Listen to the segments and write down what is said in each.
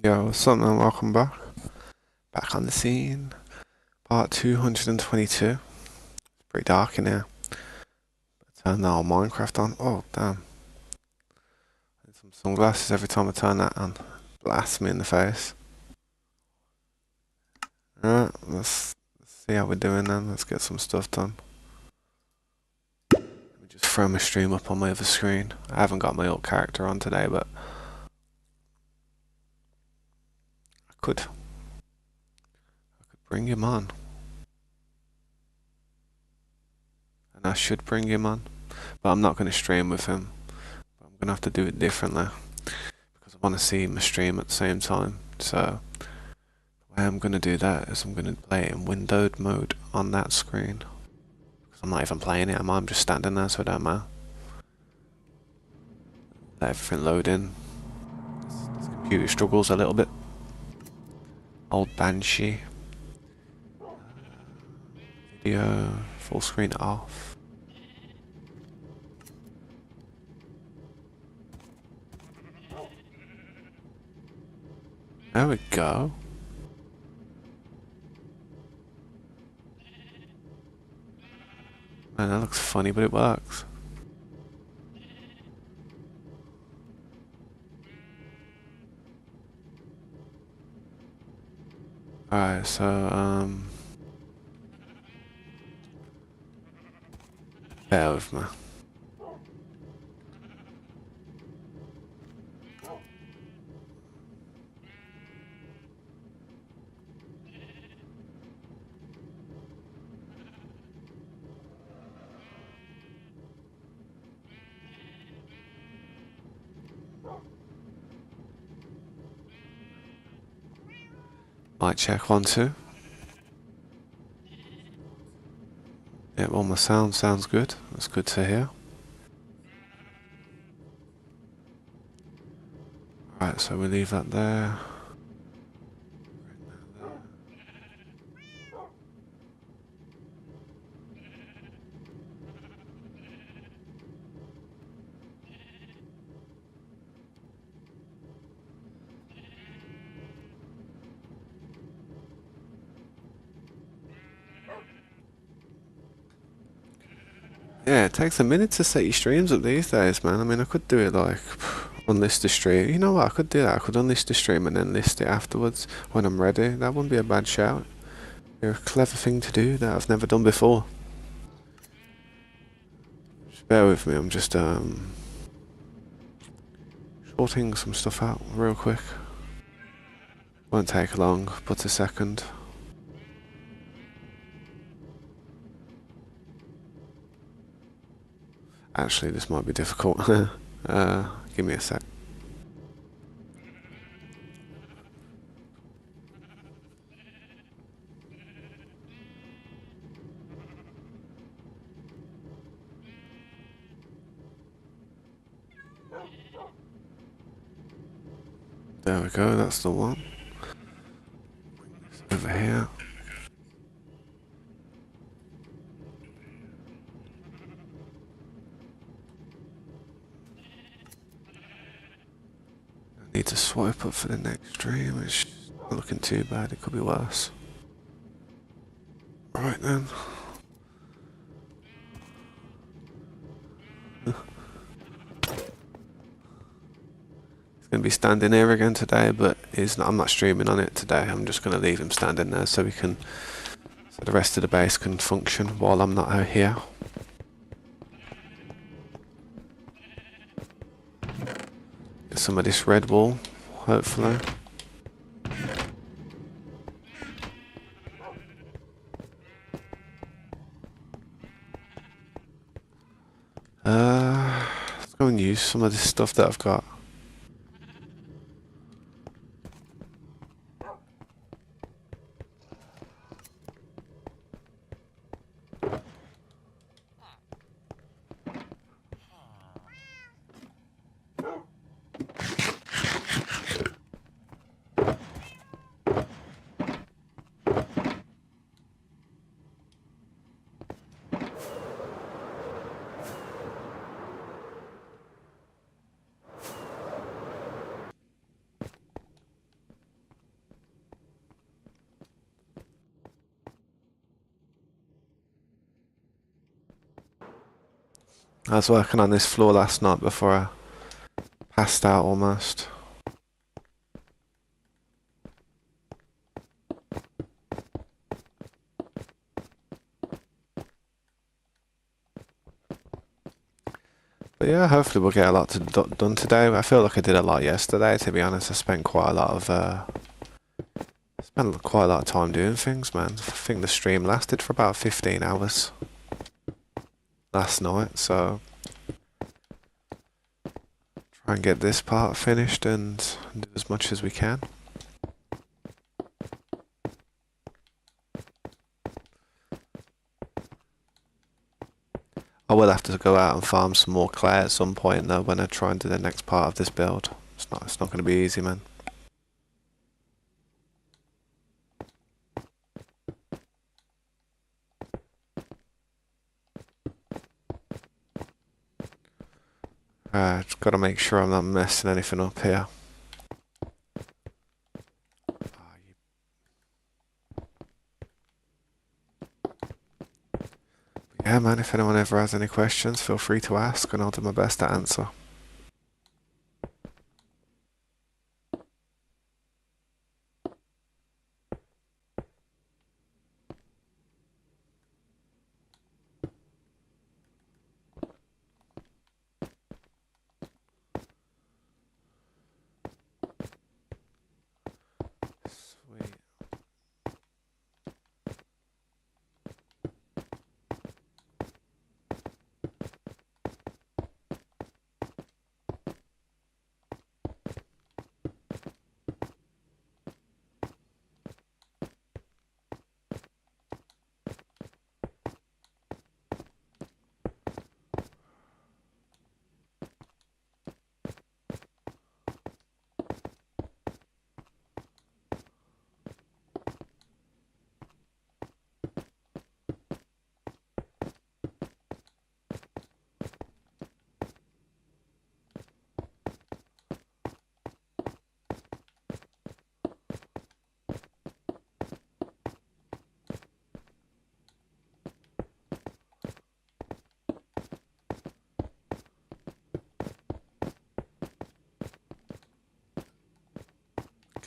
Yo, what's up, man? Welcome back. Back on the scene. Part 222. It's pretty dark in here. Turn that old Minecraft on. Oh, damn. I need some sunglasses every time I turn that on. Blast me in the face. Alright, let's see how we're doing then. Let's get some stuff done. Let me just throw my stream up on my other screen. I haven't got my old character on today, but I could bring him on. And I should bring him on. But I'm not going to stream with him. I'm going to have to do it differently. Because I want to see my stream at the same time. So the way I'm going to do that is I'm going to play it in windowed mode on that screen. Because I'm not even playing it, I'm just standing there, so it don't matter. Let everything load in. This computer struggles a little bit. Old Banshee. Video full screen off. There we go. Man, that looks funny, but it works. Alright, so, bear with me. Mic check 1, 2. Yeah, well, my sound sounds good. That's good to hear. Right, so we leave that there. Yeah, it takes a minute to set your streams up these days, man. I mean, I could do it like unlist the stream. You know what? I could do that. I could unlist the stream and then list it afterwards when I'm ready. That wouldn't be a bad shout. It's a clever thing to do that I've never done before. Just bear with me. I'm just sorting some stuff out real quick. Won't take long, but a second. Actually, this might be difficult. Give me a sec. There we go, that's the one. Over here. I need to swipe up for the next stream, which is not looking too bad, it could be worse. Right then. He's going to be standing here again today, but I'm not streaming on it today. I'm just going to leave him standing there so the rest of the base can function while I'm not out here. Get some of this red wool, hopefully. Let's go and use some of this stuff that I've got. I was working on this floor last night before I passed out almost. But yeah, hopefully we'll get a lot done today. I feel like I did a lot yesterday, to be honest. I spent quite a lot of spent quite a lot of time doing things, man. I think the stream lasted for about 15 hours last night, so try and get this part finished and do as much as we can. I will have to go out and farm some more clay at some point though when I try and do the next part of this build. It's not going to be easy, man. Just got to make sure I'm not messing anything up here. Yeah, man, if anyone ever has any questions, feel free to ask and I'll do my best to answer. Sweet.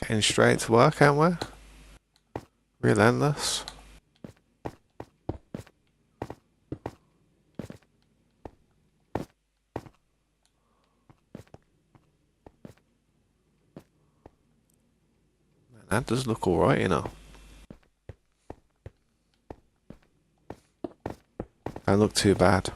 Getting straight to work, aren't we? Relentless. Man, that does look alright, you know. Don't look too bad.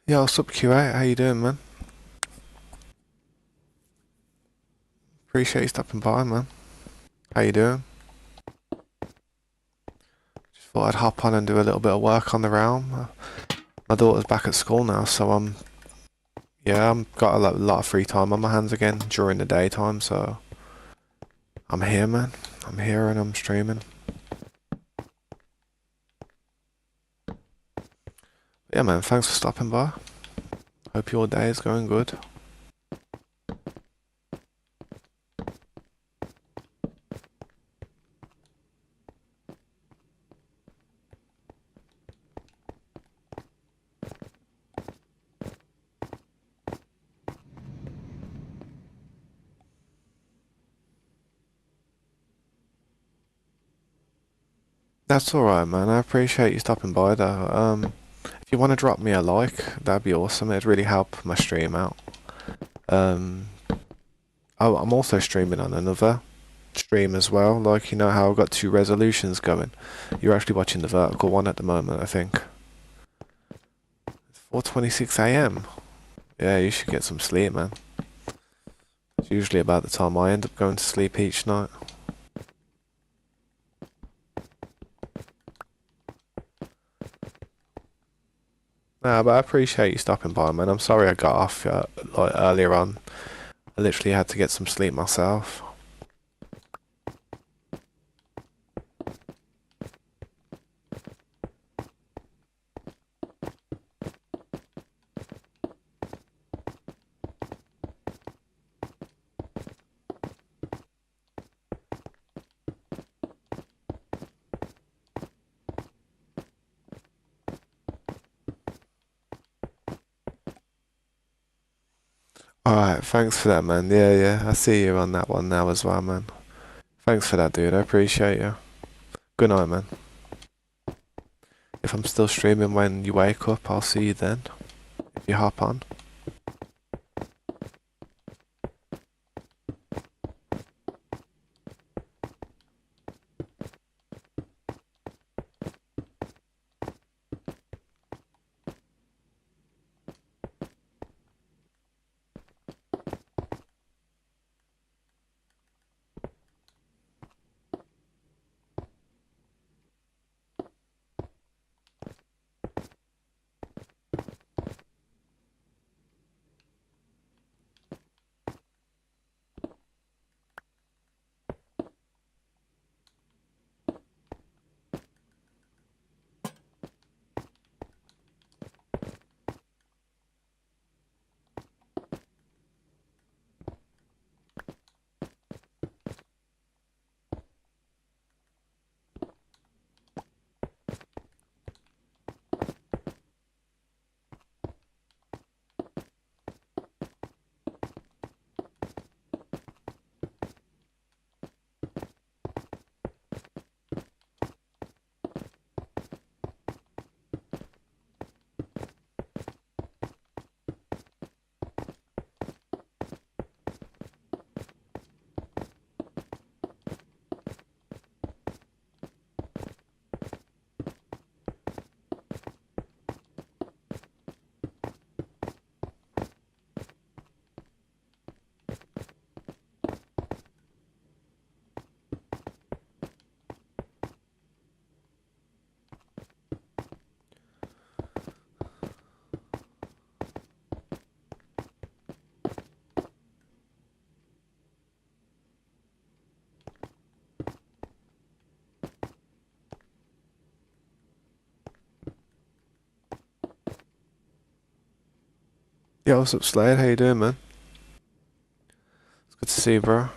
Yeah, what's up, Q8? How you doing, man? Appreciate you stopping by, man. How you doing? Just thought I'd hop on and do a little bit of work on the realm. My daughter's back at school now, so I'm got a lot of free time on my hands again during the daytime. So I'm here, man. I'm here and I'm streaming. Yeah, man. Thanks for stopping by. Hope your day is going good. That's alright, man. I appreciate you stopping by, though. If you want to drop me a like, that'd be awesome. It'd really help my stream out. Um, I'm also streaming on another stream as well. Like, you know how I've got two resolutions going. You're actually watching the vertical one at the moment, I think. It's 4:26 a.m. Yeah, you should get some sleep, man. It's usually about the time I end up going to sleep each night. Nah, but I appreciate you stopping by, man. I'm sorry I got off like earlier on. I literally had to get some sleep myself. Alright, thanks for that, man. Yeah, I see you on that one now as well, man. Thanks for that, dude. I appreciate you. Good night, man. If I'm still streaming when you wake up, I'll see you then. If you hop on. Yo, what's up, Slade? How you doing, man? It's good to see you, bro.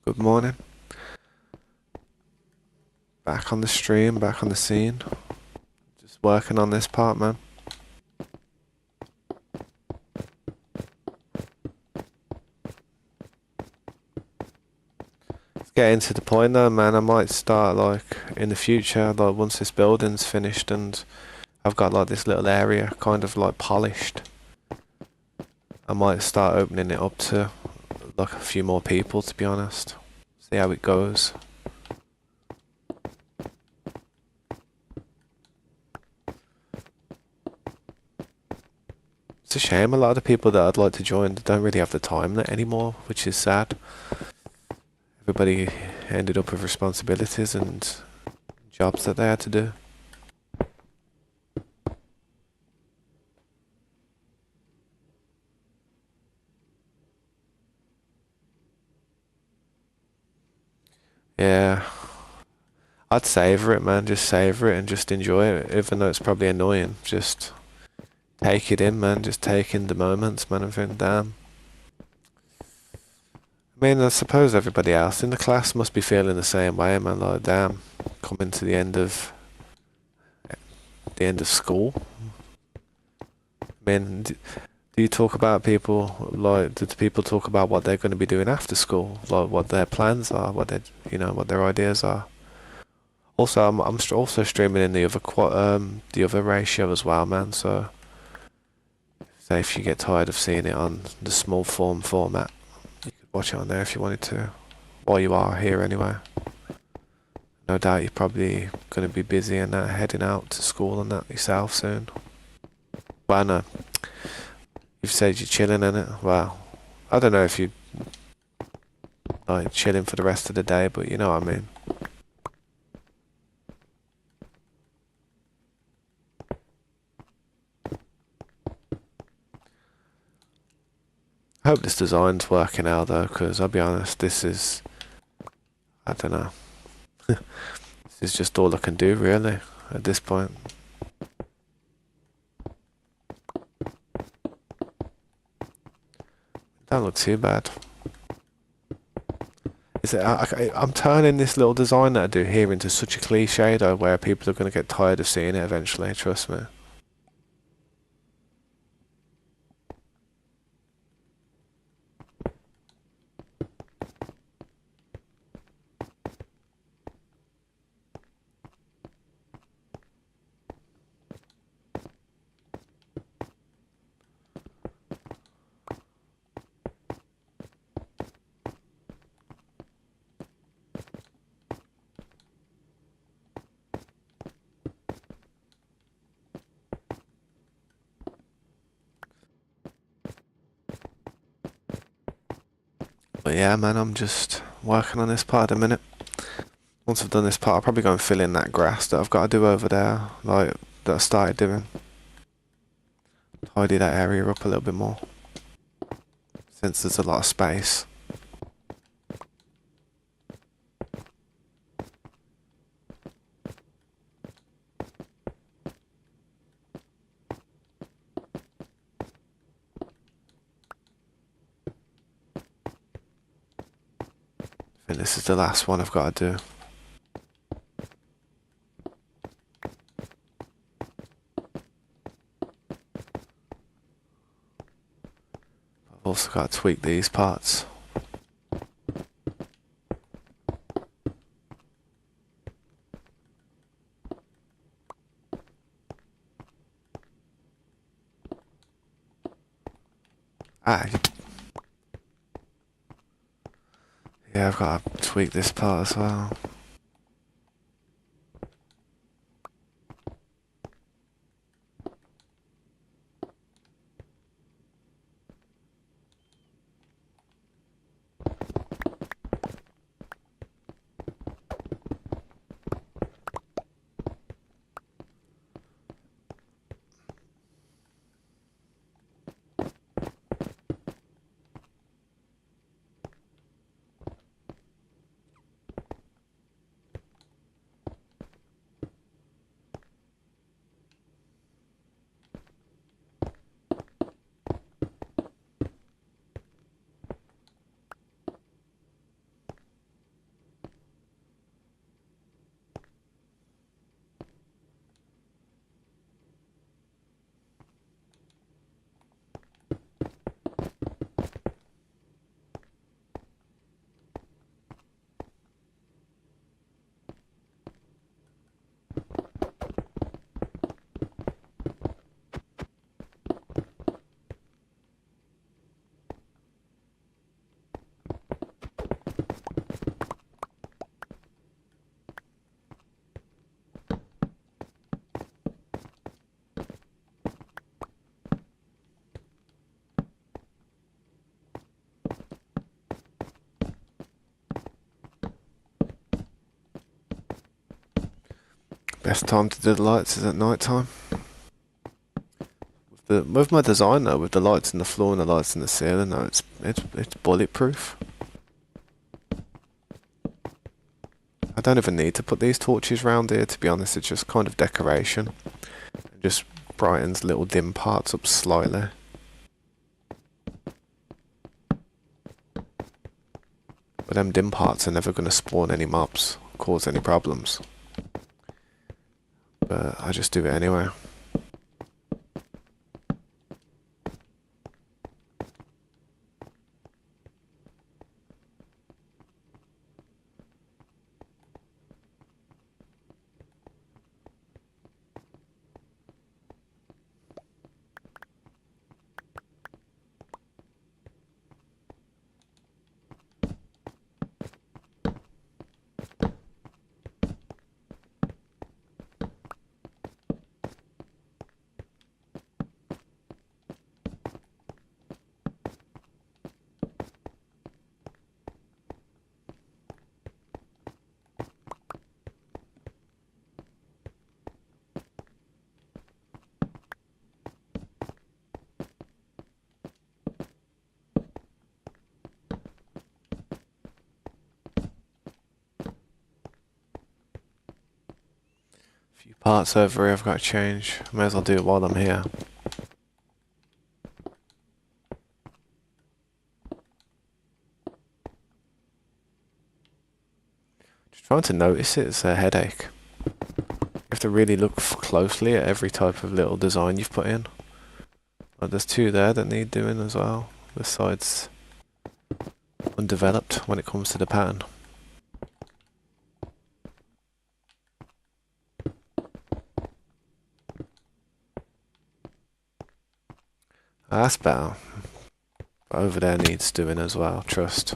Good morning. Back on the stream, back on the scene. Just working on this part, man. It's getting to the point though, man. I might start like in the future, like once this building's finished and I've got like this little area kind of like polished. I might start opening it up to like a few more people, to be honest. See how it goes. It's a shame. A lot of the people that I'd like to join don't really have the time anymore, which is sad. Everybody ended up with responsibilities and jobs that they had to do. Yeah, I'd savor it, man. Just savor it and just enjoy it, even though it's probably annoying. Just take it in, man. Just take in the moments, man. And think, damn. I mean, I suppose everybody else in the class must be feeling the same way, man. Like, damn, coming to the end of school. I mean, do you talk about people like? Do people talk about what they're going to be doing after school, like what their plans are, what their ideas are? Also, I'm also streaming in the other ratio as well, man. So, say if you get tired of seeing it on the small format, you could watch it on there if you wanted to. While you are here, anyway. No doubt you're probably going to be busy and heading out to school and that yourself soon. Well, no, you've said you're chilling in it. Well, I don't know if you like chilling for the rest of the day, but you know what I mean. I hope this design's working out though, because I'll be honest, I don't know. This is just all I can do really at this point. Don't look too bad. I'm turning this little design that I do here into such a cliche though, where people are going to get tired of seeing it eventually, trust me. But yeah, man, I'm just working on this part at the minute. Once I've done this part, I'll probably go and fill in that grass that I've got to do over there, like that I started doing. Tidy that area up a little bit more, since there's a lot of space. I think this is the last one I've got to do. I've also got to tweak these parts. Ah, yeah, I've got to tweak this part as well. Best time to do the lights is at night time. With my design though, with the lights in the floor and the lights in the ceiling though, it's bulletproof. I don't even need to put these torches round here, to be honest. It's just kind of decoration. It just brightens little dim parts up slightly. But them dim parts are never going to spawn any mobs, cause any problems. But I just do it anyway. Few parts over here I've got to change. May as well do it while I'm here. Just trying to notice it, it's a headache. You have to really look closely at every type of little design you've put in. Like there's two there that need doing as well. This side's undeveloped when it comes to the pattern. That's better. But over there needs doing as well, trust.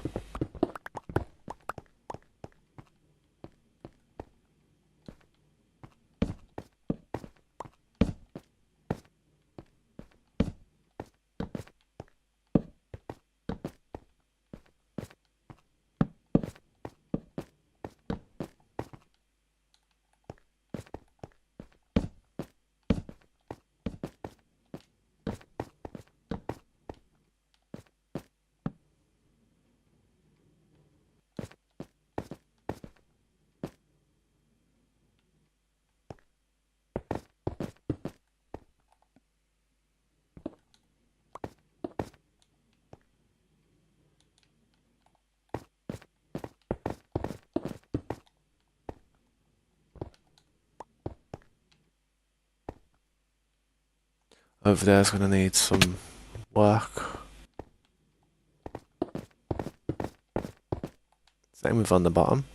Over there's going to need some work. Same with on the bottom.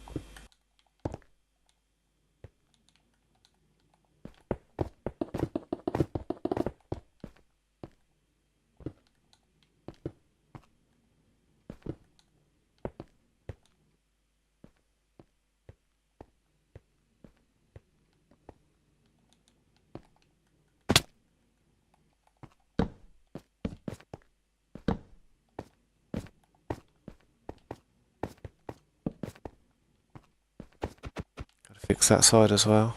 Gotta fix that side as well.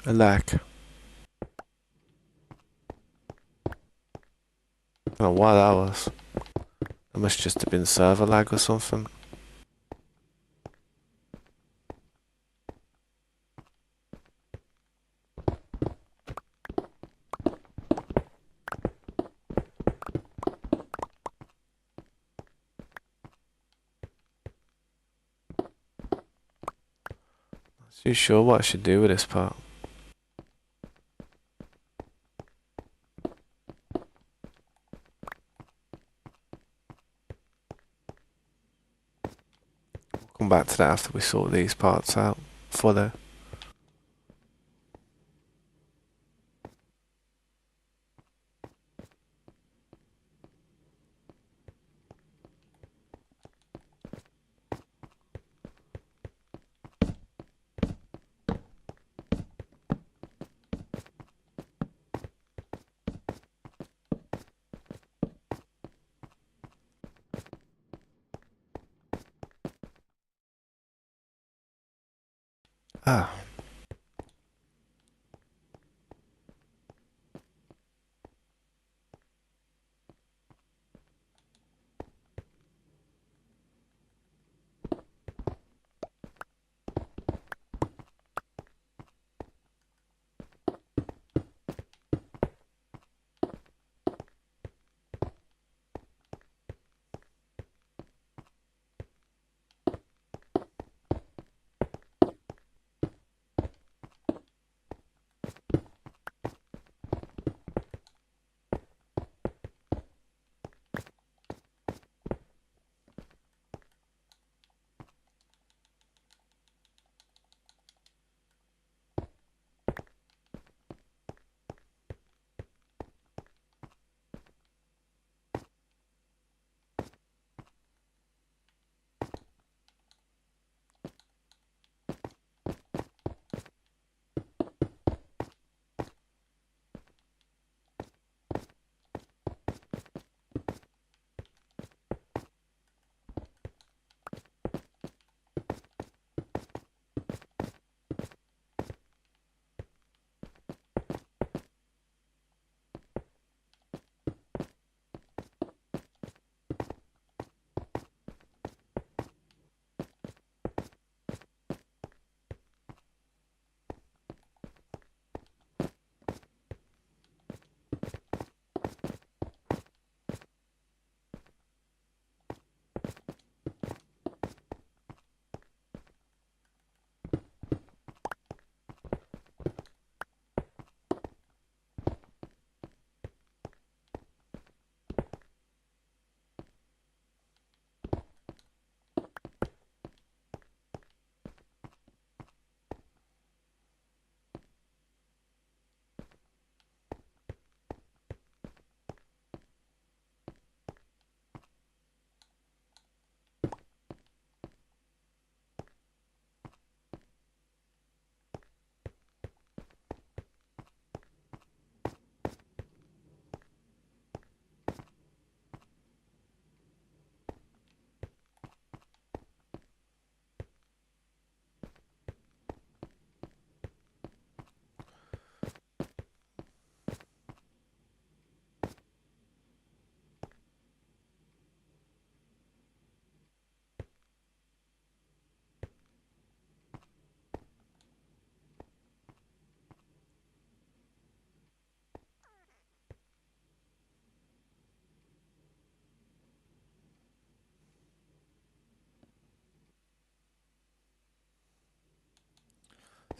A lag. I don't know why that was. That must just have been server lag or something. Too sure what I should do with this part. We'll come back to that after we sort these parts out fully. Ah.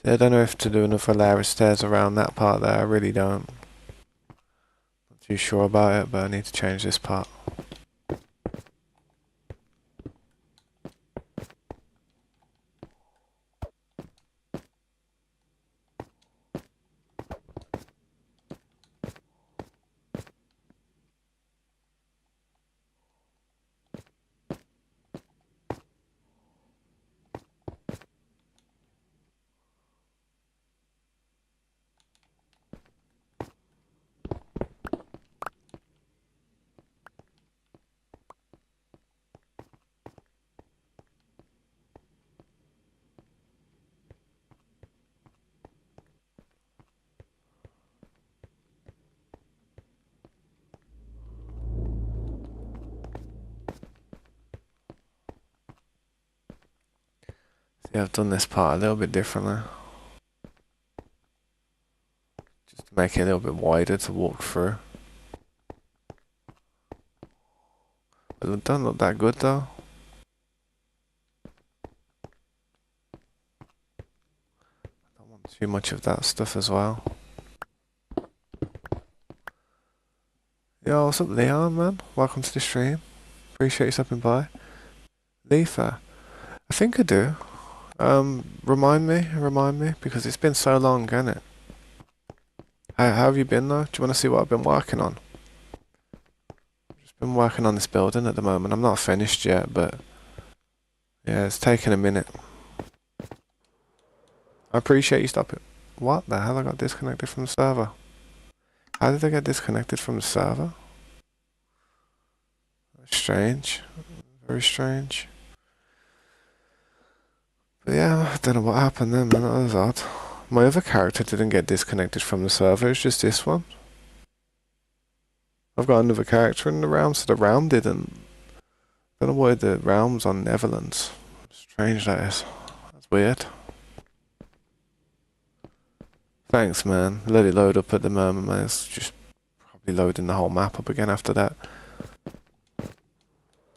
See, I don't know if to do another layer of stairs around that part there. I really don't. Not too sure about it, but I need to change this part. See, I've done this part a little bit differently. Just to make it a little bit wider to walk through. It don't look that good though. too much of that stuff as well. Yo, what's up, Leon, man? Welcome to the stream. Appreciate you stopping by. Letha, I think I do. Remind me, because it's been so long, hasn't it? How have you been though? Do you want to see what I've been working on? Just been working on this building at the moment. I'm not finished yet, but yeah, it's taking a minute. I appreciate you stopping. What the hell? I got disconnected from the server. How did I get disconnected from the server? Strange. Very strange. But yeah, I don't know what happened then, man. That was odd. My other character didn't get disconnected from the server. It's just this one. I've got another character in the realm, so the realm didn't. Don't know why the realm's on Netherlands. Strange that is. That's weird. Thanks, man. Let it load up at the moment, man. It's just probably loading the whole map up again after that.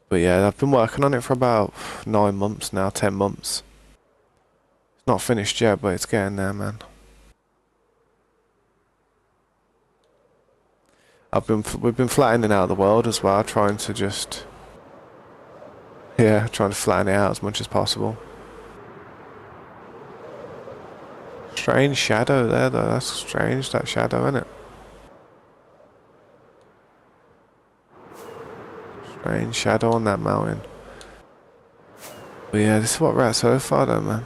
But yeah, I've been working on it for about 9 months now, 10 months. It's not finished yet, but it's getting there, man. We've been flattening out the world as well, trying to just, yeah, trying to flatten it out as much as possible. Strange shadow there, though. That's strange, that shadow, isn't it? Strange shadow on that mountain. But yeah, this is what we're at so far, though, man.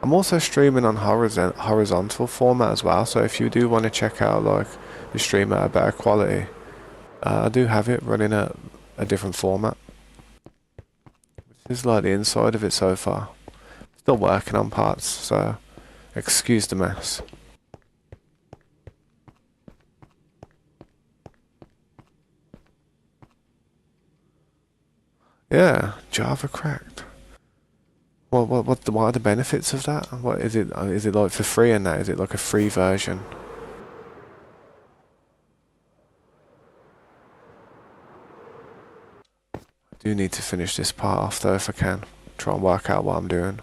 I'm also streaming on horizontal format as well, so if you do want to check out like the stream at a better quality, I do have it running at a different format. This is like the inside of it so far. Still working on parts, so excuse the mess. Yeah, Java cracked. What are the benefits of that? What is it? Is it like for free and that? Is it like a free version? I do need to finish this part off though if I can. Try and work out what I'm doing.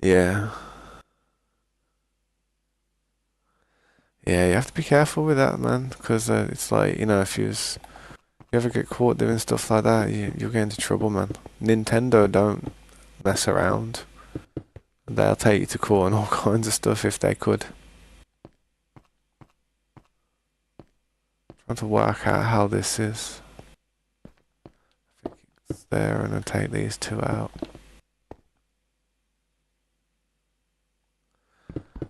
Yeah. Yeah, you have to be careful with that, man, because it's like, you know, if you ever get caught doing stuff like that, you'll get into trouble, man. Nintendo don't mess around. They'll take you to court and all kinds of stuff if they could. Trying to work out how this is. I think it's there, and I take these two out.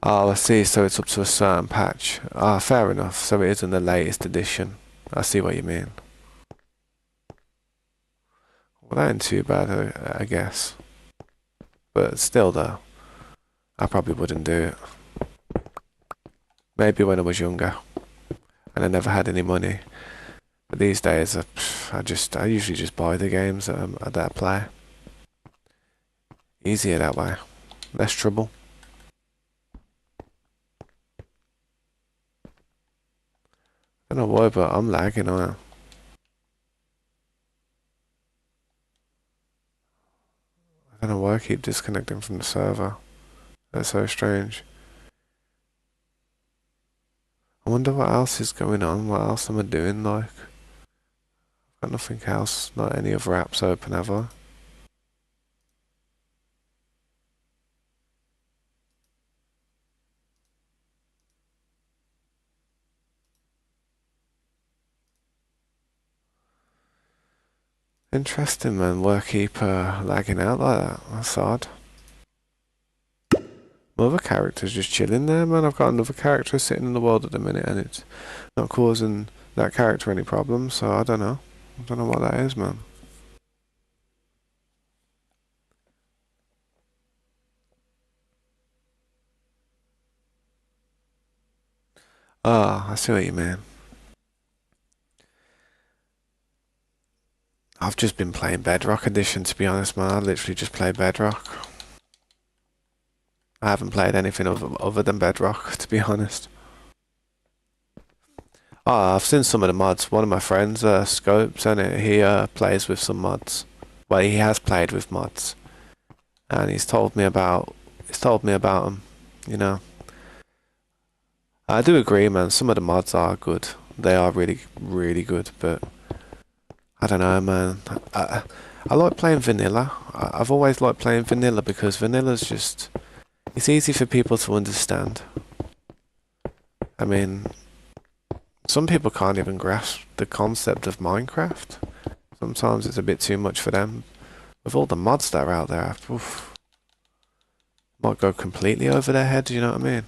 Oh, I see, so it's up to a certain patch. Ah, fair enough, so it isn't the latest edition. I see what you mean. Well, that ain't too bad, I guess. But still, though, I probably wouldn't do it. Maybe when I was younger, and I never had any money. But these days, I usually just buy the games that I play. Easier that way. Less trouble. I don't know why, but I'm lagging on it. I don't know why I keep disconnecting from the server. That's so strange. I wonder what else is going on. What else am I doing? Like, I've got nothing else. Not any other apps open, have I? Interesting, man. Why I keep lagging out like that. That's odd. My other character's just chilling there, man. I've got another character sitting in the world at the minute, and it's not causing that character any problems. So I don't know. I don't know what that is, man. Ah, I see what you mean. I've just been playing Bedrock Edition, to be honest, man. I literally just play Bedrock. I haven't played anything other than Bedrock, to be honest. Oh, I've seen some of the mods. One of my friends, Scopes, and he plays with some mods. Well, he has played with mods, and he's told me about them. You know, I do agree, man. Some of the mods are good. They are really, really good, but I don't know, man. I like playing vanilla. I've always liked playing vanilla because vanilla's just it's easy for people to understand. I mean, some people can't even grasp the concept of Minecraft. Sometimes it's a bit too much for them. With all the mods that are out there, oof, might go completely over their heads, you know what I mean?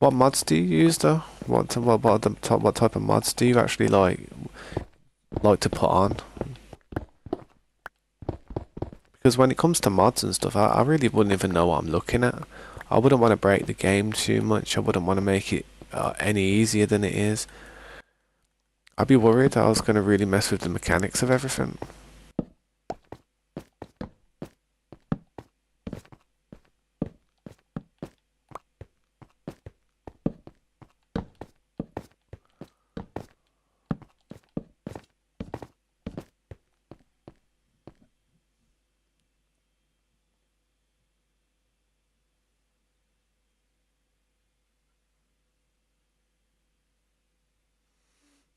What mods do you use though? What type of mods do you actually like to put on? Because when it comes to mods and stuff, I really wouldn't even know what I'm looking at. I wouldn't want to break the game too much. I wouldn't want to make it any easier than it is. I'd be worried I was going to really mess with the mechanics of everything.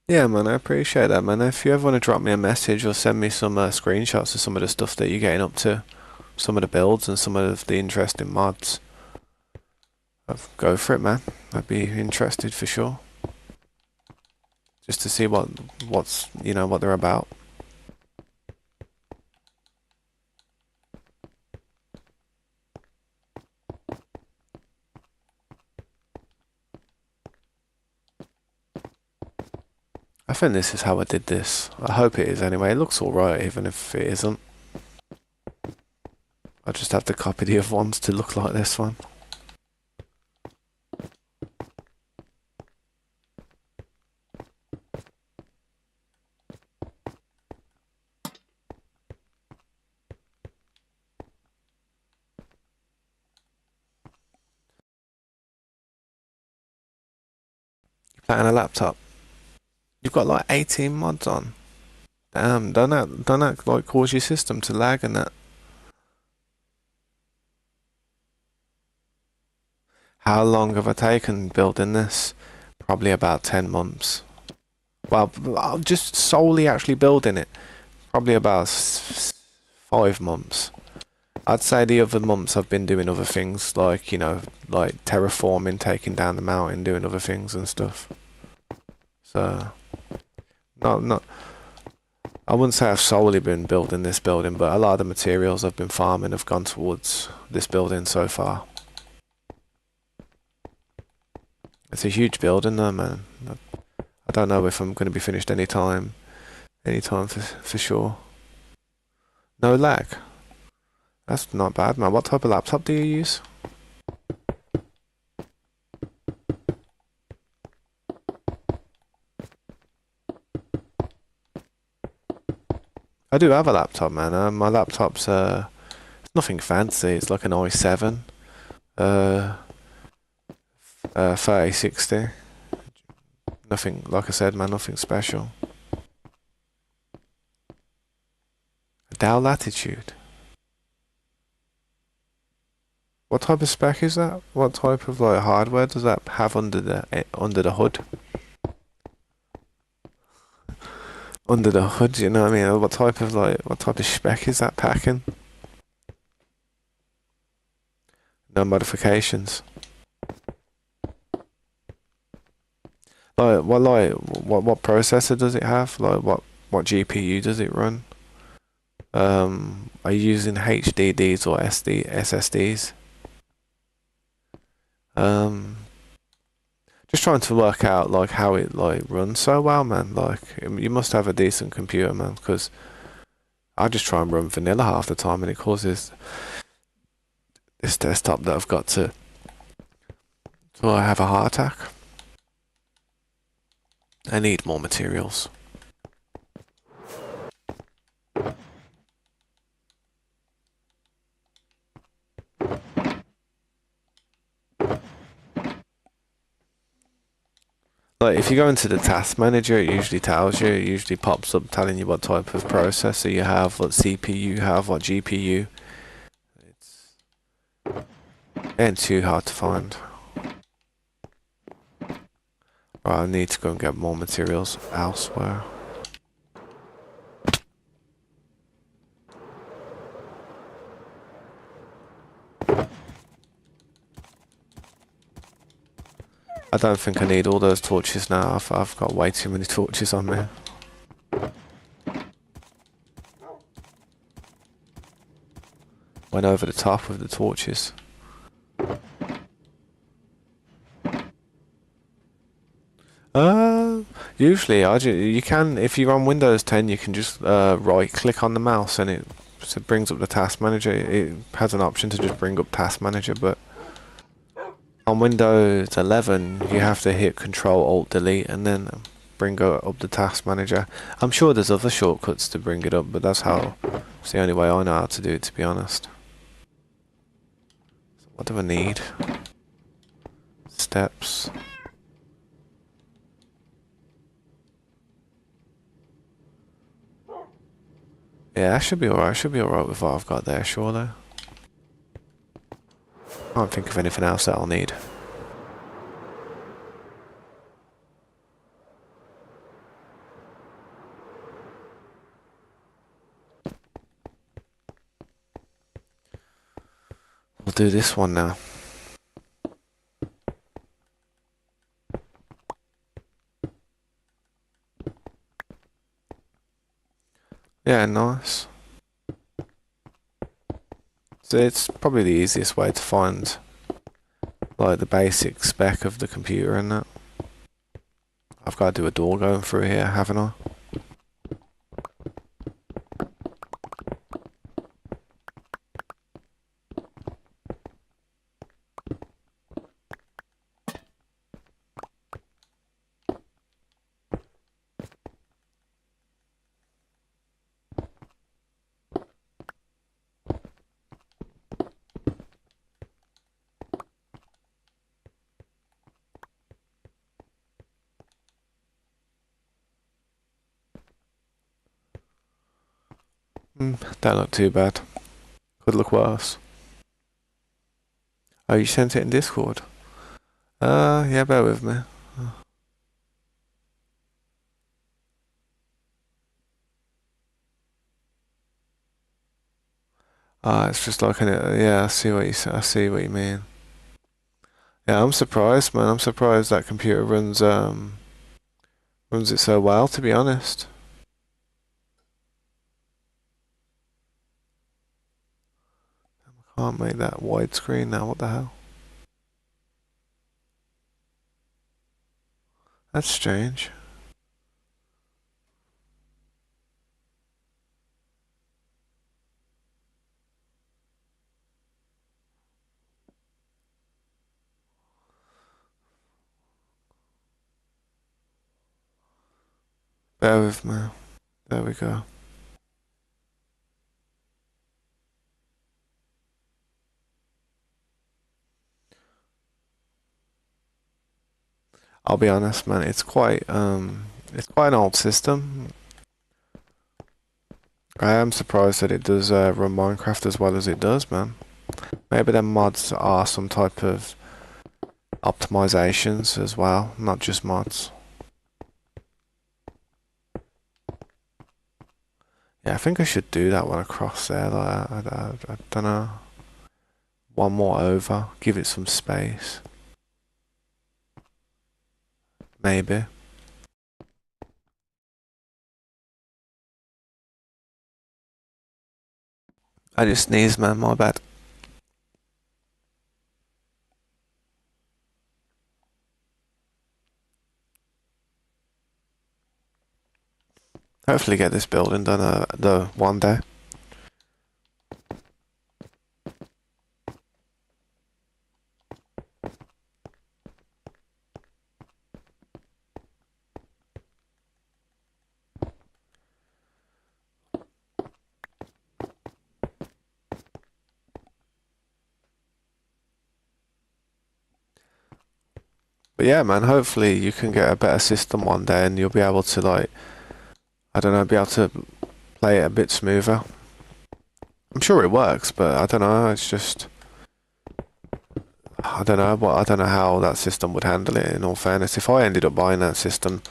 Yeah, man, I appreciate that, man. If you ever want to drop me a message or send me some screenshots of some of the stuff that you're getting up to, some of the builds and some of the interesting mods, go for it, man. I'd be interested for sure. Just to see what's what they're about. I think this is how I did this. I hope it is anyway. It looks alright even if it isn't. I just have to copy the other ones to look like this one. You're playing a laptop. You've got like 18 mods on. Damn, don't that like cause your system to lag and that? How long have I taken building this? Probably about 10 months. Well, I'm just solely actually building it. Probably about 5 months. I'd say the other months I've been doing other things, like, like terraforming, taking down the mountain, doing other things and stuff. So, not, I wouldn't say I've solely been building this building, but a lot of the materials I've been farming have gone towards this building so far. It's a huge building though, man. I don't know if I'm going to be finished anytime for sure. No lag. That's not bad, man. What type of laptop do you use? I do have a laptop, man. My laptop's it's nothing fancy. It's like an i7, 3060. Nothing, like I said, man. Nothing special. A Dell Latitude. What type of spec is that? What type of like hardware does that have under the hood? Under the hood, you know what I mean? What type of spec is that packing? No modifications. What processor does it have? Like what GPU does it run? Are you using HDDs or SSDs? Um, just trying to work out like how it like runs so well, man. Like you must have a decent computer, man, because I just try and run vanilla half the time, and it causes this desktop that I've got to I have a heart attack. I need more materials. Like, if you go into the task manager, it usually tells you, it usually pops up telling you what type of processor you have, what CPU you have, what GPU. It's getting too hard to find. Right, I need to go and get more materials elsewhere. I don't think I need all those torches now. I've got way too many torches on me. Went over the top with the torches. Usually you can, if you're on Windows 10, you can just right click on the mouse and it brings up the task manager. It has an option to just bring up task manager, but on Windows 11, you have to hit Control Alt Delete and then bring up the task manager. I'm sure there's other shortcuts to bring it up, but it's the only way I know how to do it, to be honest. So what do I need? Steps. Yeah, I should be alright. I should be alright with what I've got there, surely. Can't think of anything else that I'll need. We'll do this one now. Yeah, nice. So it's probably the easiest way to find like the basic spec of the computer and that. I've got to do a door going through here, haven't I? Don't look too bad. Could look worse. Oh, you sent it in Discord? Yeah, bear with me. It's just like yeah, I see what you mean. Yeah, I'm surprised, man. I'm surprised that computer runs it so well, to be honest. I can't make that widescreen now, what the hell? That's strange. Bear with me. There we go. I'll be honest, man, it's quite an old system. I am surprised that it does run Minecraft as well as it does, man. Maybe the mods are some type of optimizations as well, not just mods. Yeah, I think I should do that one across there. Like, I don't know. One more over. Give it some space. Maybe. I just sneezed, man. My bad. Hopefully get this building done the one day. But yeah, man, hopefully you can get a better system one day and you'll be able to like, I don't know, be able to play it a bit smoother. I'm sure it works, but I don't know. It's just I don't know. But I don't know how that system would handle it. In all fairness, if I ended up buying that system,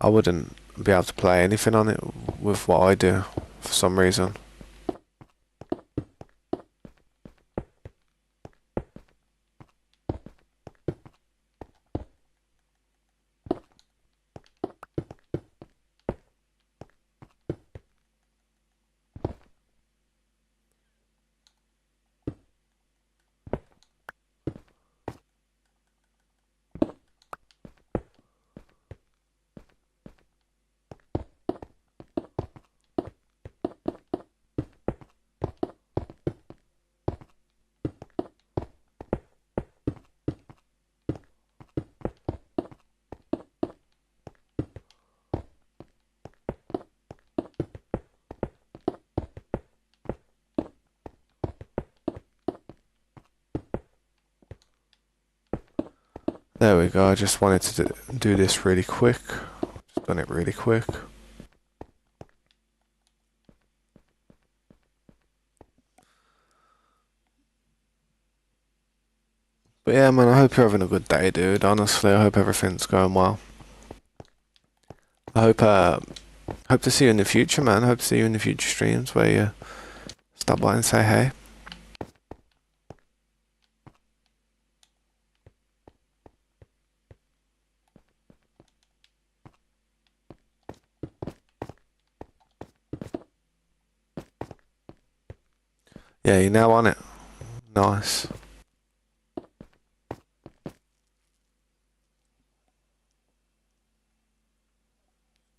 I wouldn't be able to play anything on it with what I do for some reason. There we go. I just wanted to do this really quick. Just done it really quick. But yeah, man, I hope you're having a good day, dude. Honestly, I hope everything's going well. I hope to see you in the future, man. Hope to see you in the future streams where you stop by and say hey. Yeah, you're now on it. Nice.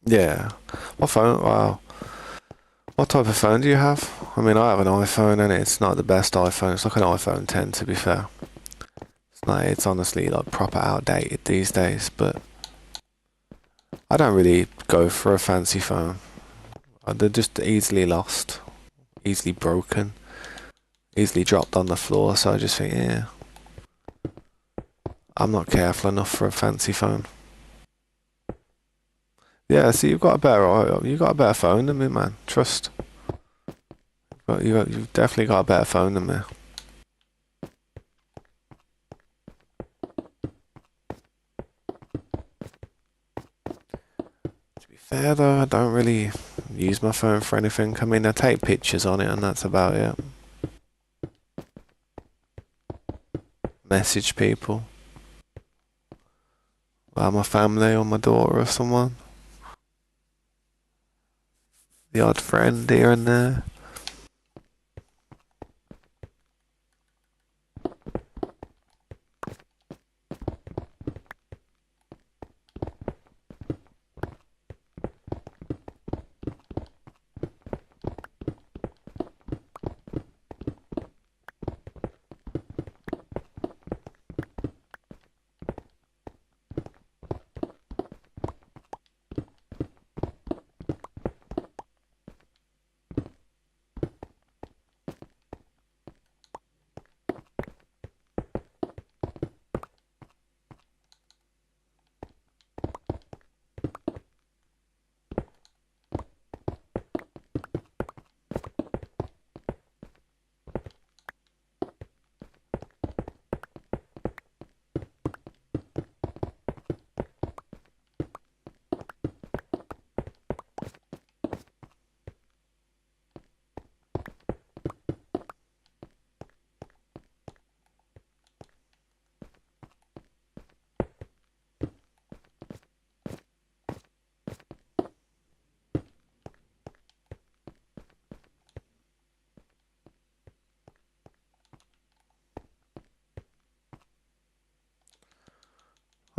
Yeah. What phone? Wow. What type of phone do you have? I mean, I have an iPhone and it's not the best iPhone. It's like an iPhone 10 to be fair. It's honestly like proper outdated these days, but I don't really go for a fancy phone. They're just easily lost, easily broken, easily dropped on the floor, so I just think, yeah, I'm not careful enough for a fancy phone. Yeah, see, you've got a better phone than me, man. Trust. You've definitely got a better phone than me. To be fair though, I don't really use my phone for anything. I mean, I take pictures on it and that's about it. Message people. Well, my family or my daughter or someone. The odd friend here and there.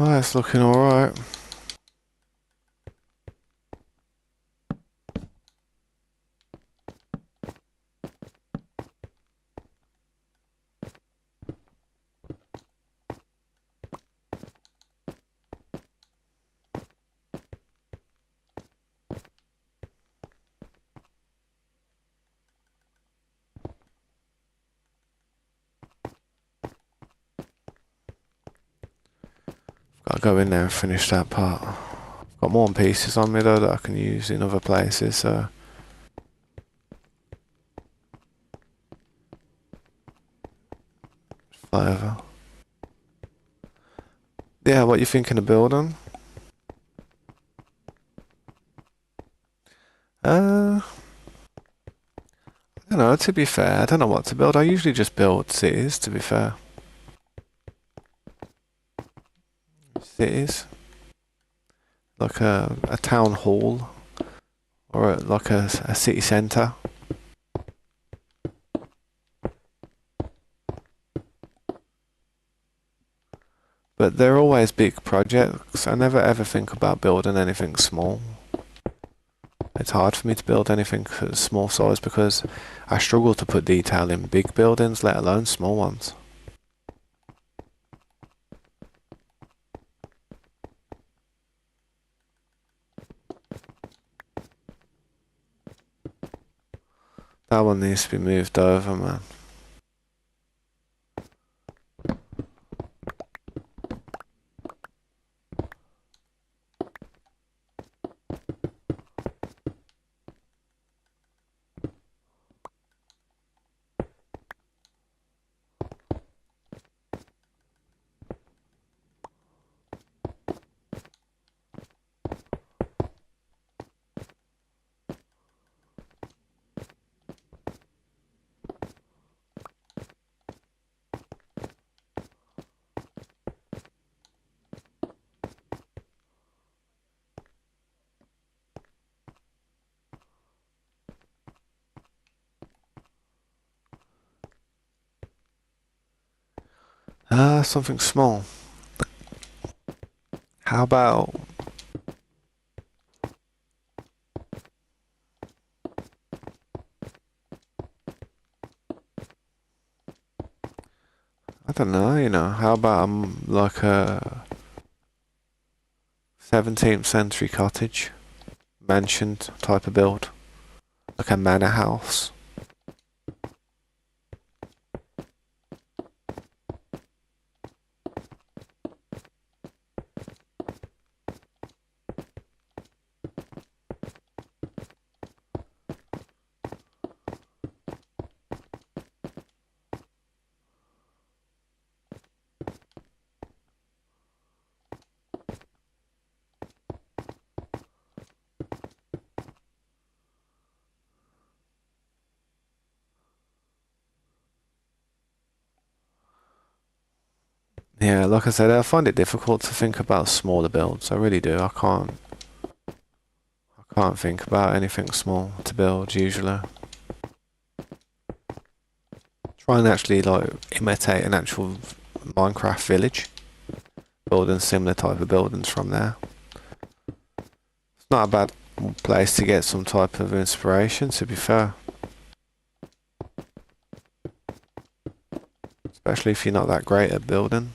Oh, it's looking alright. I'll go in there and finish that part. I've got more pieces on me though that I can use in other places, so... fly over. Yeah, what you thinking of building? I don't know, to be fair, I don't know what to build. I usually just build cities, to be fair. Cities. Like a town hall. Or like a city centre. But they're always big projects. I never ever think about building anything small. It's hard for me to build anything small size because I struggle to put detail in big buildings, let alone small ones. That one needs to be moved over, man. Something small. How about... I don't know, you know, how about like a 17th century cottage? Mansion type of build. Like a manor house. Yeah, like I said, I find it difficult to think about smaller builds. I really do. I can't think about anything small to build usually. Try and actually like imitate an actual Minecraft village. Building similar type of buildings from there. It's not a bad place to get some type of inspiration, to be fair. Especially if you're not that great at building.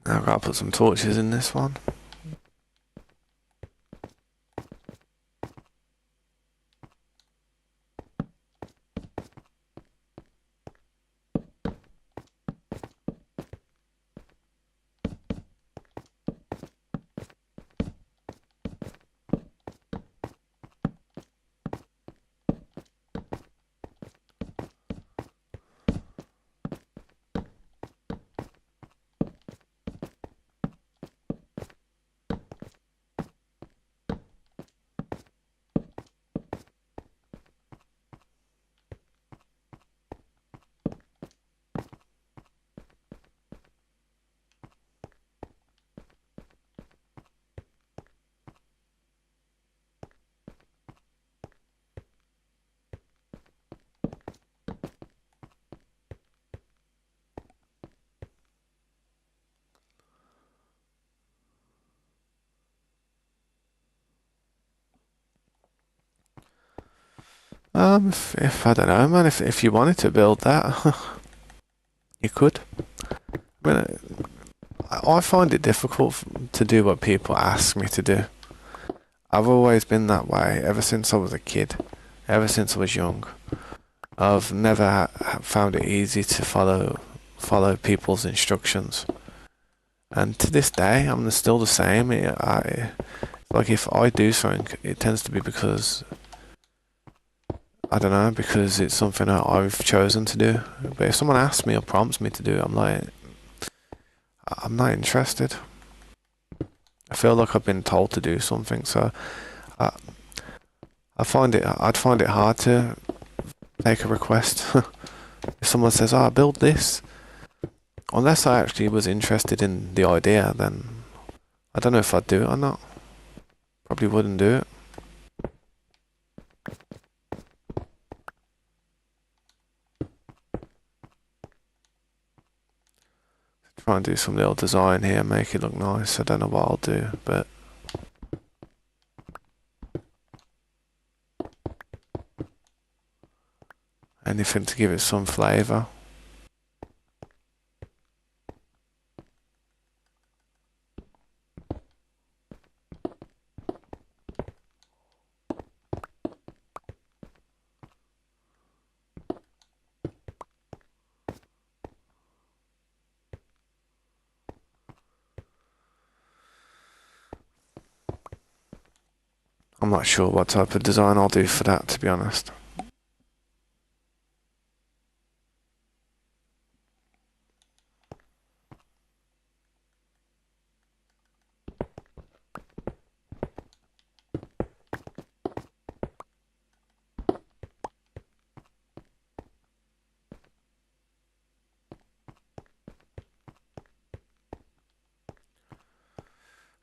Now I've got to put some torches in this one. If I don't know, man, if you wanted to build that, you could. I mean, I find it difficult to do what people ask me to do. I've always been that way ever since I was a kid, ever since I was young. I've never found it easy to follow people's instructions, and to this day, I'm still the same. Like if I do something, it tends to be because I don't know, because it's something that I've chosen to do. But if someone asks me or prompts me to do it, I'm not interested. I feel like I've been told to do something, so I'd find it hard to take a request. If someone says, "Oh, build this," unless I actually was interested in the idea, then I don't know if I'd do it or not. Probably wouldn't do it. Try and do some little design here, make it look nice. I don't know what I'll do, but anything to give it some flavour. I'm not sure what type of design I'll do for that, to be honest.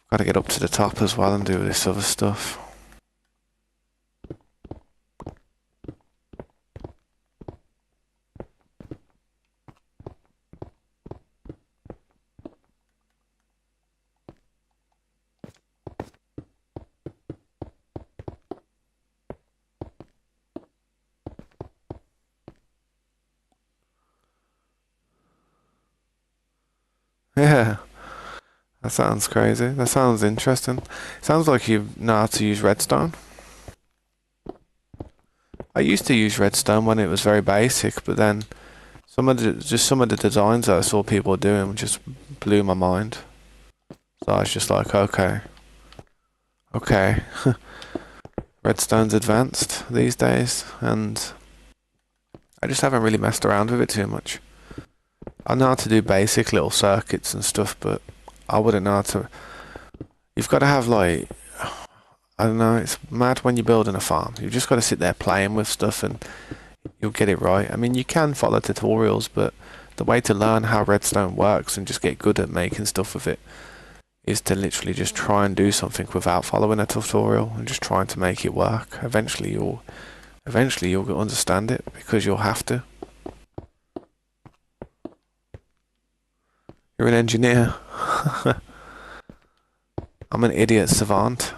Got to get up to the top as well and do this other stuff. Yeah, that sounds crazy. That sounds interesting. Sounds like you know how to use redstone. I used to use redstone when it was very basic, but then some of the designs that I saw people doing just blew my mind. So I was just like, okay, redstone's advanced these days, and I just haven't really messed around with it too much. I know how to do basic little circuits and stuff, but I wouldn't know how to. You've got to have like, I don't know, it's mad when you're building a farm. You've just got to sit there playing with stuff and you'll get it right. I mean, you can follow tutorials, but the way to learn how redstone works and just get good at making stuff with it is to literally just try and do something without following a tutorial and just trying to make it work. Eventually you'll understand it because you'll have to. You're an engineer. I'm an idiot savant.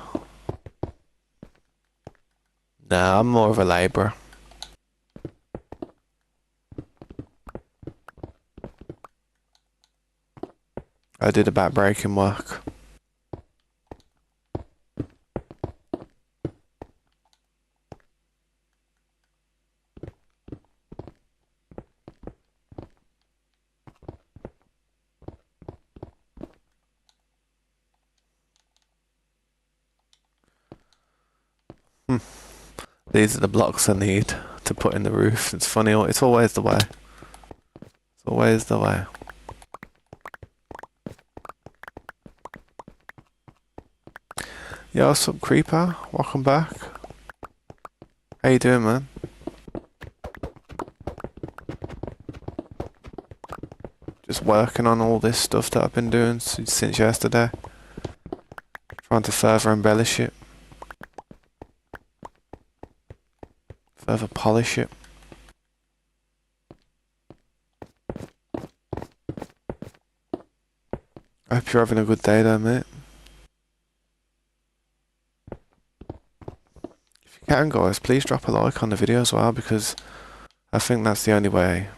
No, I'm more of a labourer. I did about breaking work. These are the blocks I need to put in the roof. It's funny, it's always the way. It's always the way. Yo, what's up, Creeper? Welcome back. How you doing, man? Just working on all this stuff that I've been doing since yesterday. Trying to further embellish it. Further polish it. I hope you're having a good day though, mate. If you can, guys, please drop a like on the video as well, because I think that's the only way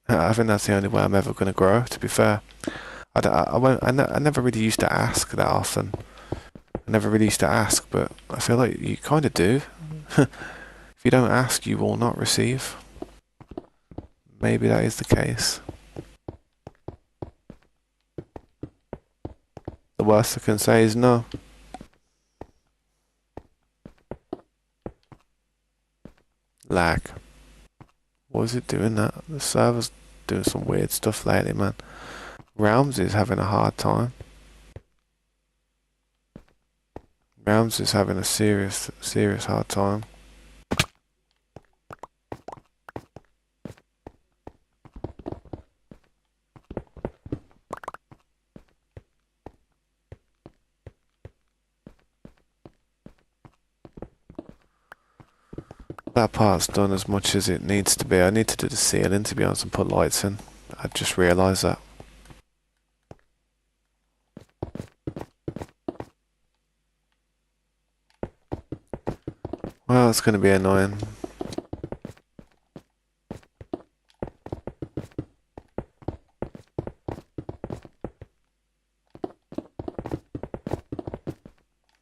I'm ever going to grow, to be fair. I never really used to ask that often. I never really used to ask, but I feel like you kind of do. If you don't ask, you will not receive. Maybe that is the case. The worst I can say is no. Lag. What is it doing that? The server's doing some weird stuff lately, man. Realms is having a hard time. Realms is having a serious hard time. That part's done as much as it needs to be. I need to do the ceiling, to be honest, and put lights in. I just realised that. Well, it's going to be annoying.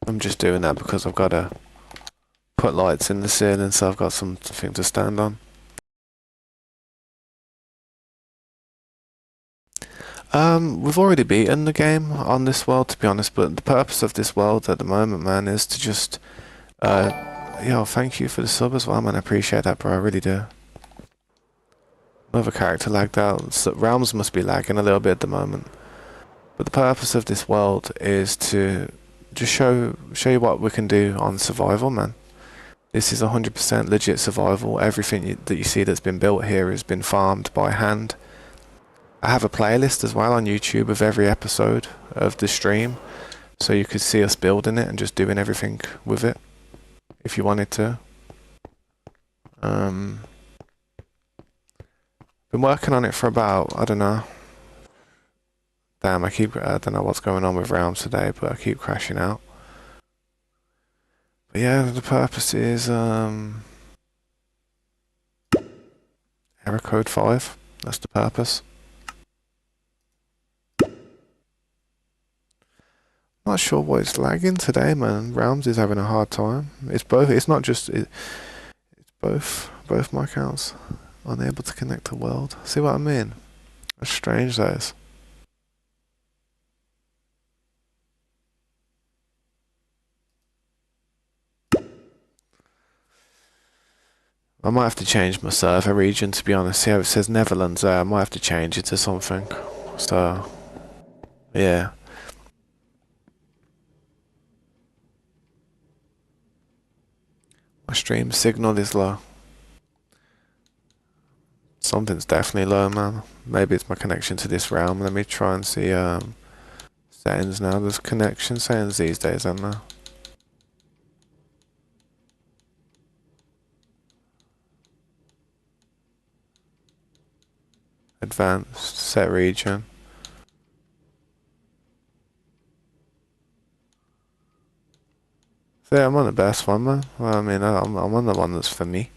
I'm just doing that because I've got to put lights in the ceiling, so I've got something to stand on. We've already beaten the game on this world, to be honest, but the purpose of this world at the moment, man, is to just, yo, thank you for the sub as well, man. I appreciate that, bro. I really do. Another character lagged out. So Realms must be lagging a little bit at the moment. But the purpose of this world is to just show you what we can do on survival, man. This is 100% legit survival. Everything that you see that's been built here has been farmed by hand. I have a playlist as well on YouTube of every episode of the stream, so you could see us building it and just doing everything with it, if you wanted to. Been working on it for about, I don't know. Damn, I don't know what's going on with Realms today, but I keep crashing out. But yeah, the purpose is error code 5. That's the purpose. Not sure why it's lagging today, man. Realms is having a hard time. It's both. It's not just. It's both. Both my accounts unable to connect to world. See what I mean? That's strange, that is. I might have to change my server region, to be honest. See how it says Netherlands there? I might have to change it to something. So, yeah. My stream signal is low. Something's definitely low, man. Maybe it's my connection to this realm. Let me try and see settings now. There's connection settings these days, aren't there? Advanced, set region. So yeah, I'm on the best one, man. Well, I mean, I'm on the one that's for me.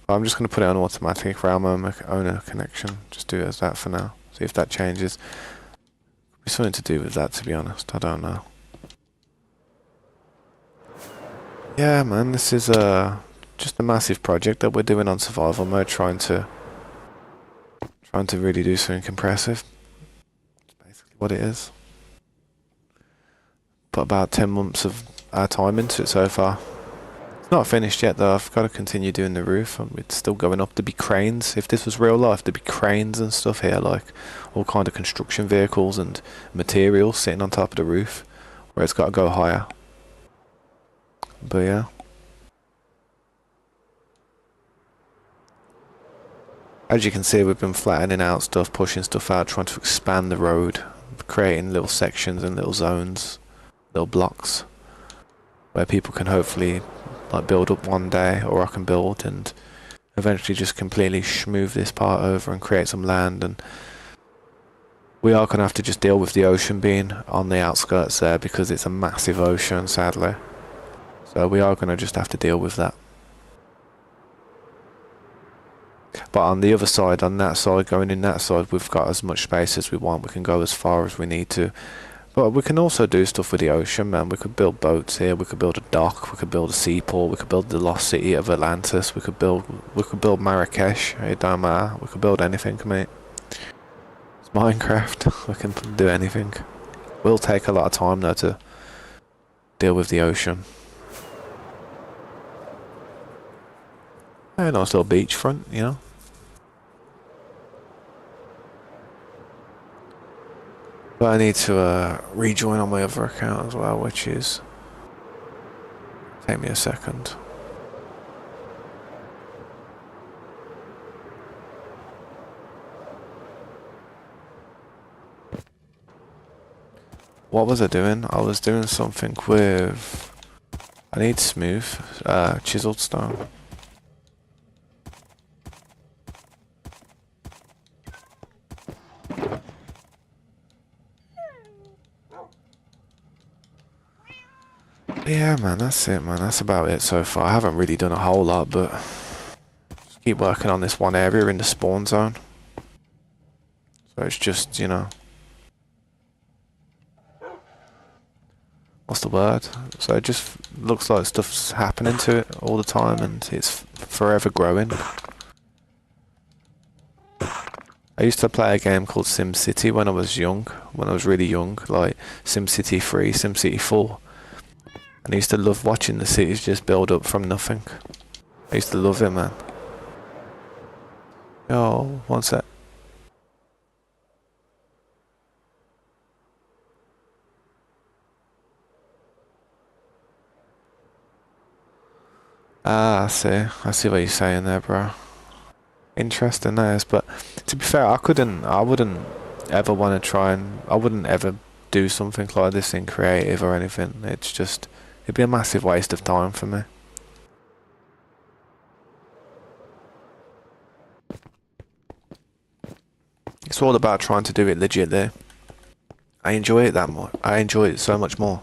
But I'm just going to put it on automatic realm owner connection. Just do it as that for now. See if that changes. Could be something to do with that, to be honest. I don't know. Yeah, man, this is just a massive project that we're doing on survival mode, trying to really do something impressive. That's basically what it is. Put about 10 months of our time into it so far. It's not finished yet though. I've got to continue doing the roof. It's still going up. There'd be cranes. If this was real life, there'd be cranes and stuff here, like all kind of construction vehicles and materials sitting on top of the roof, where it's got to go higher. But yeah. As you can see, we've been flattening out stuff, pushing stuff out, trying to expand the road, creating little sections and little zones, little blocks, where people can hopefully like build up one day, or I can build and eventually just completely schmooth this part over and create some land. And we are going to have to just deal with the ocean being on the outskirts there, because it's a massive ocean, sadly. So we are going to just have to deal with that. But on the other side, on that side, going in that side, we've got as much space as we want. We can go as far as we need to. But we can also do stuff with the ocean, man. We could build boats here. We could build a dock. We could build a seaport. We could build the lost city of Atlantis. We could build Marrakesh. It don't matter. We could build anything, mate. It's Minecraft. We can do anything. Will take a lot of time though to deal with the ocean. A nice little beachfront, you know. But I need to rejoin on my other account as well, which is... Take me a second. What was I doing? I was doing something with... I need smooth, chiseled stone. Yeah, man, that's it, man. That's about it so far. I haven't really done a whole lot, but just keep working on this one area in the spawn zone. So it's just, you know, what's the word? So it just looks like stuff's happening to it all the time, and it's forever growing. I used to play a game called SimCity when I was young, when I was really young, like SimCity 3, SimCity 4. And I used to love watching the cities just build up from nothing. I used to love it, man. Yo, one sec. Ah, I see what you're saying there, bro. Interesting, that is, but to be fair, I wouldn't ever want to try and, I wouldn't ever do something like this in creative or anything. It's just, it'd be a massive waste of time for me. It's all about trying to do it legit there. I enjoy it that more. I enjoy it so much more.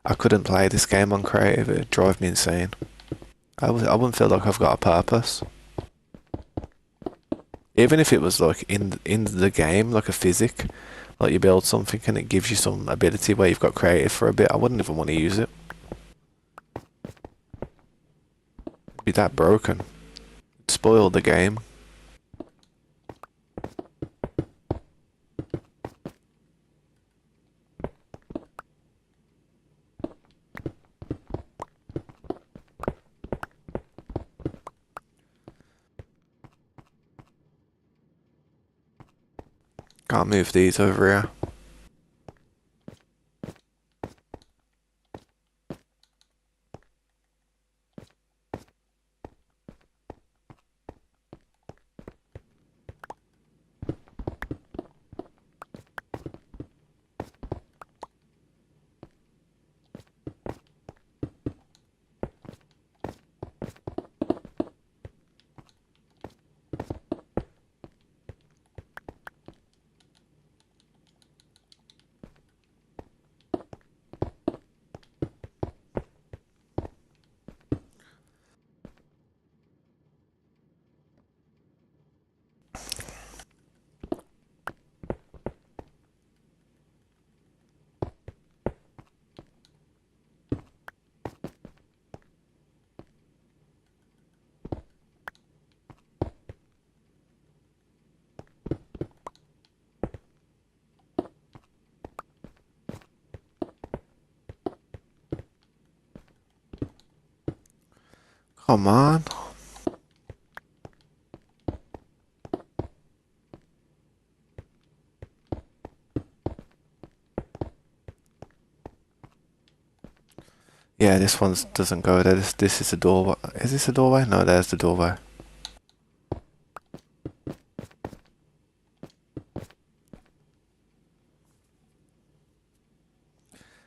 I couldn't play this game on creative, it'd drive me insane. I wouldn't feel like I've got a purpose. Even if it was like in the game, like a physic, like you build something and it gives you some ability where you've got creative for a bit, I wouldn't even want to use it. It'd be that broken. It'd spoil the game. Can't move these over here. Come on. Yeah, this one doesn't go there. This is a doorway. Is this a doorway? No, there's the doorway.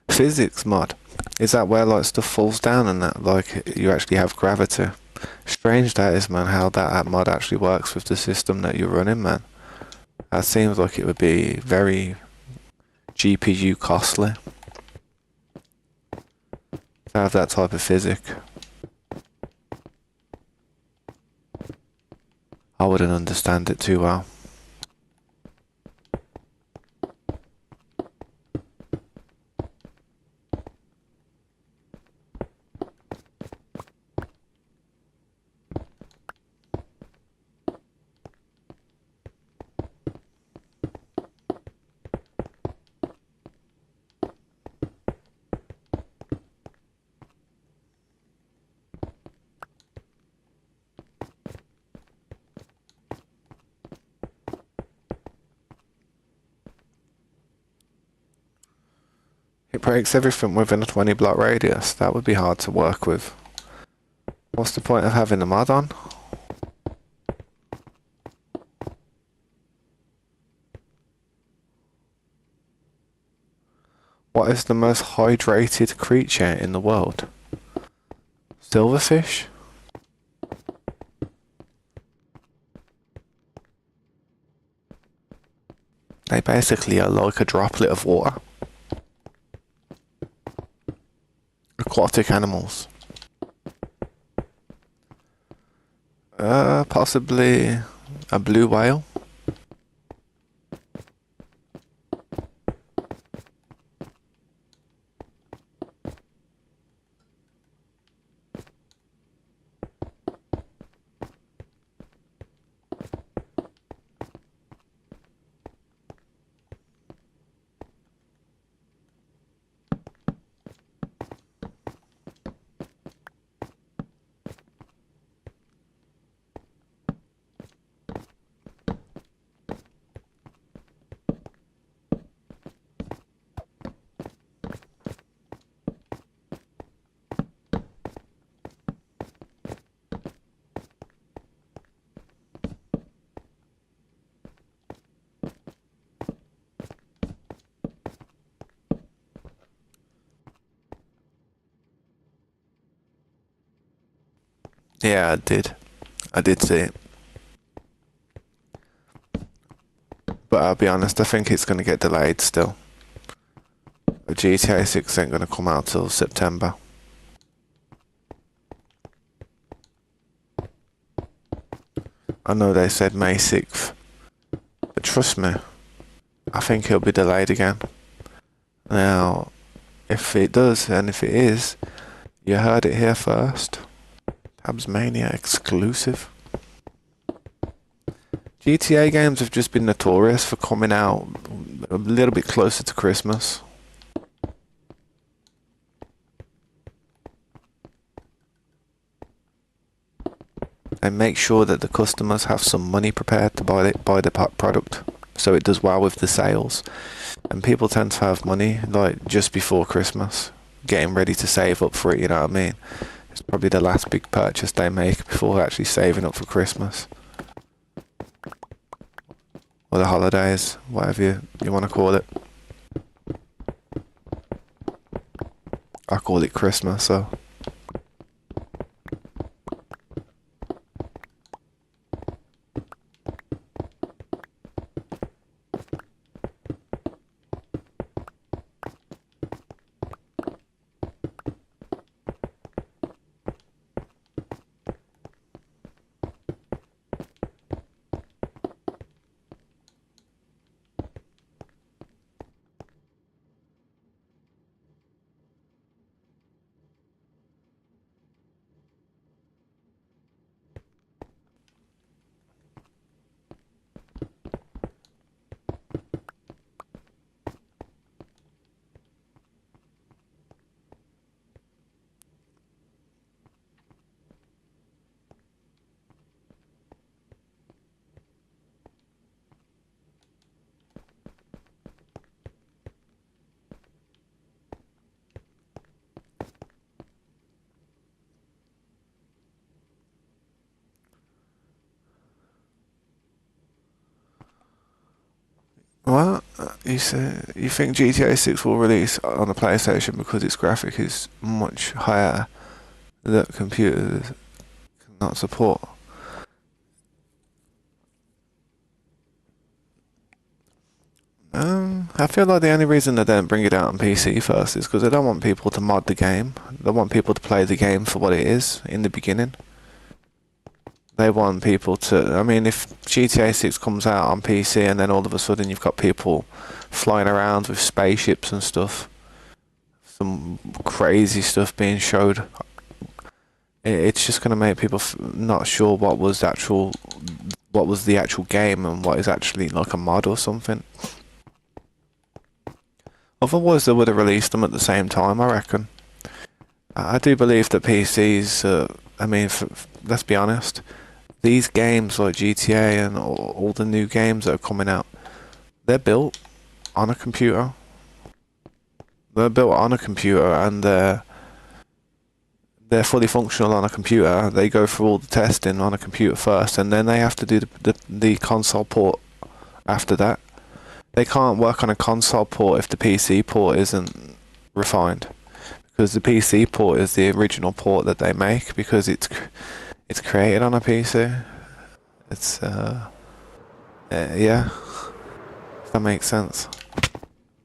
Physics mod. Is that where like stuff falls down and that like you actually have gravity? Strange that is, man, how that mod actually works with the system that you're running, man. That seems like it would be very GPU costly to have that type of physic. I wouldn't understand it too well. It breaks everything within a 20 block radius. That would be hard to work with. What's the point of having the mod on? What is the most hydrated creature in the world? Silverfish? They basically are like a droplet of water. Aquatic animals. Possibly a blue whale. Yeah, I did. I did see it. But I'll be honest, I think it's going to get delayed still. The GTA 6 ain't going to come out till September. I know they said May 6th. But trust me, I think it'll be delayed again. Now, if it does, and if it is, you heard it here first. Tabsmania exclusive. GTA games have just been notorious for coming out a little bit closer to Christmas. They make sure that the customers have some money prepared to buy the product, so it does well with the sales. And people tend to have money like just before Christmas, getting ready to save up for it, you know what I mean? It's probably the last big purchase they make before actually saving up for Christmas. Or the holidays, whatever you want to call it. I call it Christmas, so... What? You say you think GTA 6 will release on the PlayStation because its graphic is much higher that computers cannot support? I feel like the only reason they don't bring it out on PC first is because they don't want people to mod the game. They want people to play the game for what it is in the beginning. They want people to. I mean, if GTA 6 comes out on PC and then all of a sudden you've got people flying around with spaceships and stuff, some crazy stuff being showed, it's just going to make people not sure what was the actual game and what is actually like a mod or something. Otherwise, they would have released them at the same time, I reckon. I do believe that PCs. I mean, let's be honest. These games like GTA and all the new games that are coming out, they're built on a computer. They're built on a computer and they're fully functional on a computer. They go through all the testing on a computer first, and then they have to do the console port after that. They can't work on a console port if the PC port isn't refined, because the PC port is the original port that they make because it's created on a PC. It's yeah, if that makes sense.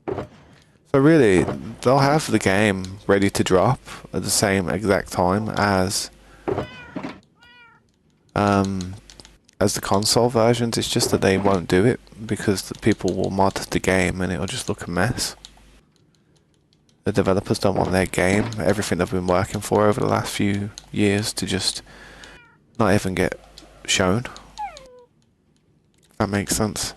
So really, they'll have the game ready to drop at the same exact time as the console versions. It's just that they won't do it because the people will mod the game and it'll just look a mess. The developers don't want their game, everything they've been working for over the last few years, to just not even get shown. If that makes sense.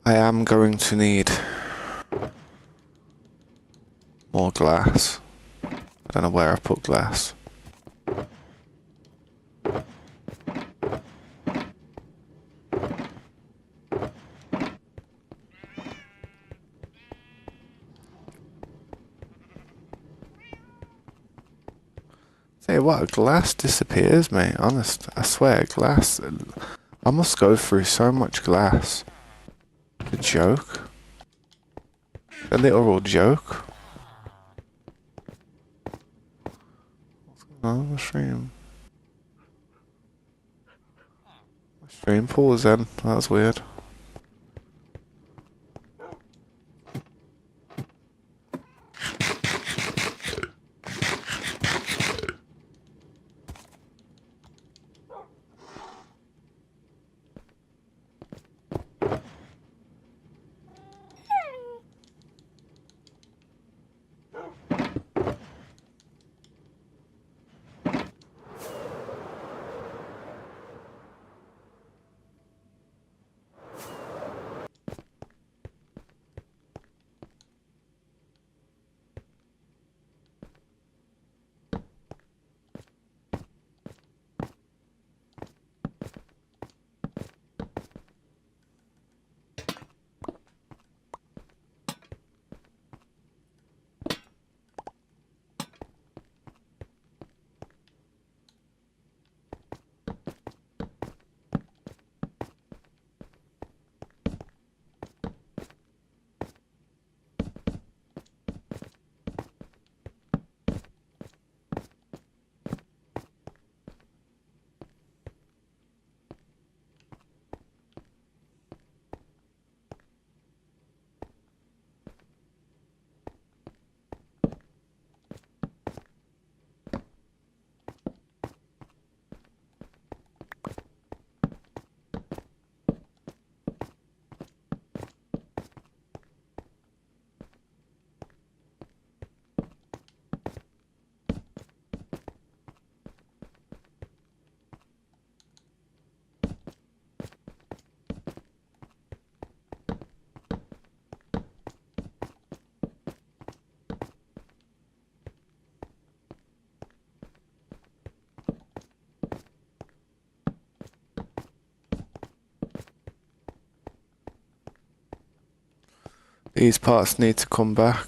I am going to need more glass. I don't know where I put glass. Tell you what, glass disappears, mate. Honest, I swear, glass. I must go through so much glass. A joke. A literal joke. What's going on with my stream? My stream paused then. That was weird. These parts need to come back.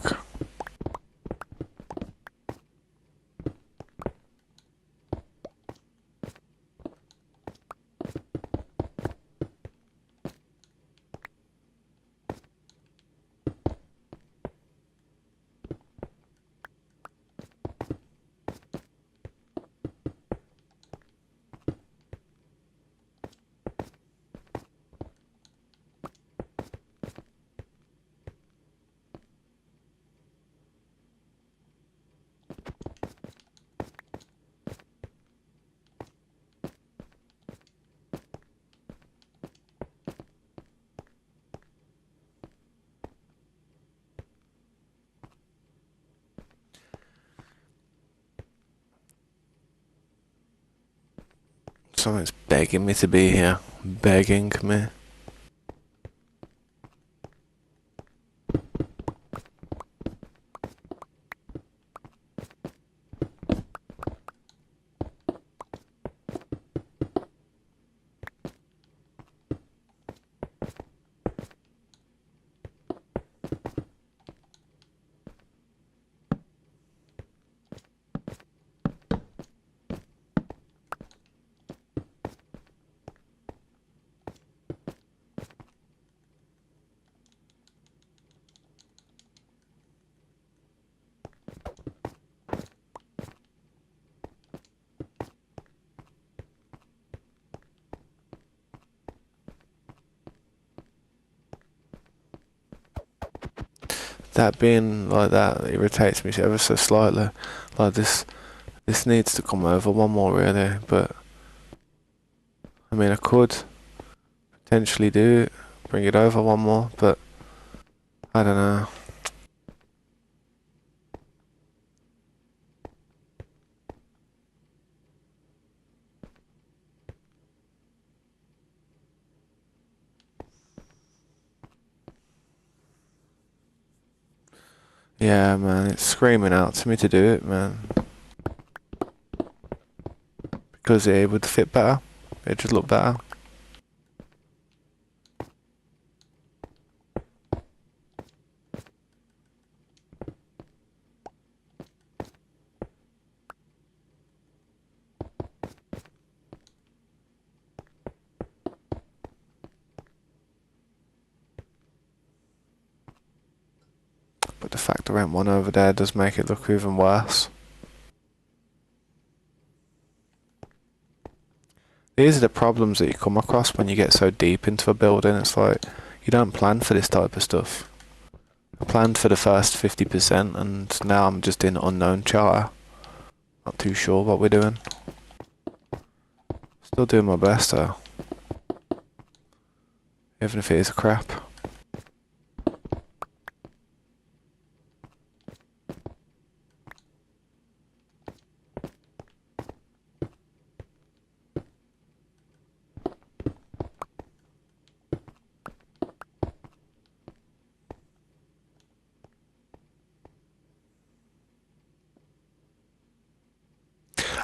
Something's begging me to be here. Begging me. That being like that irritates me ever so slightly. Like this needs to come over one more really, but I mean I could potentially do it, bring it over one more, but I don't know. Yeah, man, it's screaming out to me to do it, man. Because it would fit better. It just look better. But the fact there ain't one over there does make it look even worse. These are the problems that you come across when you get so deep into a building. It's like, you don't plan for this type of stuff. I planned for the first 50% and now I'm just in unknown charter. Not too sure what we're doing. Still doing my best though. Even if it is crap.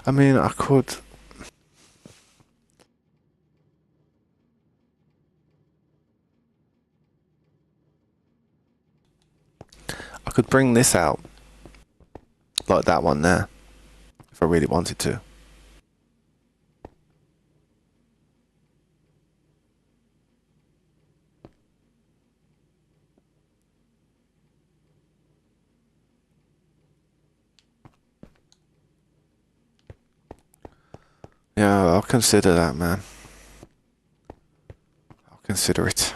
I mean, I could bring this out. Like that one there. If I really wanted to. Yeah, I'll consider that, man. I'll consider it.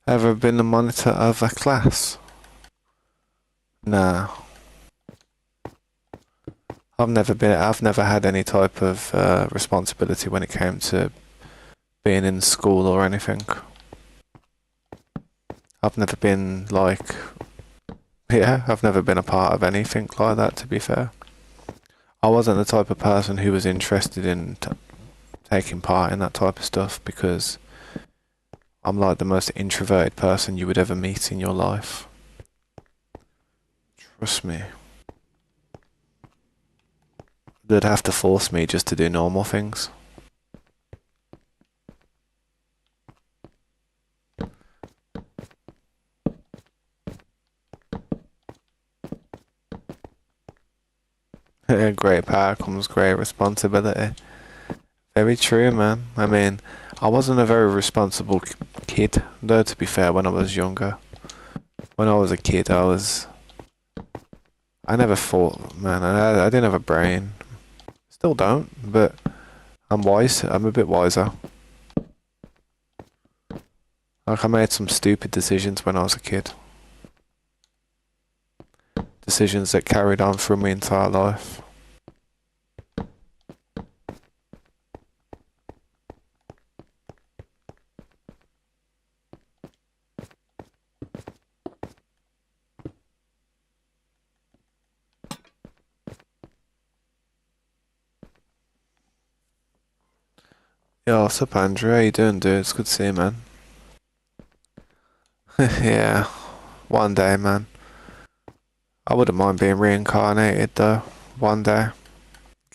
Ever been the monitor of a class? Nah. I've never had any type of responsibility when it came to being in school or anything. I've never been like, yeah, I've never been a part of anything like that, to be fair. I wasn't the type of person who was interested in taking part in that type of stuff because I'm like the most introverted person you would ever meet in your life. Trust me. They'd have to force me just to do normal things. Great power comes great responsibility. Very true, man. I mean, I wasn't a very responsible kid, though, to be fair, when I was younger. When I was a kid, I never thought, man, I didn't have a brain. Still don't, but I'm wise. I'm a bit wiser. Like, I made some stupid decisions when I was a kid. Decisions that carried on through my entire life. Yo, what's up, Andrew? How you doing, dude? It's good to see you, man. Yeah, one day, man. I wouldn't mind being reincarnated, though. One day.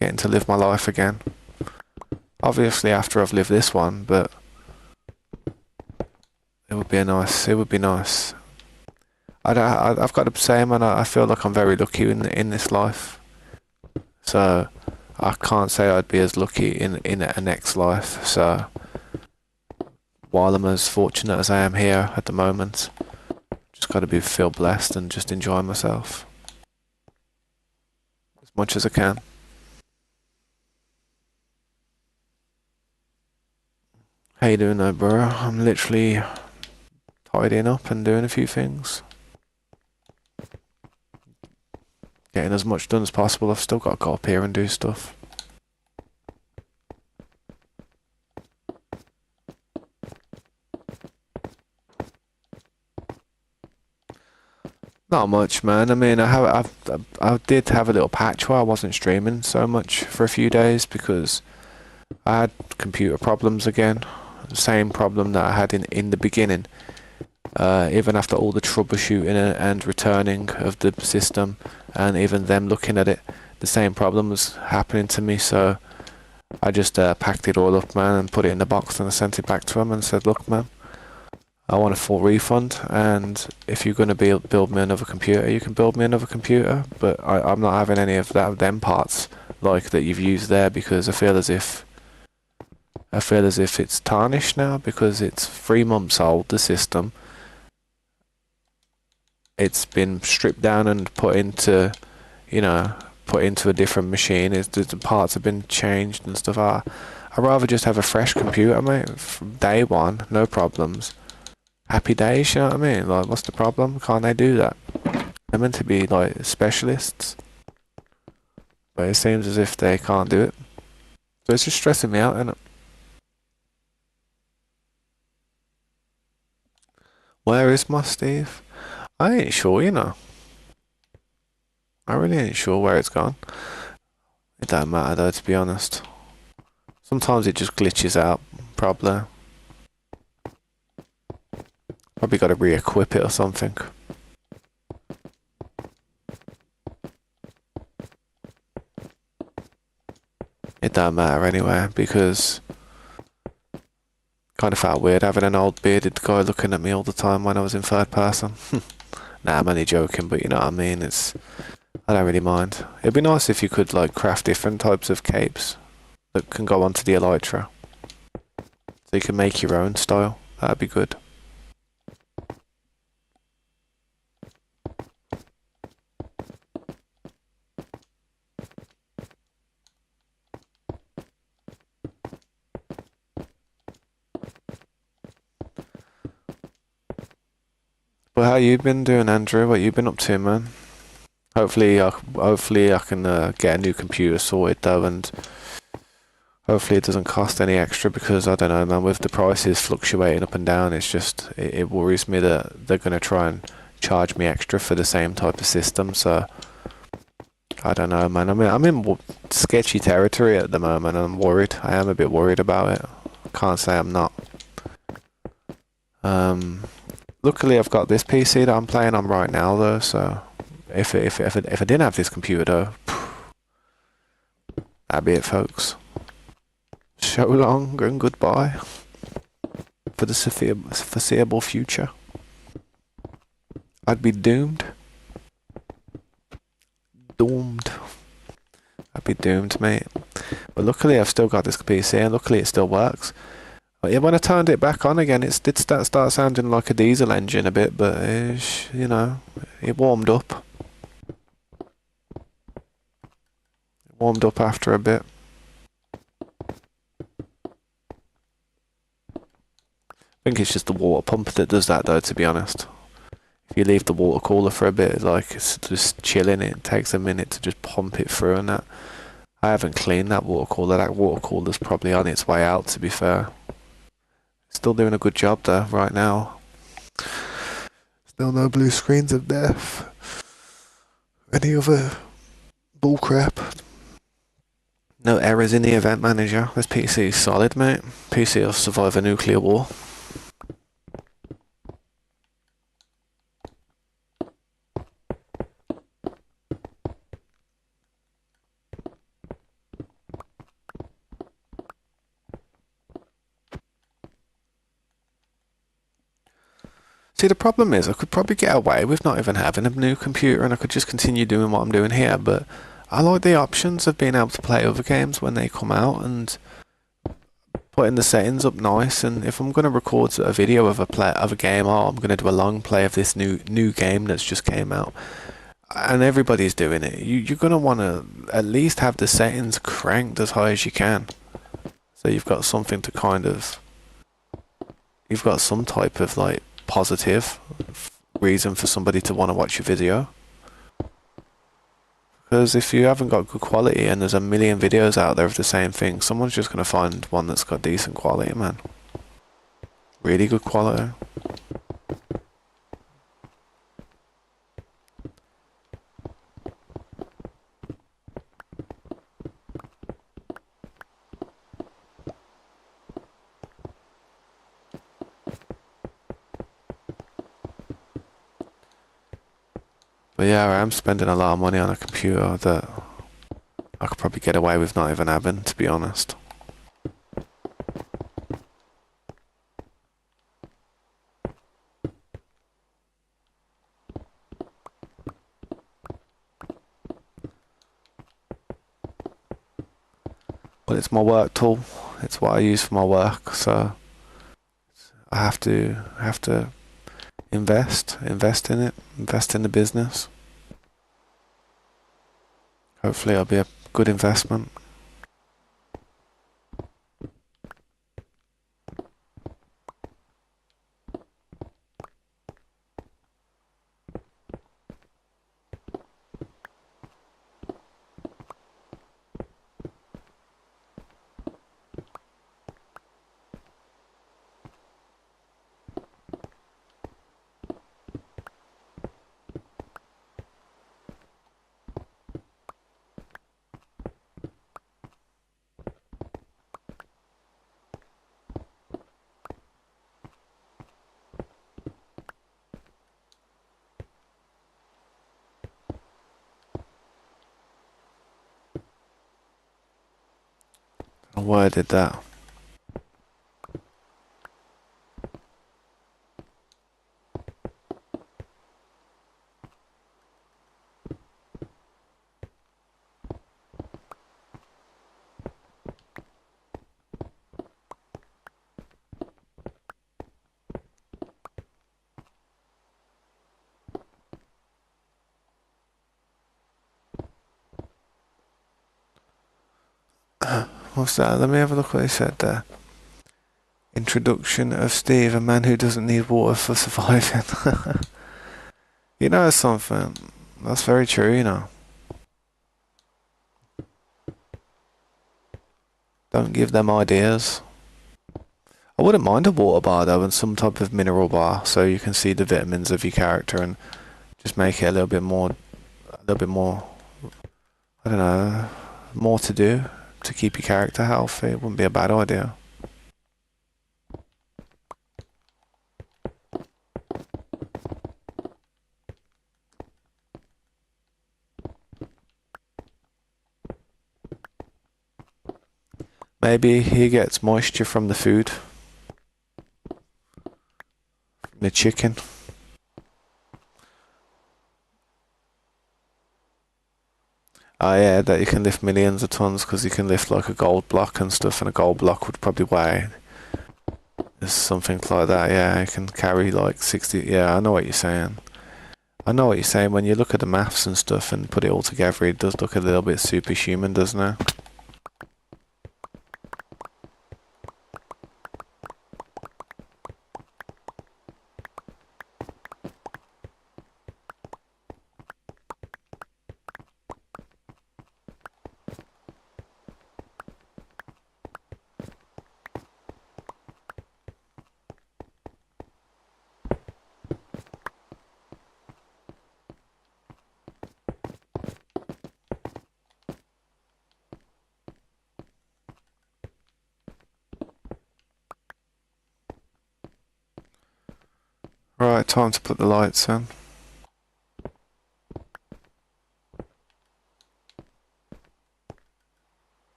Getting to live my life again. Obviously after I've lived this one, but it would be nice. It would be nice. I've got to say, man, I feel like I'm very lucky in this life. So I can't say I'd be as lucky in a next life. So while I'm as fortunate as I am here at the moment, just got to feel blessed and just enjoy myself as much as I can. How you doing, though, bro? I'm literally tidying up and doing a few things. Getting as much done as possible. I've still got to go up here and do stuff. Not much, man. I mean, I did have a little patch where I wasn't streaming so much for a few days because I had computer problems again. The same problem that I had in the beginning. Even after all the troubleshooting and returning of the system, and even them looking at it, the same problem was happening to me. So I just packed it all up, man, and put it in the box, and I sent it back to them and said, "Look, man, I want a full refund, and if you're going to build me another computer, you can build me another computer, but I'm not having any of them parts like that you've used there because I feel as if it's tarnished now because it's 3 months old, the system. It's been stripped down and put into a different machine. The parts have been changed and stuff. I'd rather just have a fresh computer, mate, from day one, no problems. Happy days, you know what I mean? Like, what's the problem? Can't they do that? They're meant to be, like, specialists. But it seems as if they can't do it. So it's just stressing me out, isn't it? Where is my Steve? I ain't sure, you know. I really ain't sure where it's gone. It don't matter, though, to be honest. Sometimes it just glitches out, probably. Probably got to re-equip it or something. It don't matter anyway, because kind of felt weird having an old bearded guy looking at me all the time when I was in third person. Nah, I'm only joking, but you know what I mean. I don't really mind. It'd be nice if you could like craft different types of capes that can go onto the elytra, so you can make your own style. That'd be good. Well, how you been doing, Andrew? What you been up to, man? Hopefully I can get a new computer sorted though, and hopefully it doesn't cost any extra because I don't know, man. With the prices fluctuating up and down, it worries me that they're gonna try and charge me extra for the same type of system. So I don't know, man. I mean, I'm in sketchy territory at the moment, and I'm worried. I am a bit worried about it. I can't say I'm not. Luckily I've got this PC that I'm playing on right now though, so if I didn't have this computer though, that'd be it, folks. So long and goodbye for the foreseeable future. I'd be doomed. Doomed. I'd be doomed, mate. But luckily I've still got this PC and luckily it still works. But yeah, when I turned it back on again, it did start sounding like a diesel engine a bit, but you know, it warmed up. It warmed up after a bit. I think it's just the water pump that does that though, to be honest. If you leave the water cooler for a bit, it's just chilling. It takes a minute to just pump it through and that. I haven't cleaned that water cooler. That water cooler's probably on its way out, to be fair. Still doing a good job though, right now. Still no blue screens of death. Any other bullcrap. No errors in the event manager. This PC is solid, mate. PC will survive a nuclear war. See, the problem is I could probably get away with not even having a new computer and I could just continue doing what I'm doing here, but I like the options of being able to play other games when they come out and putting the settings up nice. And if I'm going to record a video of a game, or I'm going to do a long play of this new game that's just came out, and everybody's doing it, you're going to want to at least have the settings cranked as high as you can, so you've got something to you've got some type of like positive reason for somebody to want to watch your video. Because if you haven't got good quality and there's a million videos out there of the same thing, someone's just going to find one that's got decent quality, man. Really good quality. But yeah, I am spending a lot of money on a computer that I could probably get away with not even having, to be honest. But it's my work tool. It's what I use for my work, so I have to invest in it, invest in the business. Hopefully it'll be a good investment. Why I did that? What's that? Let me have a look what they said there. Introduction of Steve, a man who doesn't need water for surviving. You know something? That's very true, you know. Don't give them ideas. I wouldn't mind a water bar though, and some type of mineral bar, so you can see the vitamins of your character and just make it a little bit more, I don't know, more to do to keep your character healthy. It wouldn't be a bad idea. Maybe he gets moisture from the food, from the chicken. Oh yeah, that you can lift millions of tons because you can lift like a gold block and stuff, and a gold block would probably weigh something like that. Yeah, you can carry like 60. Yeah, I know what you're saying. I know what you're saying. When you look at the maths and stuff and put it all together, it does look a little bit superhuman, doesn't it? Right, time to put the lights in.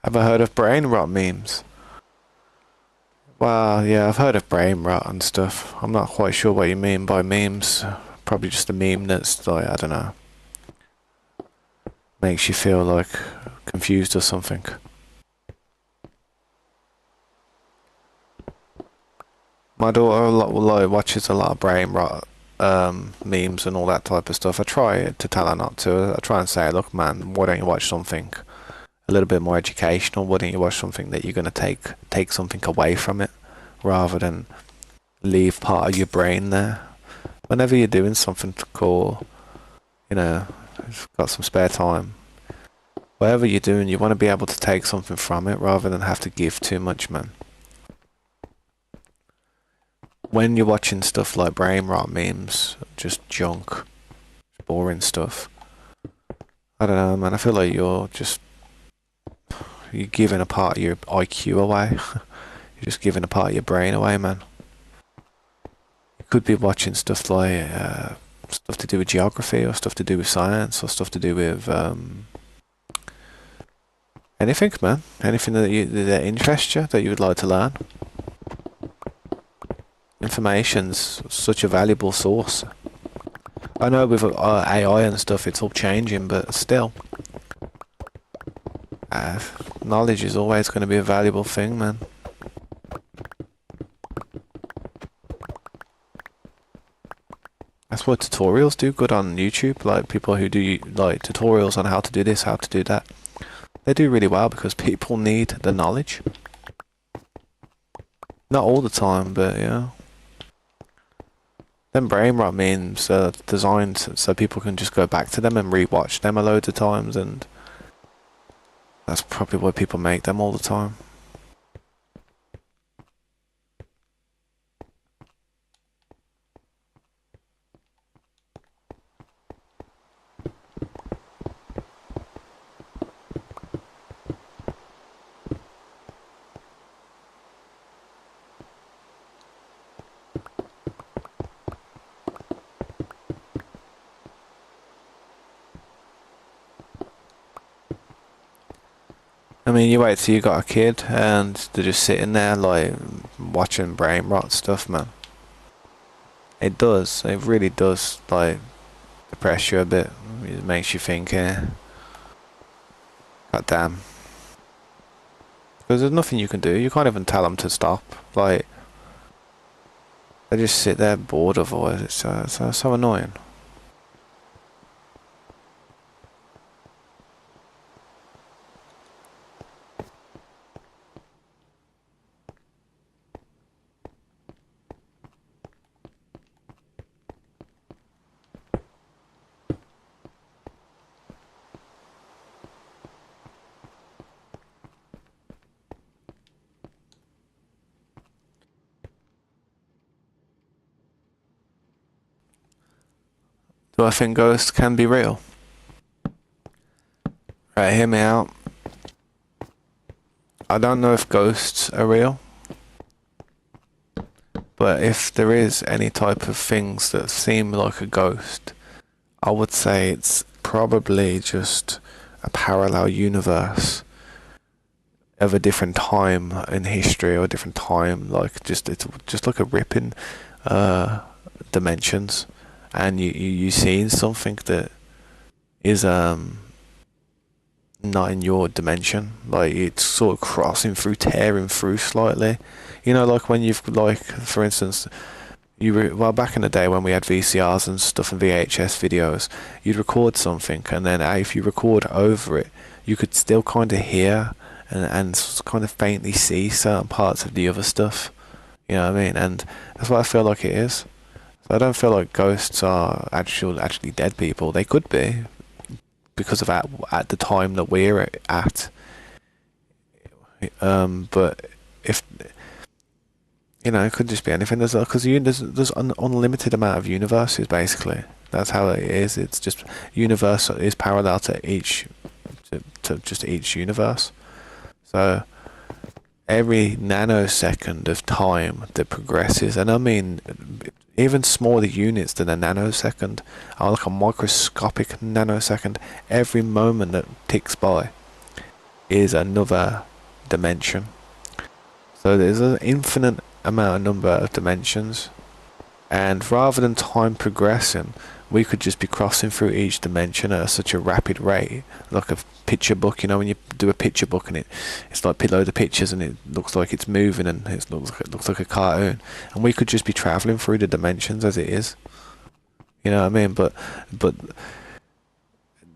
Have I heard of brain rot memes? Well, yeah, I've heard of brain rot and stuff. I'm not quite sure what you mean by memes. Probably just a meme that's like, I don't know, makes you feel like confused or something. My daughter like watches a lot of brain rot memes and all that type of stuff. I try to tell her not to. I try and say, look, man, why don't you watch something a little bit more educational? Why don't you watch something that you're gonna take something away from it, rather than leave part of your brain there? Whenever you're doing something cool, you know, got some spare time. Whatever you're doing, you want to be able to take something from it rather than have to give too much, man. When you're watching stuff like brain rot memes, just junk, boring stuff, I don't know, man. I feel like you're giving a part of your IQ away. You're just giving a part of your brain away, man. You could be watching stuff like stuff to do with geography or stuff to do with science or stuff to do with anything, man. Anything that interests you that you would like to learn. Information's such a valuable source. I know with AI and stuff, it's all changing, but still, uh, knowledge is always going to be a valuable thing, man. That's what tutorials do good on YouTube. Like people who do like tutorials on how to do this, how to do that. They do really well because people need the knowledge. Not all the time, but yeah. Them brain rot memes are designed so people can just go back to them and rewatch them a load of times, and that's probably why people make them all the time. I mean, you wait till you got a kid and they're just sitting there like watching brain rot stuff, man. It does. It really does. Like depress you a bit. It makes you think, God damn. Because there's nothing you can do. You can't even tell them to stop. Like they just sit there bored otherwise. It's so annoying. Do I think ghosts can be real? Right, hear me out. I don't know if ghosts are real, but if there is any type of things that seem like a ghost, I would say it's probably just a parallel universe of a different time in history or a different time. Like it's just like a rip in dimensions, and you seeing something that is not in your dimension. Like it's sort of crossing through, tearing through slightly. You know, like when you've like, for instance, well, back in the day when we had VCRs and stuff and VHS videos, you'd record something, and then if you record over it, you could still kind of hear and kind of faintly see certain parts of the other stuff. You know what I mean? And that's what I feel like it is. So I don't feel like ghosts are actually dead people. They could be, because of at the time that we're at. But if you know, it could just be anything. There's an unlimited amount of universes. Basically, that's how it is. It's just universe is parallel to just each universe. So every nanosecond of time that progresses, and I mean even smaller units than a nanosecond, are like a microscopic nanosecond. Every moment that ticks by is another dimension. So there's an infinite number of dimensions, and rather than time progressing, we could just be crossing through each dimension at such a rapid rate, like a picture book. You know, when you do a picture book and it's like loads of pictures and it looks like it's moving and it looks like a cartoon, and we could just be traveling through the dimensions as it is. You know what I mean? But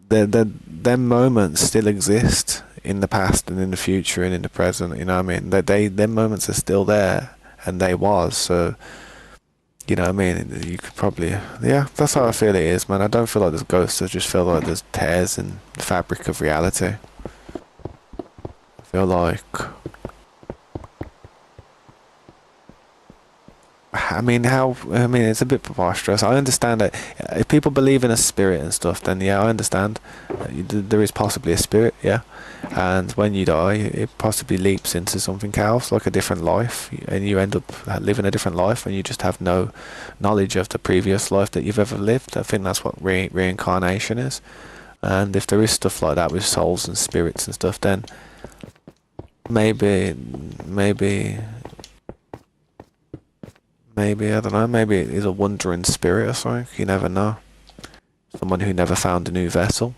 them moments still exist in the past and in the future and in the present. You know what I mean? Them moments are still there, and they was. So you know what I mean? You could probably, yeah, that's how I feel it is, man. I don't feel like there's ghosts. I just feel like there's tears in the fabric of reality. I feel like, I mean, it's a bit preposterous. I understand that if people believe in a spirit and stuff, then yeah, I understand. There is possibly a spirit, yeah. And when you die, it possibly leaps into something else, like a different life, and you end up living a different life, and you just have no knowledge of the previous life that you've ever lived. I think that's what reincarnation is. And if there is stuff like that with souls and spirits and stuff, then maybe I don't know, maybe it is a wandering spirit or something. You never know. Someone who never found a new vessel.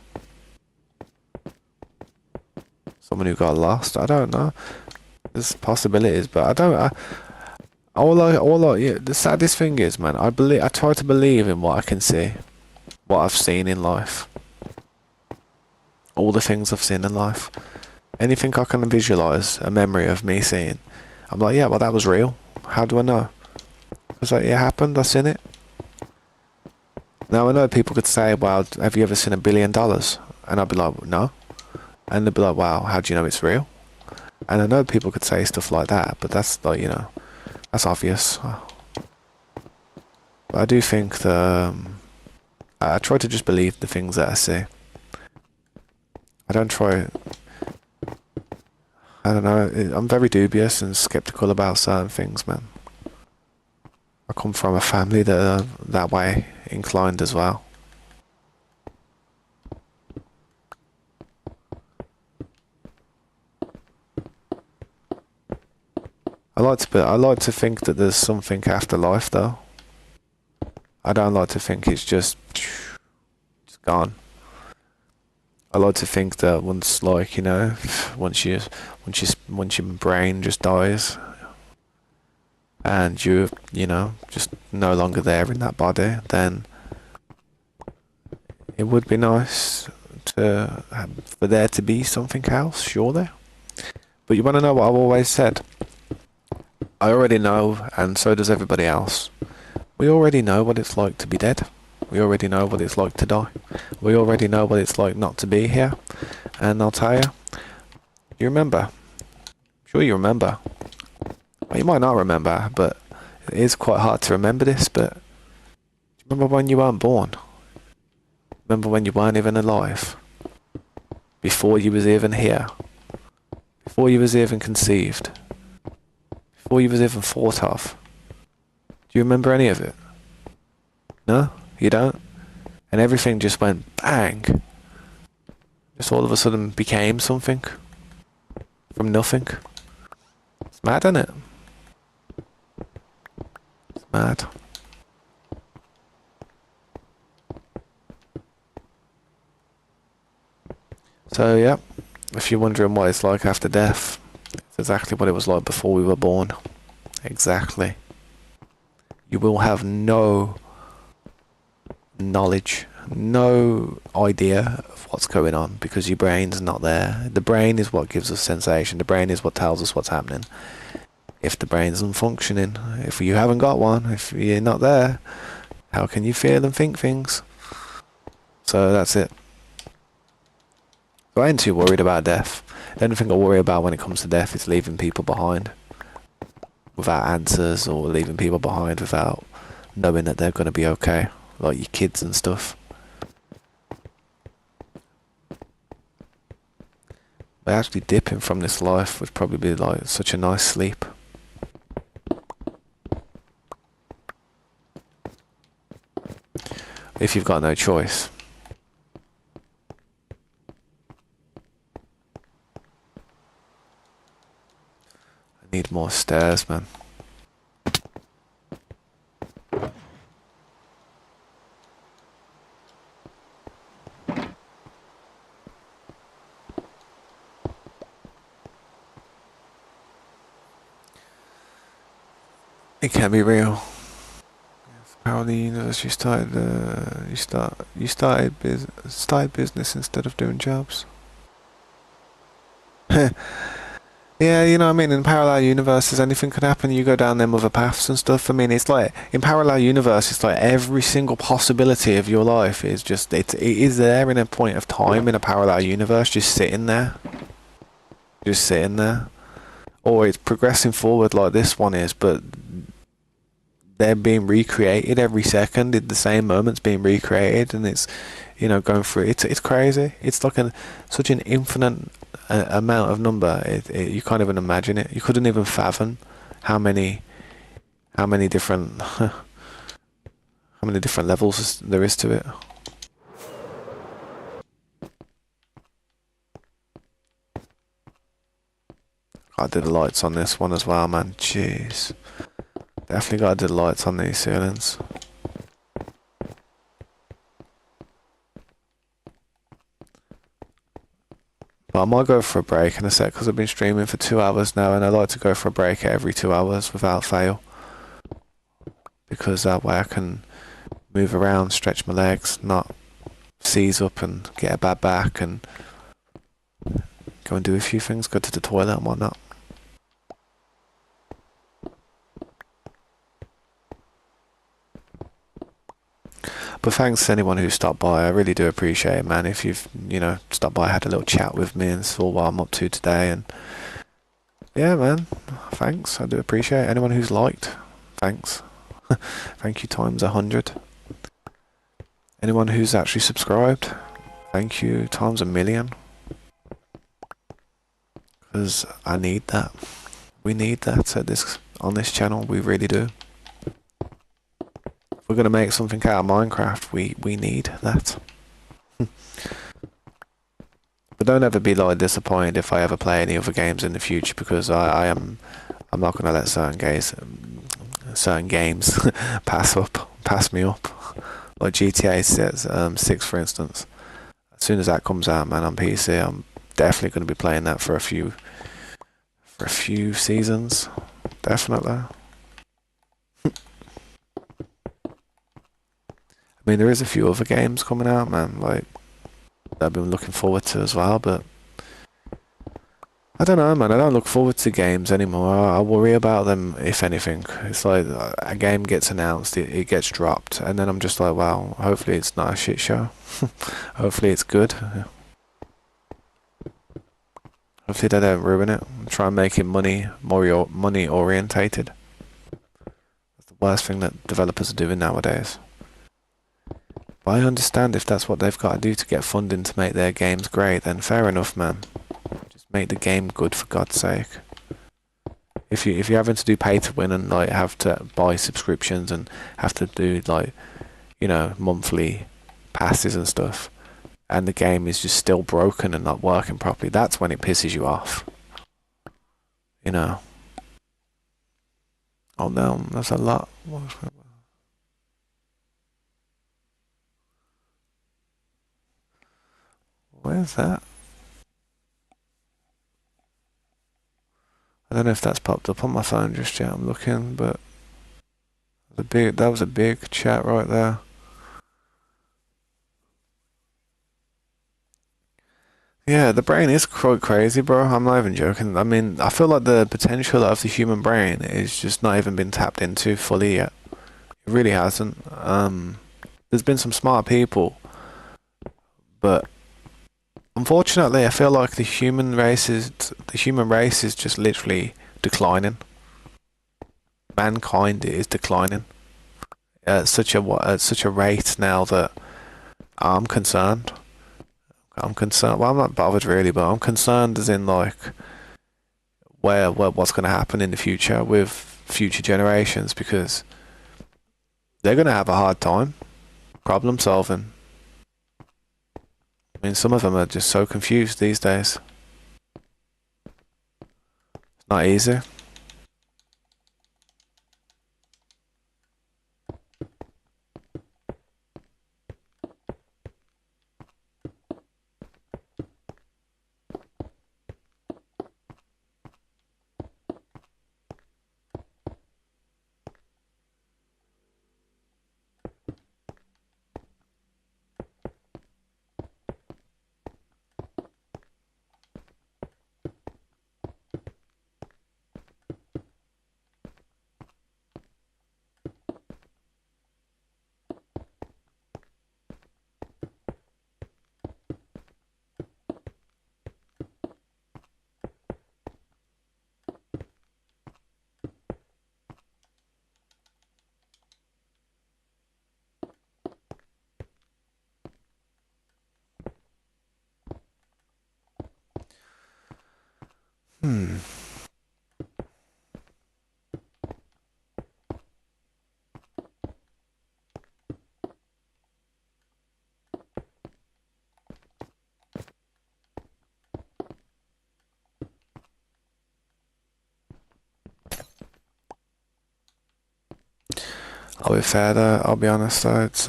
Someone who got lost. I don't know. There's possibilities, but I don't. Yeah, the saddest thing is, man, I try to believe in what I can see, what I've seen in life, all the things I've seen in life. Anything I can visualize, a memory of me seeing, I'm like, yeah, well, that was real. How do I know? It's like, it happened, I've seen it. Now, I know people could say, well, have you ever seen $1 billion? And I'd be like, no. And they'd be like, wow, how do you know it's real? And I know people could say stuff like that, but that's like, that's obvious. But I do think that I try to just believe the things that I see. I don't try. I don't know. I'm very dubious and skeptical about certain things, man. I come from a family that are that way inclined as well. I like to think that there's something after life, though. I don't like to think it's just gone. I like to think that once, like, you know, once your brain just dies, and you know, just no longer there in that body, then it would be nice for there to be something else, surely. But you want to know what I've always said? I already know, and so does everybody else. We already know what it's like to be dead. We already know what it's like to die. We already know what it's like not to be here. And I'll tell you remember. Sure you remember. Well, you might not remember, but it is quite hard to remember this, but remember when you weren't born? Remember when you weren't even alive? Before you was even here? Before you was even conceived? Before you was even thought of? Do you remember any of it? No? You don't? And everything just went bang. Just all of a sudden became something. From nothing. It's mad, isn't it? It's mad. So, yeah. If you're wondering what it's like after death, it's exactly what it was like before we were born. Exactly. You will have no knowledge, no idea of what's going on because your brain's not there. The brain is what gives us sensation. The brain is what tells us what's happening. If the brain isn't functioning, if you haven't got one, if you're not there, how can you feel and think things? So that's it. So I ain't too worried about death. The only thing I worry about when it comes to death is leaving people behind without answers, or leaving people behind without knowing that they're going to be okay, like your kids and stuff. But actually dipping from this life would probably be like such a nice sleep. If you've got no choice. I need more stairs, man. It can't be real. How the universe started business instead of doing jobs. Yeah, you know what I mean? In parallel universes, anything could happen. You go down them other paths and stuff. I mean, it's like, in parallel universe, it's like every single possibility of your life is just, it is there in a point of time in a parallel universe, just sitting there. Just sitting there. Or it's progressing forward like this one is, but they're being recreated every second. In the same moment's being recreated, and it's, you know, going through. It's crazy. It's like such an infinite amount of number. You can't even imagine it. You couldn't even fathom how many different levels there is to it. I did the lights on this one as well, man. Jeez. Definitely gotta do the lights on these ceilings. But I might go for a break in a sec because I've been streaming for 2 hours now, and I like to go for a break every 2 hours without fail. Because that way I can move around, stretch my legs, not seize up and get a bad back, and go and do a few things, go to the toilet and whatnot. But thanks to anyone who stopped by. I really do appreciate it, man. If you've, you know, stopped by, had a little chat with me and saw what I'm up to today. And yeah, man, thanks. I do appreciate it. Anyone who's liked, thanks. Thank you times 100. Anyone who's actually subscribed, thank you times 1,000,000. Because I need that. We need that on this channel. We really do. We're going to make something out of Minecraft, we need that. But don't ever be like disappointed if I ever play any other games in the future, because I am I'm not gonna let certain games pass me up. Like GTA 6, for instance. As soon as that comes out, man, on PC, I'm definitely going to be playing that for a few seasons. Definitely. I mean, there is a few other games coming out, man, like that I've been looking forward to as well, but I don't know, man. I don't look forward to games anymore. I worry about them, if anything. It's like a game gets announced, it gets dropped, and then I'm just like, wow, hopefully it's not a shit show. Hopefully it's good. Hopefully they don't ruin it. Try and make it money orientated. That's the worst thing that developers are doing nowadays. But I understand if that's what they've got to do to get funding to make their games great, then fair enough, man. Just make the game good, for God's sake. If you're having to do pay to win and like have to buy subscriptions and have to do like, you know, monthly passes and stuff, and the game is just still broken and not working properly, that's when it pisses you off. You know. Oh no, that's a lot. Where's that? I don't know if that's popped up on my phone just yet. I'm looking, but that was a big chat right there. Yeah, the brain is quite crazy, bro. I'm not even joking. I mean, I feel like the potential of the human brain is just not even been tapped into fully yet. It really hasn't. There's been some smart people, but unfortunately, I feel like the human race is just literally declining. Mankind is declining at such a rate now that I'm concerned. I'm concerned. Well, I'm not bothered really, but I'm concerned as in like what's going to happen in the future with future generations, because they're going to have a hard time problem solving. I mean, some of them are just so confused these days. It's not easy. Hmm. I'll be fair though, I'll be honest though, it's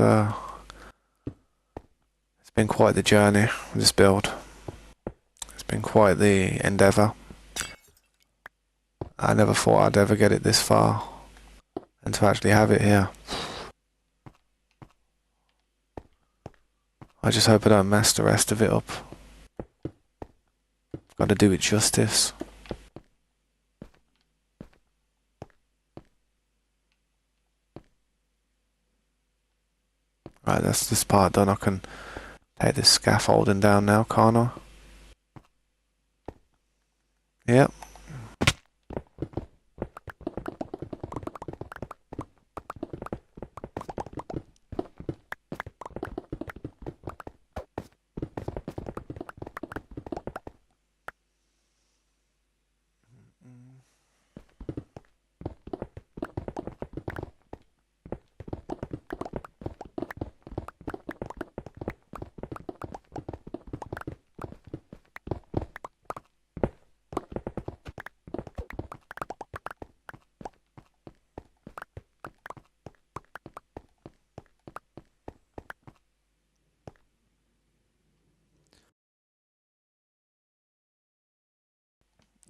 been quite the journey, this build. It's been quite the endeavour. I never thought I'd ever get it this far, and to actually have it here. I just hope I don't mess the rest of it up. Got to do it justice. Right, that's this part done. I can take this scaffolding down now, can't I? Yep.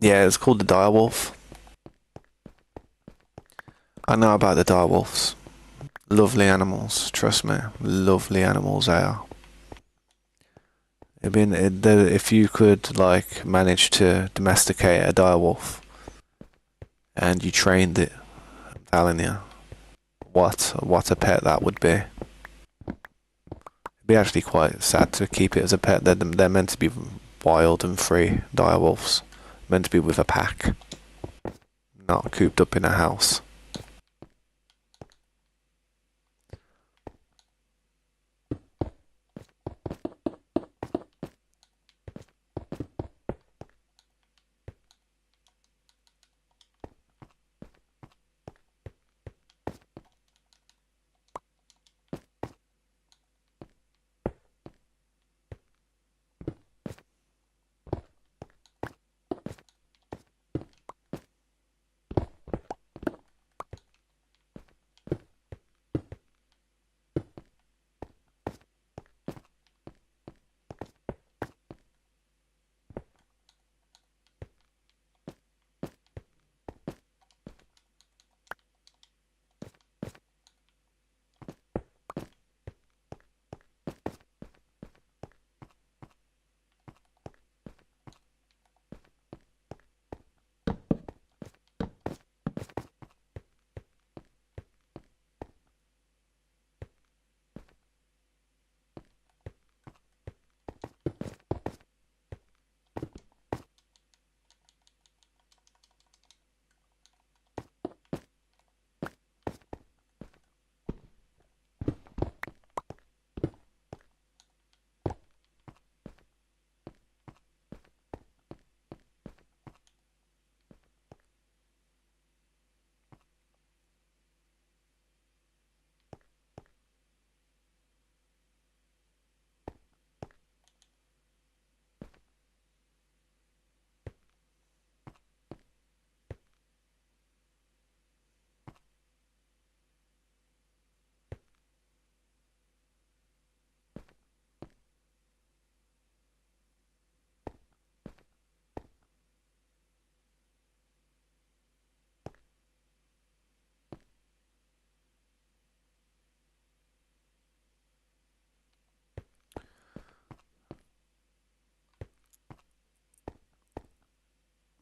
Yeah, it's called the direwolf. I know about the direwolves. Lovely animals, trust me. Lovely animals they are. If you could like manage to domesticate a direwolf and you trained it, I'm telling you, what a pet that would be. It'd be actually quite sad to keep it as a pet. They're meant to be wild and free direwolves, meant to be with a pack, not cooped up in a house.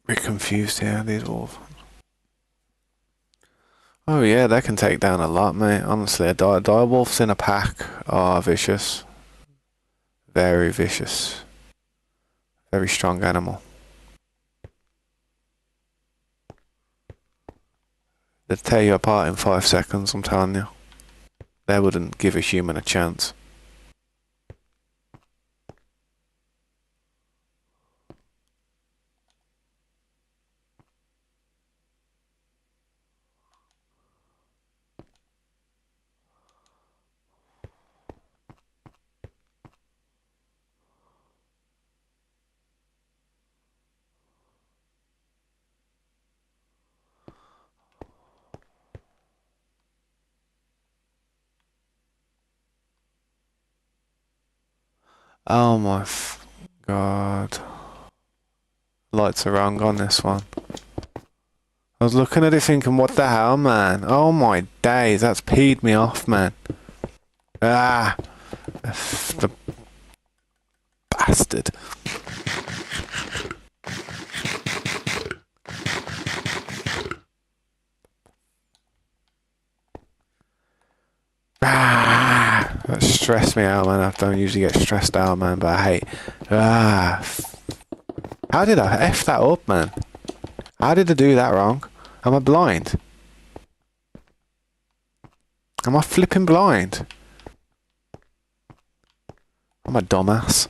We're confused here, these wolves. Oh yeah, they can take down a lot, mate. Honestly, direwolves in a pack are vicious. Very vicious. Very strong animal. They'd tear you apart in 5 seconds, I'm telling you. They wouldn't give a human a chance. Oh my god. Lights are wrong on this one. I was looking at it thinking, what the hell, man? Oh my days, that's peed me off, man. Ah! The bastard. Ah! That stressed me out, man. I don't usually get stressed out, man, but I hate... Ah! How did I F that up, man? How did I do that wrong? Am I blind? Am I flipping blind? I'm a dumbass.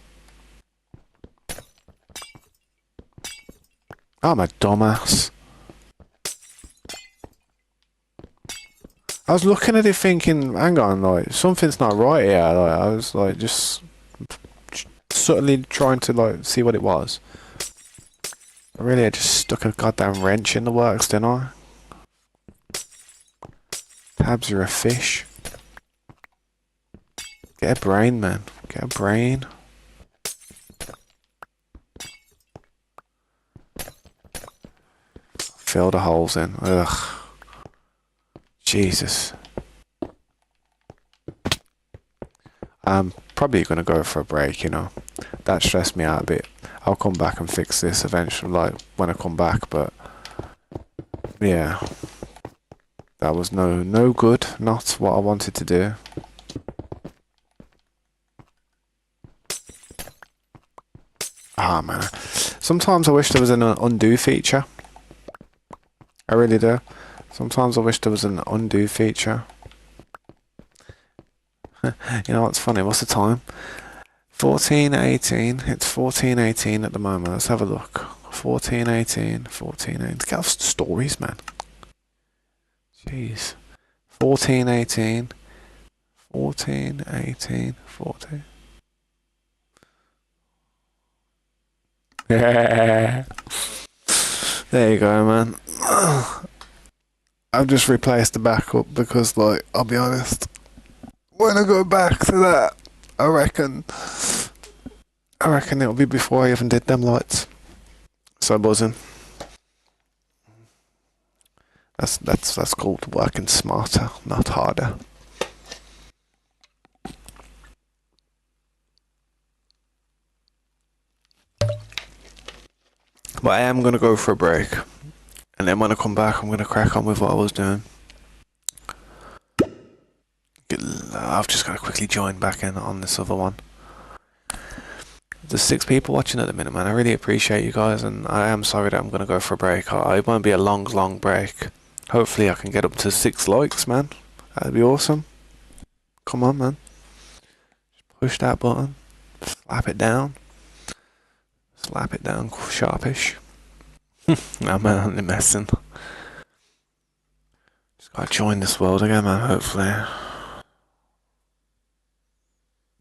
I'm a dumbass. I was looking at it thinking, hang on, like, something's not right here. Like, I was, like, just subtly trying to, like, see what it was. Really, I just stuck a goddamn wrench in the works, didn't I? Tabs are a fish. Get a brain, man. Get a brain. fill the holes in. Ugh. Jesus. I'm probably gonna go for a break, you know. That stressed me out a bit. I'll come back and fix this eventually, like when I come back, but yeah. That was no good, not what I wanted to do. Ah man. Sometimes I wish there was an undo feature. I really do. Sometimes I wish there was an undo feature. You know what's funny? What's the time? 14:18. It's 14:18 at the moment. Let's have a look. 14:18. 14:18. Get off the stories, man. Jeez. 14:18. 14:18. 14. Yeah. There you go, man. I've just replaced the backup because, like, I'll be honest, when I go back to that, I reckon it'll be before I even did them lights. So buzzing. That's called working smarter, not harder. But I am gonna go for a break, and then when I come back, I'm gonna crack on with what I was doing. I've just gotta quickly join back in on this other one. There's 6 people watching at the minute, man. I really appreciate you guys, and I am sorry that I'm gonna go for a break. It won't be a long break. Hopefully I can get up to 6 likes, man. That'd be awesome. Come on, man. Just push that button. Slap it down. Slap it down sharpish. Nah, man, I'm only messing. Just gotta join this world again, man, hopefully.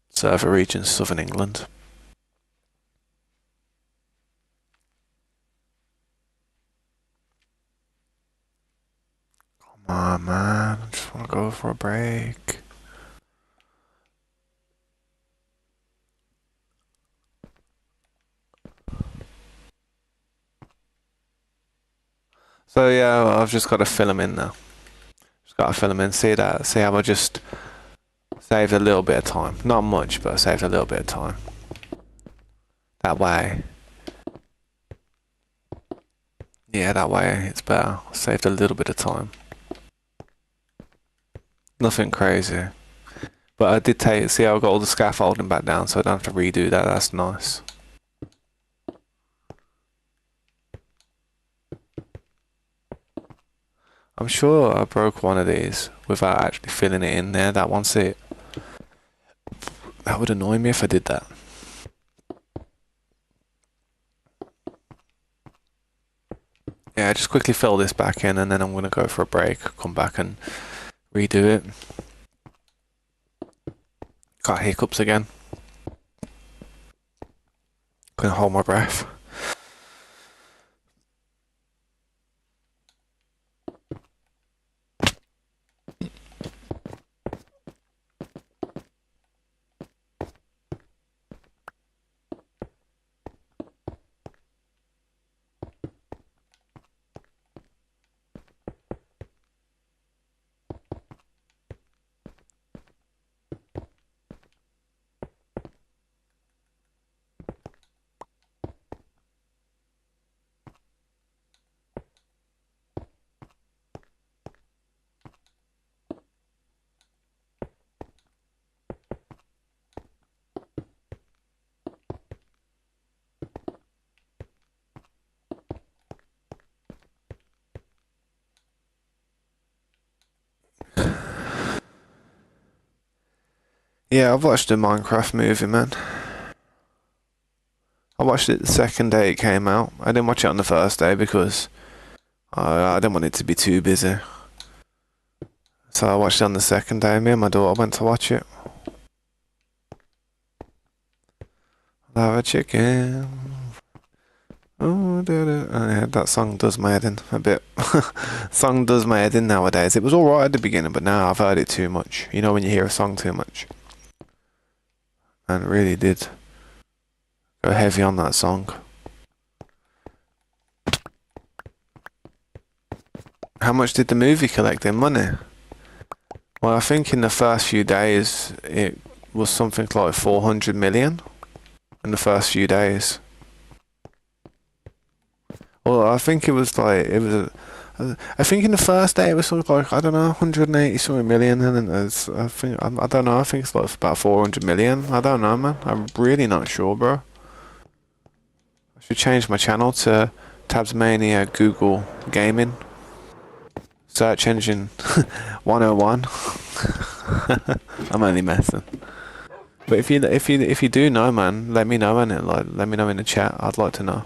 Server region, Southern England. Come on, man. I just wanna go for a break. So yeah, I've just got to fill them in now. Just got to fill them in. See how I just saved a little bit of time. Not much, but I saved a little bit of time. That way. Yeah, that way it's better. Saved a little bit of time. Nothing crazy. But I did see how I got all the scaffolding back down, so I don't have to redo that. That's nice. I'm sure I broke one of these without actually filling it in there. That one's it. That would annoy me if I did that. Yeah, just quickly fill this back in, and then I'm going to go for a break, come back and redo it. Got hiccups again. Couldn't hold my breath. Yeah, I've watched the Minecraft movie, man. I watched it the second day it came out. I didn't watch it on the first day because I didn't want it to be too busy. So I watched it on the second day. Me and my daughter went to watch it. Love a chicken. Oh, yeah, that song does my head in a bit. Song does my head in nowadays. It was alright at the beginning, but now I've heard it too much. You know when you hear a song too much. And it really did go heavy on that song. How much did the movie collect in money? Well, I think in the first few days it was something like 400 million in the first few days. Well, I think it was like I think in the first day it was something like I don't know 180 something million, and then there's I don't know. I think it's like about 400 million. I don't know, man. I'm really not sure, bro. I should change my channel to Tasmania Google Gaming Search Engine 101. I'm only messing. But if you do know, man, let me know in it. Like, let me know in the chat. I'd like to know.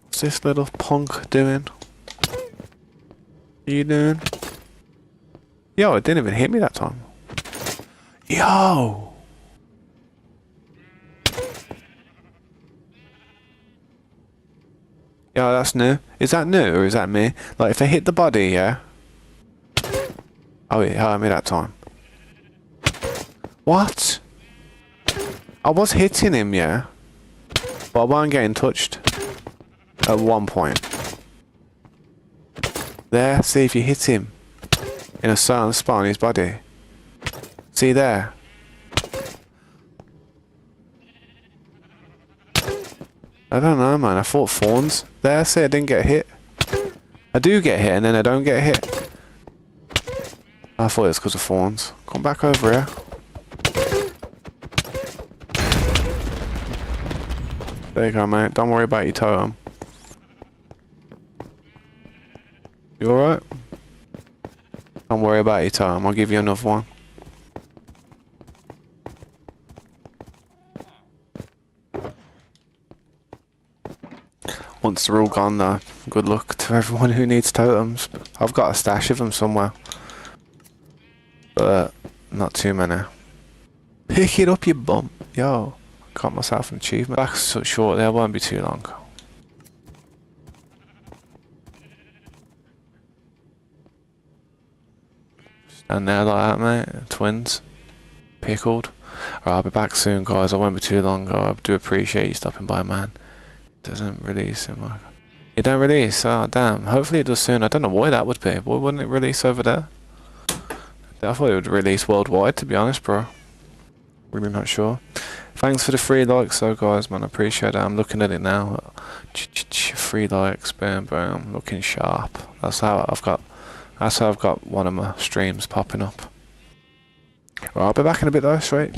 What's this little punk doing? What are you doing? Yo, it didn't even hit me that time. Yo! Yo, that's new. Is that new or is that me? Like, if I hit the body, yeah? Oh, it hurt me that time. What? I was hitting him, yeah? But I wasn't getting touched. At one point. There, see if you hit him. In a certain spot on his body. See there? I don't know, man. I thought fawns. There, see, I didn't get hit. I do get hit, and then I don't get hit. I thought it was because of fawns. Come back over here. There you go, mate. Don't worry about your totem. You alright? Don't worry about your totem. I'll give you another one. Once they're all gone though, good luck to everyone who needs totems. I've got a stash of them somewhere. But not too many. Pick it up, you bum. Yo, got myself an achievement. Back so shortly, I won't be too long. Stand there like that, mate. Twins. Pickled. Alright, I'll be back soon, guys. I won't be too long. I do appreciate you stopping by, man. Doesn't release in my... It don't release? Oh, damn. Hopefully it does soon. I don't know why that would be. Why wouldn't it release over there? I thought it would release worldwide, to be honest, bro. Really not sure. Thanks for the 3 likes, though, guys, man. I appreciate it. I'm looking at it now. 3 likes, bam, bam. Looking sharp. That's how I've got one of my streams popping up. Right, I'll be back in a bit, though, straight.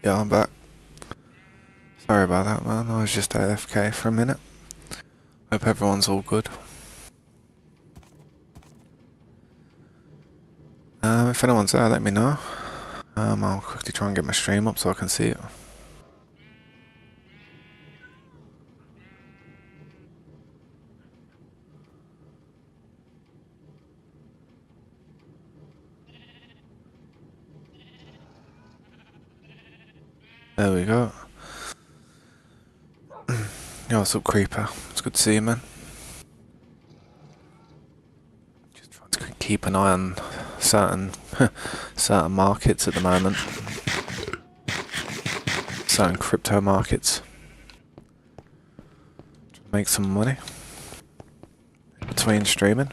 Yeah, I'm back. Sorry about that, man. I was just AFK for a minute. Hope everyone's all good. If anyone's there, let me know. I'll quickly try and get my stream up so I can see it. There we go. Yo, what's up, Creeper? It's good to see you, man. Just trying to keep an eye on certain certain markets at the moment. Certain crypto markets. Make some money between streaming.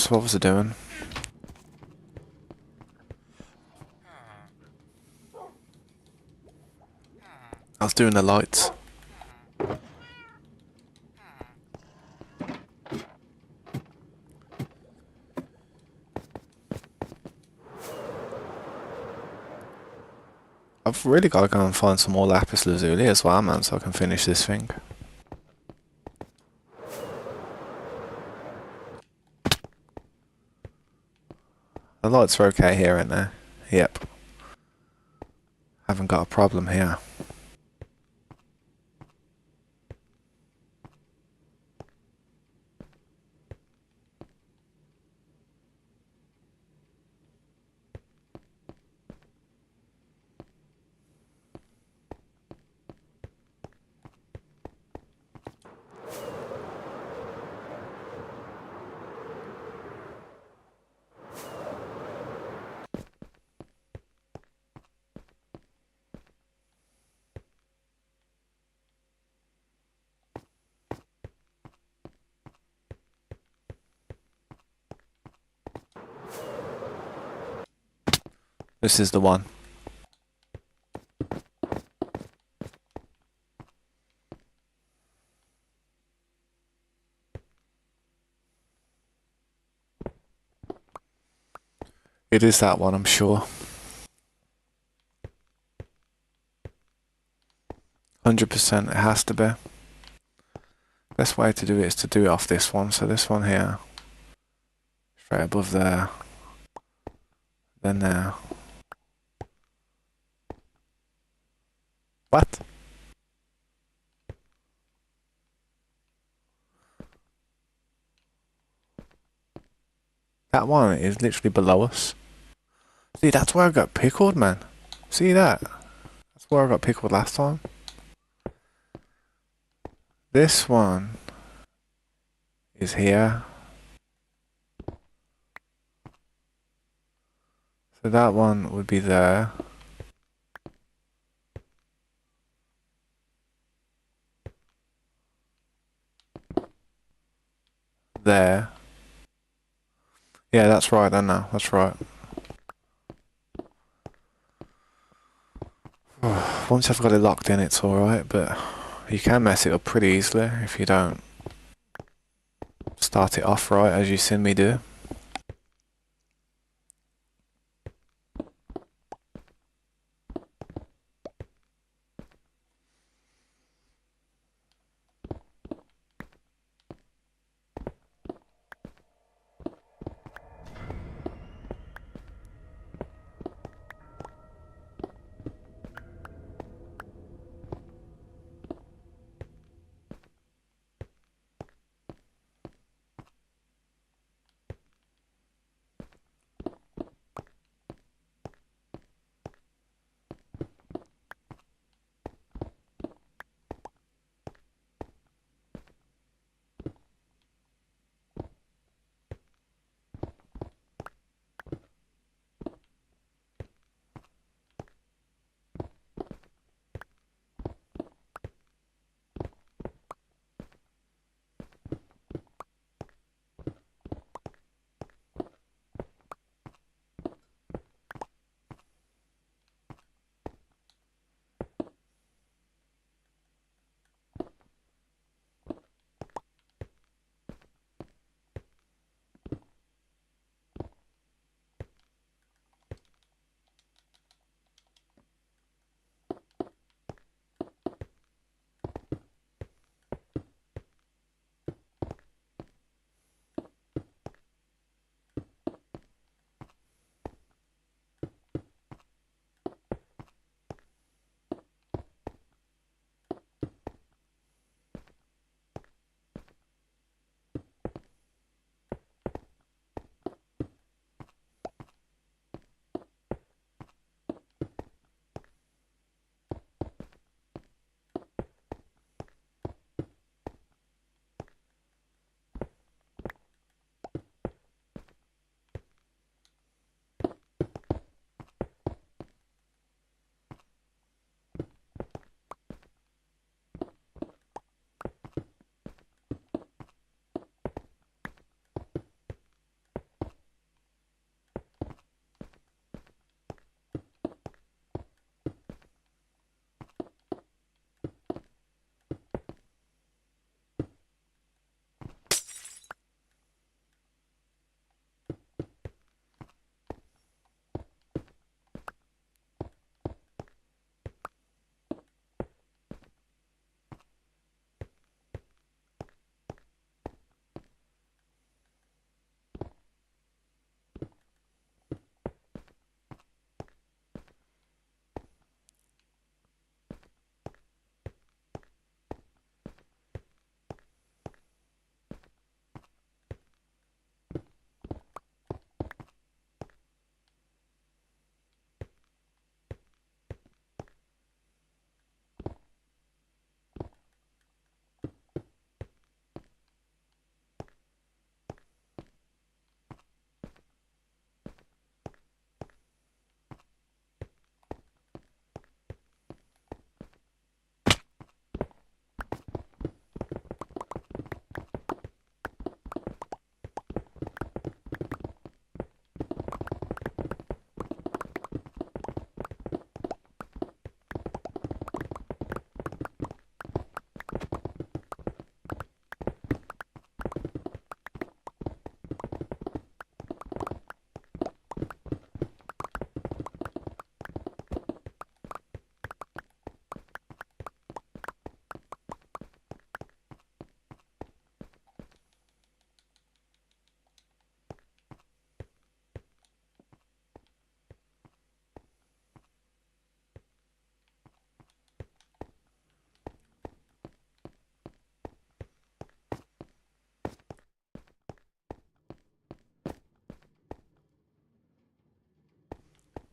So what was I doing? I was doing the lights. I've really got to go and find some more lapis lazuli as well, man, so I can finish this thing. The lights are okay here, aren't they? Yep. Haven't got a problem here. This is the one. It is that one, I'm sure. 100% it has to be. Best way to do it is to do it off this one. So this one here. Straight above there. Then there. What? That one is literally below us. See, that's where I got pickled, man. See that? That's where I got pickled last time. This one is here. So that one would be there. There. Yeah, that's right then now. That's right. Once I've got it locked in, it's alright, but you can mess it up pretty easily if you don't start it off right, as you seen me do.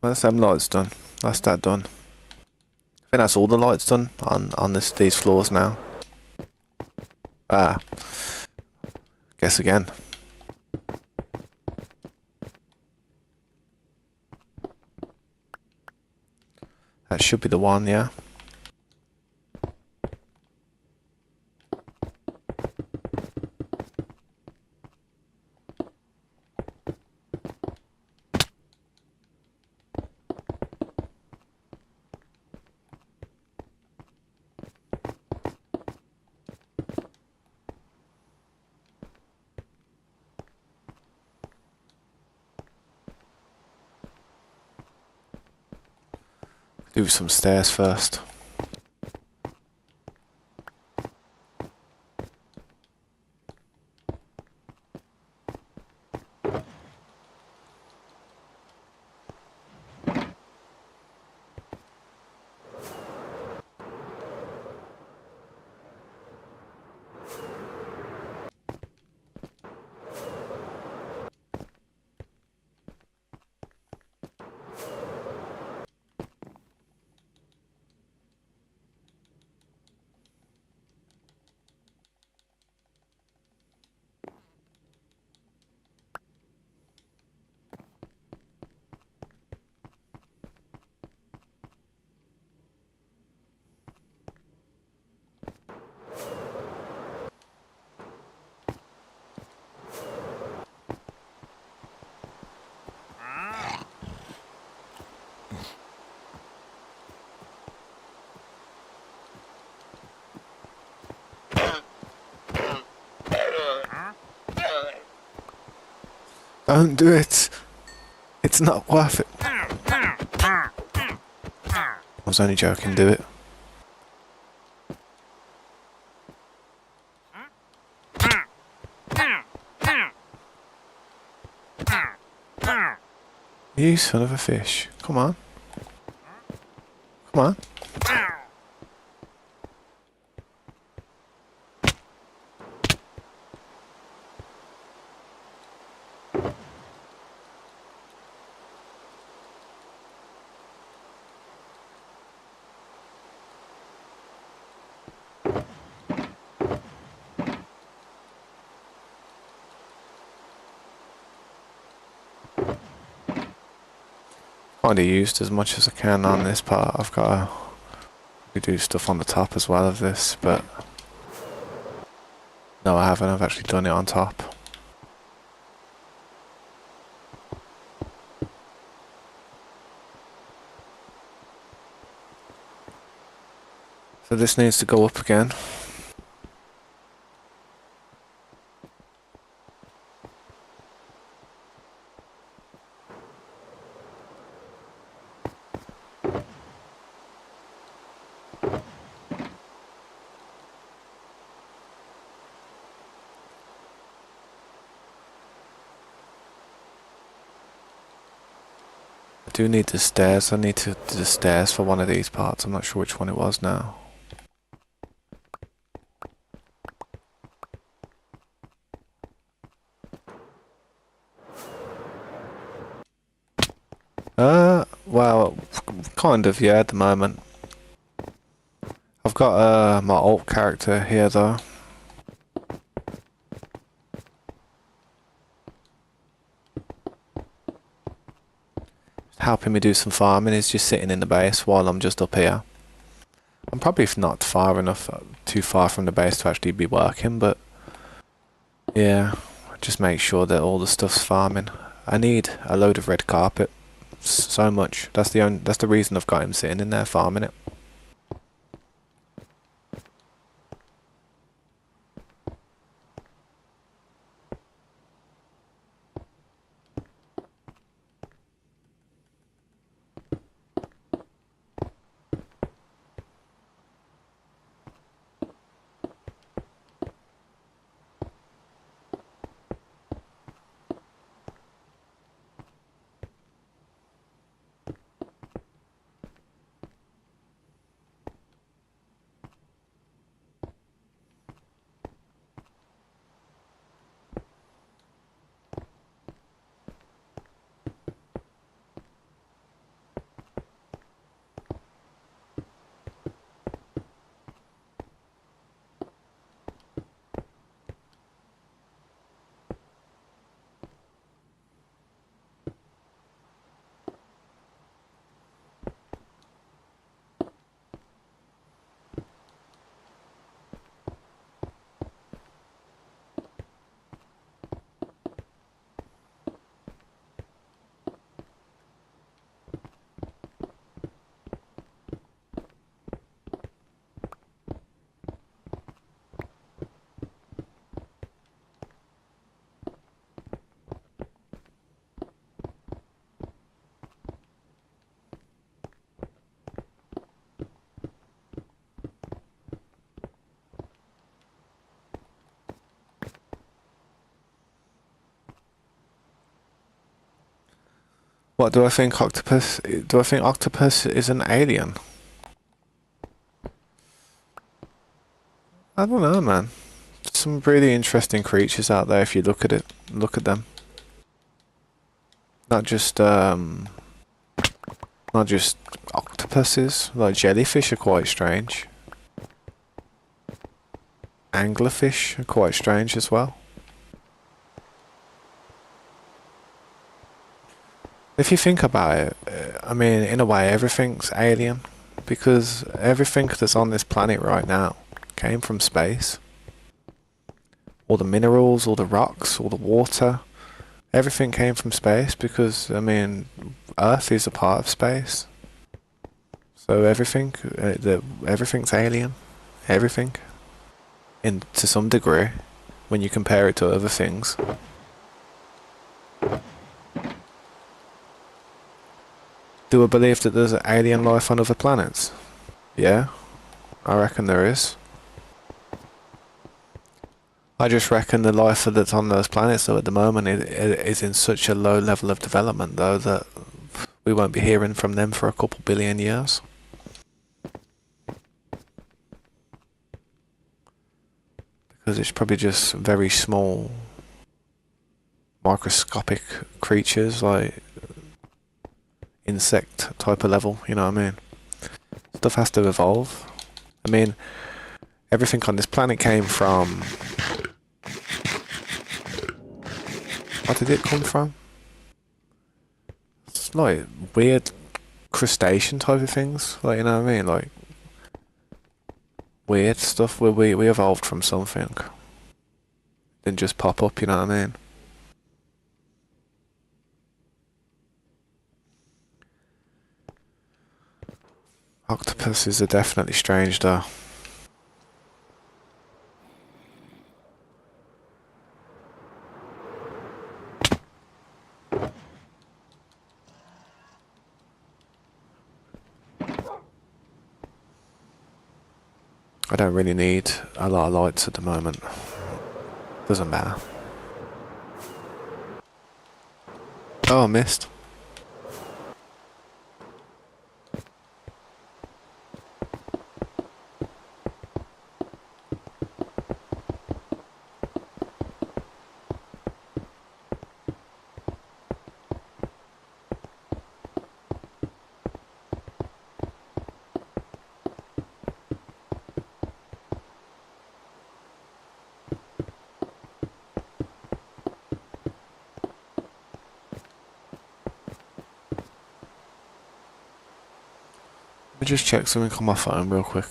Well, that's them lights done. That's that done. I think that's all the lights done on these floors now. Ah, guess again. That should be the one, yeah. Do some stairs first. Don't do it. It's not worth it. I was only joking, do it. You son of a fish. Come on. Come on. Kind of used as much as I can on this part. I've got to do stuff on the top as well of this, but no, I haven't. I've actually done it on top. So this needs to go up again. I do need the stairs. I need to do the stairs for one of these parts. I'm not sure which one it was now. Well, kind of, yeah, at the moment. I've got my alt character here though. Helping me do some farming. He's just sitting in the base while I'm just up here. I'm probably not far enough, too far from the base to actually be working, but yeah, just make sure that all the stuff's farming. I need a load of red carpet. So much. That's the reason I've got him sitting in there farming it. What do I think octopus? Do I think octopus is an alien? I don't know, man. Some really interesting creatures out there if you look at them. Not just not just octopuses. Like jellyfish are quite strange. Anglerfish are quite strange as well. If you think about it, I mean, in a way, everything's alien because everything that's on this planet right now came from space. All the minerals, all the rocks, all the water, everything came from space because, I mean, Earth is a part of space. So everything's alien. Everything. In to some degree, when you compare it to other things. Do I believe that there's alien life on other planets? Yeah, I reckon there is. I just reckon the life that's on those planets though at the moment is in such a low level of development though that we won't be hearing from them for a couple billion years. Because it's probably just very small, microscopic creatures like insect type of level, you know what I mean? Stuff has to evolve. I mean, everything on this planet came from... What did it come from? It's like weird crustacean type of things, like, you know what I mean? Like weird stuff where we evolved from something. Didn't just pop up, you know what I mean? Octopuses are definitely strange though. I don't really need a lot of lights at the moment. Doesn't matter. Oh, I missed. Let me just check something on my phone real quick.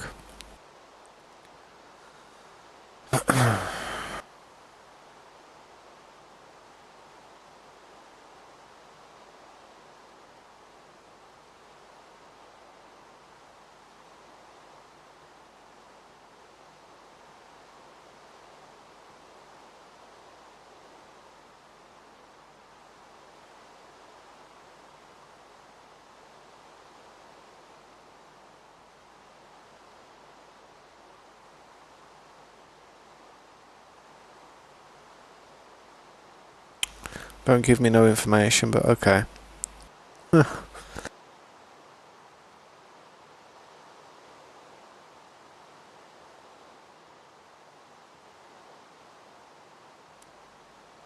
Don't give me no information, but okay.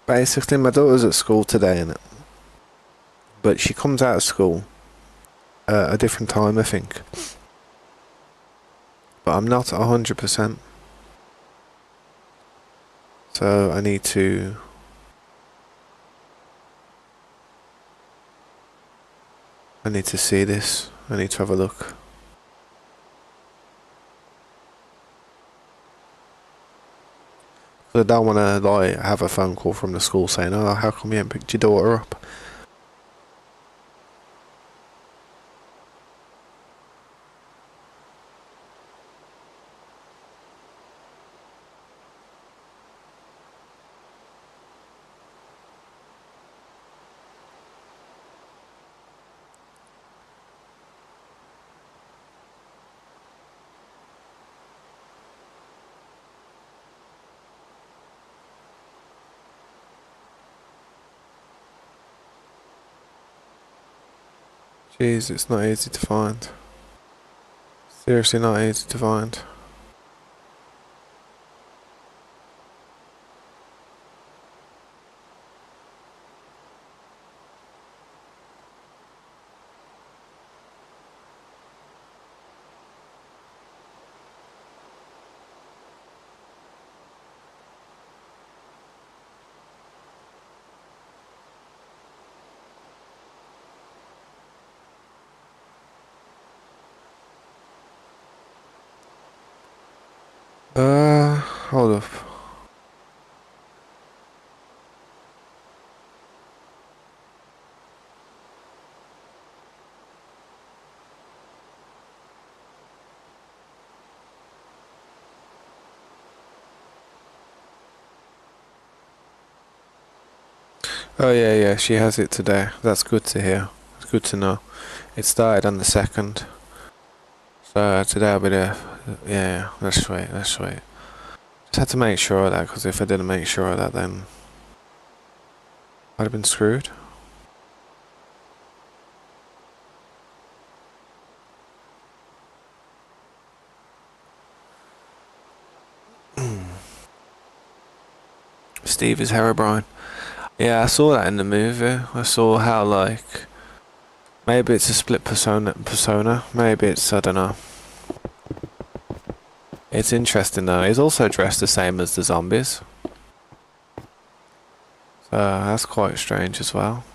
Basically, my daughter's at school today, innit? But she comes out of school at a different time, I think. But I'm not 100%. So I need to... I need to see this. I need to have a look. I don't want to like have a phone call from the school saying, "Oh, how come you haven't picked your daughter up?" Jeez, it's not easy to find. Seriously not easy to find. Hold up. Oh yeah, she has it today. That's good to hear. It's good to know. It started on the 2nd. So today I'll be there. Yeah, that's sweet, that's sweet. Just had to make sure of that, because if I didn't make sure of that, then I'd have been screwed. Steve is Herobrine. Yeah, I saw that in the movie. I saw how, like, maybe it's a split persona. Maybe it's, I don't know. It's interesting though. He's also dressed the same as the zombies. So that's quite strange as well.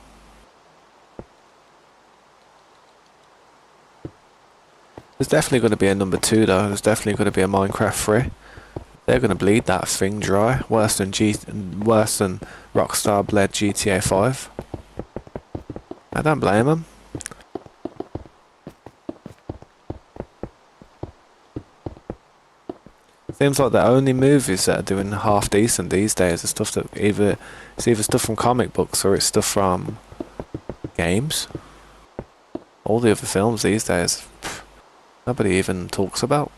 There's definitely going to be a number 2 though. There's definitely going to be a Minecraft 3. They're going to bleed that thing dry. Worse than Rockstar bled GTA 5. I don't blame them. Seems like the only movies that are doing half decent these days are stuff that it's either stuff from comic books or it's stuff from games. All the other films these days, nobody even talks about.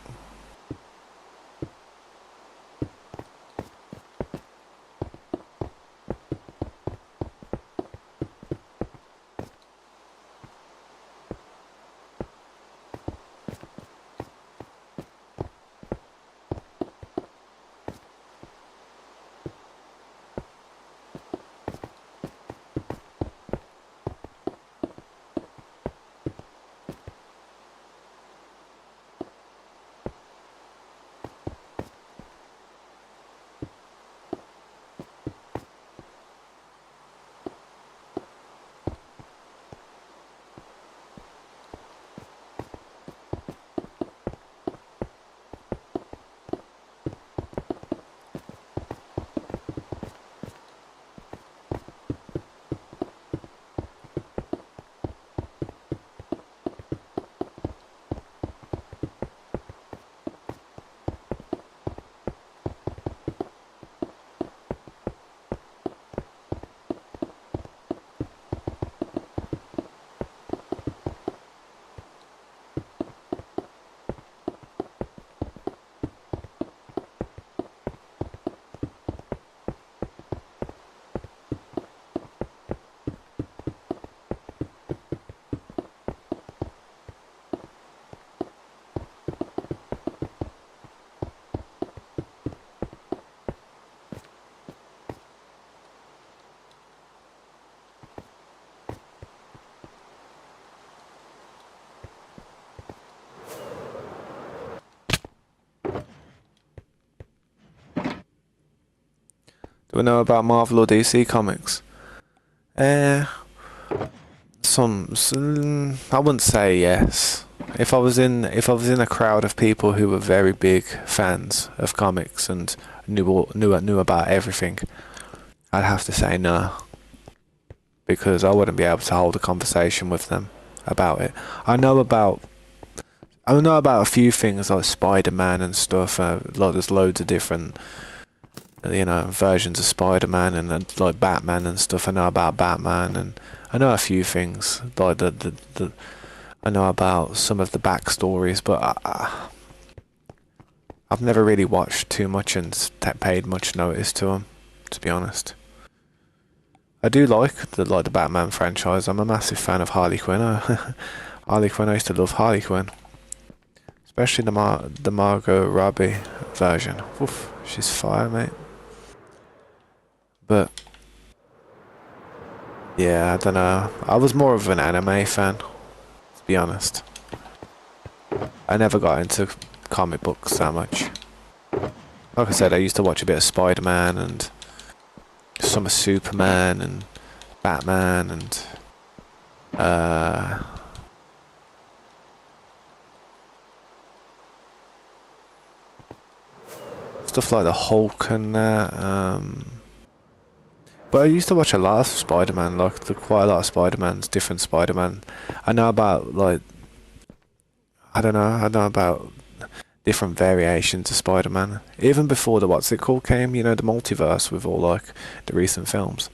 Do we know about Marvel or DC comics? Uh, I wouldn't say yes. If I was in a crowd of people who were very big fans of comics and knew about everything, I'd have to say no, because I wouldn't be able to hold a conversation with them about it. I know about a few things like Spider-Man and stuff. There's loads of different versions of Spider-Man and like Batman and stuff. I know about Batman, and I know a few things like I know about some of the backstories, but I've never really watched too much and paid much notice to them, to be honest. I do like the Batman franchise. I'm a massive fan of Harley Quinn. Harley Quinn. I used to love Harley Quinn, especially the Margot Robbie version. Oof, she's fire, mate. But yeah, I don't know. I was more of an anime fan, to be honest. I never got into comic books that much. Like I said, I used to watch a bit of Spider-Man and some of Superman and Batman and stuff like the Hulk and that. But I used to watch a lot of Spider-Man, like quite a lot of Spider-Mans, different Spider-Man. I know about I know about different variations of Spider-Man. Even before the what's it called came, you know, the multiverse with all like the recent films.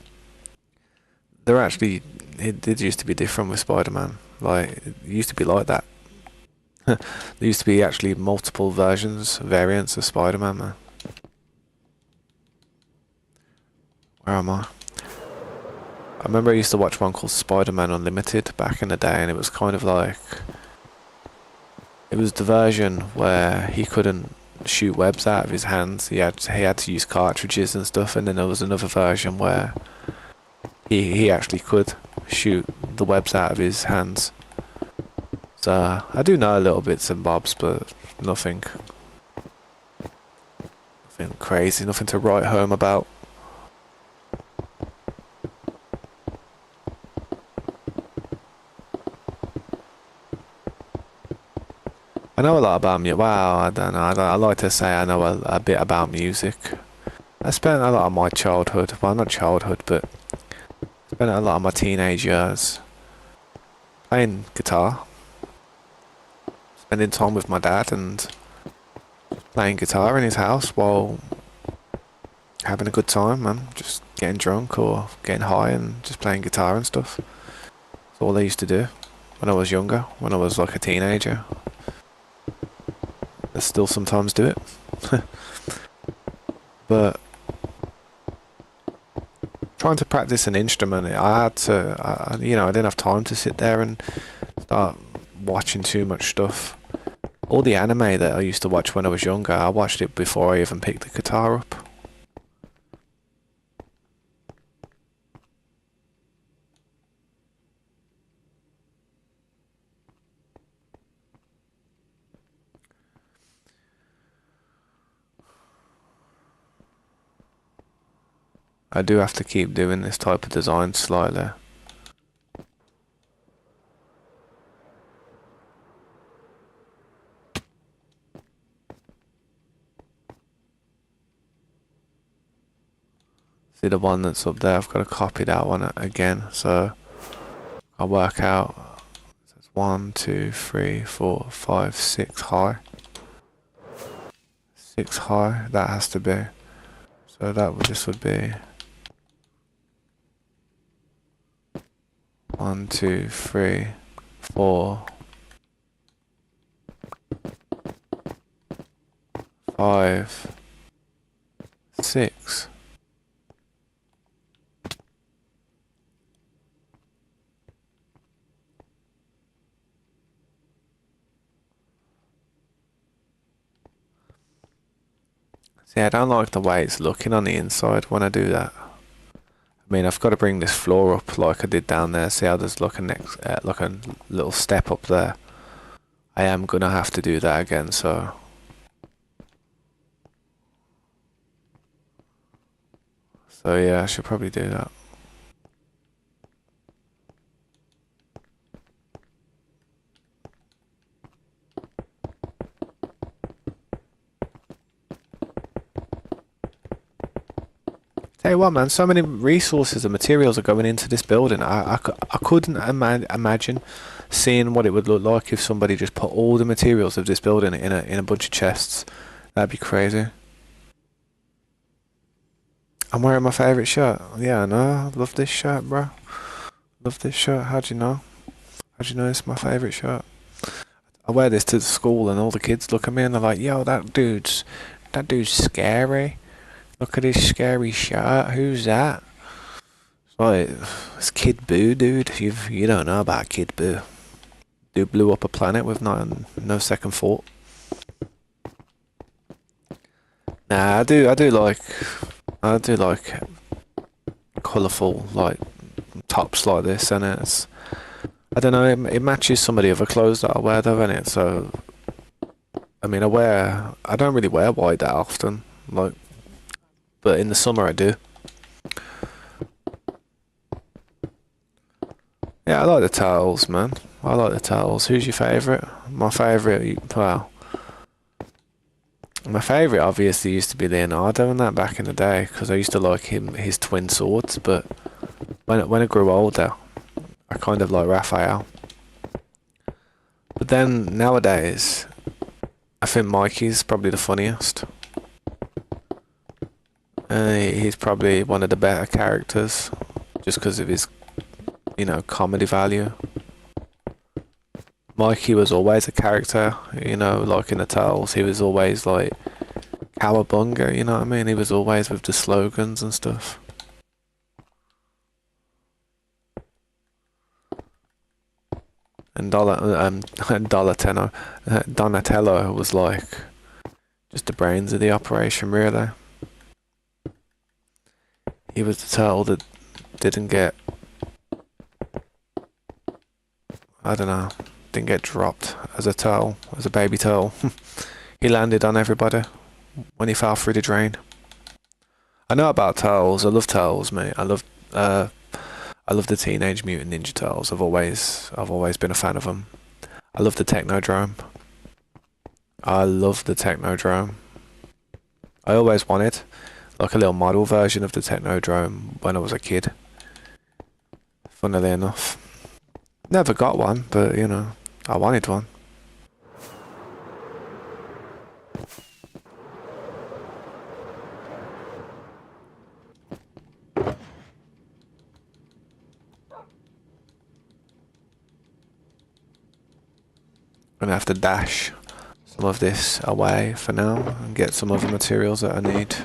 They're actually it did used to be different with Spider-Man. Like it used to be like that. There used to be actually multiple variants of Spider-Man, man. Where am I? I remember I used to watch one called Spider-Man Unlimited back in the day, and it was kind of like it was the version where he couldn't shoot webs out of his hands. He had to use cartridges and stuff, and then there was another version where he actually could shoot the webs out of his hands. So I do know a little bits and bobs, but nothing crazy, nothing to write home about. I know a lot about music. Wow, I don't know. I like to say I know a bit about music. I spent a lot of my childhood, well, not childhood, but spent a lot of my teenage years playing guitar, spending time with my dad and playing guitar in his house while having a good time, man. Just getting drunk or getting high and just playing guitar and stuff. That's all I used to do when I was younger, when I was like a teenager. I still sometimes do it. But trying to practice an instrument, I had to, I didn't have time to sit there and start watching too much stuff. All the anime that I used to watch when I was younger, I watched it before I even picked the guitar up. I do have to keep doing this type of design slightly. See the one that's up there, I've got to copy that one again, so I'll work out. So it's 1, 2, 3, 4, 5, 6 high. 6 high, that has to be. So this would be 1, 2, 3, 4, 5, 6. See, I don't like the way it's looking on the inside when I do that. I mean, I've got to bring this floor up like I did down there. See how there's like a little step up there. I am gonna have to do that again, so yeah, I should probably do that. Tell you what, man, so many resources and materials are going into this building. I couldn't imagine seeing what it would look like if somebody just put all the materials of this building in a bunch of chests. That'd be crazy. I'm wearing my favourite shirt. Yeah, I know. Love this shirt, bro. Love this shirt. How'd you know? How'd you know it's my favourite shirt? I wear this to school and all the kids look at me and they're like, yo, that dude's scary. Look at his scary shirt. Who's that? Right, it's Kid Boo, dude. You don't know about Kid Boo. Dude blew up a planet with no second thought. Nah, I do like colourful like tops like this, and I don't know, it matches some of the other clothes that I wear though, innit? So I mean, I don't really wear white that often, like, but in the summer I do. Yeah, I like the towels, man. I like the towels. Who's your favourite? My favourite obviously used to be Leonardo and that back in the day, because I used to like his twin swords, but when I grew older, I kind of like Raphael. But then nowadays, I think Mikey's probably the funniest. He's probably one of the better characters, just because of his, comedy value. Mikey was always a character, like in the Tales, he was always like cowabunga, you know what I mean? He was always with the slogans and stuff. And Donatello was like just the brains of the operation, really. He was the turtle that didn't get, I don't know, didn't get dropped as a turtle, as a baby turtle. He landed on everybody when he fell through the drain. I know about turtles. I love turtles, mate. I love the Teenage Mutant Ninja Turtles. I've always been a fan of them. I love the Technodrome. I love the Technodrome. I always wanted like a little model version of the Technodrome when I was a kid. Funnily enough, never got one, but I wanted one. Gonna have to dash some of this away for now and get some other materials that I need.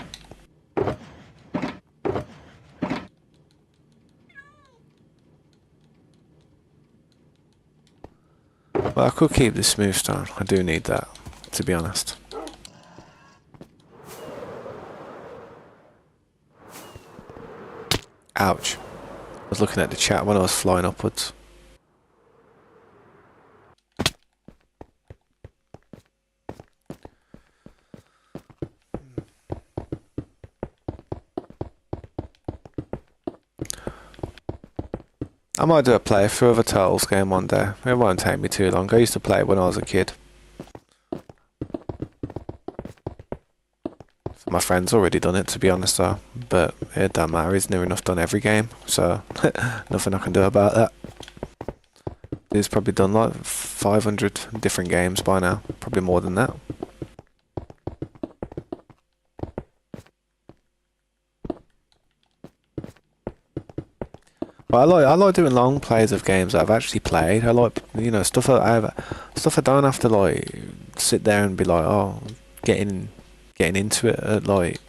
Well, I could keep the smooth stone. I do need that, to be honest. Ouch. I was looking at the chat when I was flying upwards. I might do a playthrough of a Turtles game one day. It won't take me too long. I used to play it when I was a kid. My friend's already done it, to be honest, though. But it don't matter. He's near enough done every game, so nothing I can do about that. He's probably done like 500 different games by now. Probably more than that. But I like doing long plays of games that I've actually played. I like stuff stuff I don't have to like sit there and be like, oh, getting into it at like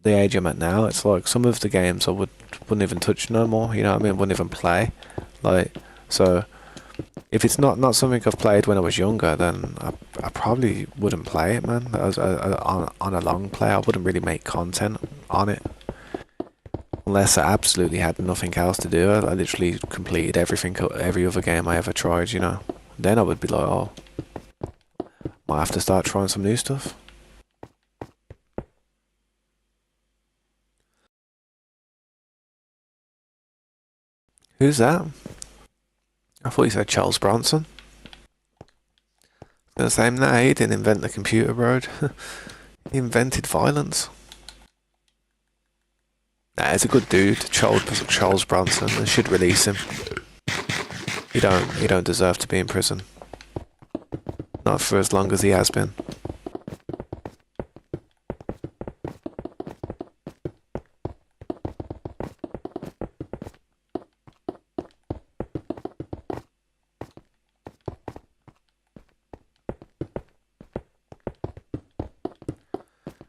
the age I'm at now. It's like some of the games I wouldn't even touch no more. You know what I mean? Wouldn't even play. Like, so if it's not something I've played when I was younger, then I probably wouldn't play it, man. On a long play, I wouldn't really make content on it. Unless I absolutely had nothing else to do. I literally completed every other game I ever tried, Then I would be like, oh, might have to start trying some new stuff. Who's that? I thought you said Charles Bronson. I was gonna say, nah, he didn't invent the computer, bro. He invented violence. Nah, he's a good dude, Charles Bronson. They should release him. He don't deserve to be in prison. Not for as long as he has been.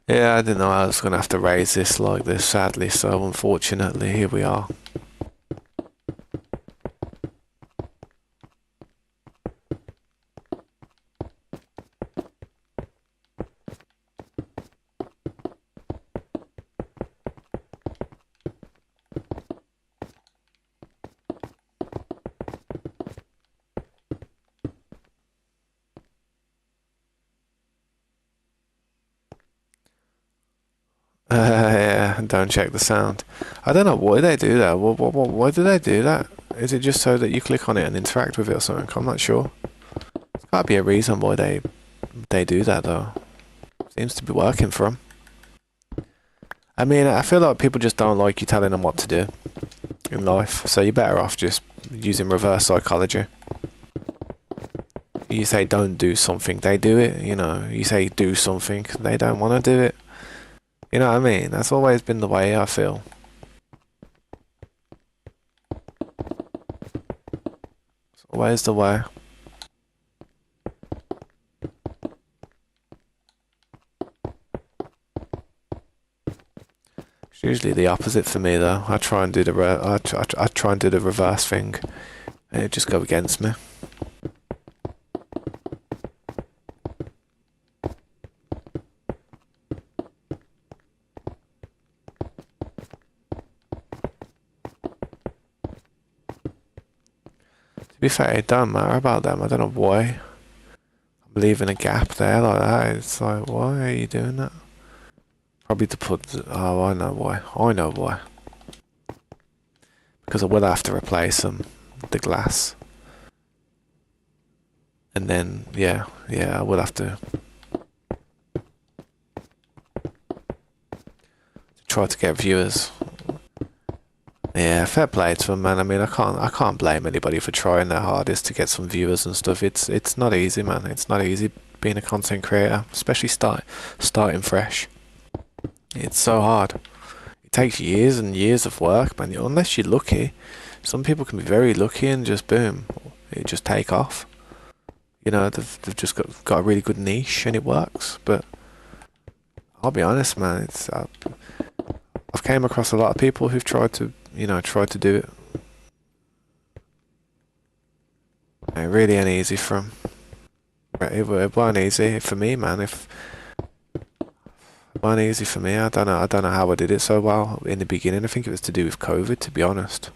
Yeah, I didn't know I was gonna have to raise this like this, sadly, so unfortunately, here we are. Yeah, don't check the sound. I don't know why they do that. Why do they do that? Is it just so that you click on it and interact with it or something? I'm not sure. There's gotta be a reason why they do that though. Seems to be working for them. I mean, I feel like people just don't like you telling them what to do in life, so you're better off just using reverse psychology. You say don't do something, they do it. You know, you say do something, they don't want to do it. You know what I mean? That's always been the way I feel. It's always the way. It's usually the opposite for me though. I try and do the I try and do the reverse thing, and it just go against me. To be fair, it don't matter about them. I don't know why I'm leaving a gap there like that. It's like, why are you doing that? Probably to put. Oh, I know why. I know why. Because I will have to replace the glass, and then yeah, I will have to try to get viewers. Yeah, fair play to them, man. I mean, I can't blame anybody for trying their hardest to get some viewers and stuff. It's not easy, man. It's not easy being a content creator, especially starting fresh. It's so hard. It takes years and years of work, man. Unless you're lucky, some people can be very lucky and just boom, it just take off. You know, they've just got a really good niche and it works. But I'll be honest, man. I've came across a lot of people who've tried to do it. It really ain't easy for them. It weren't easy for me, man. If it weren't easy for me, I don't know. I don't know how I did it so well in the beginning. I think it was to do with COVID, to be honest.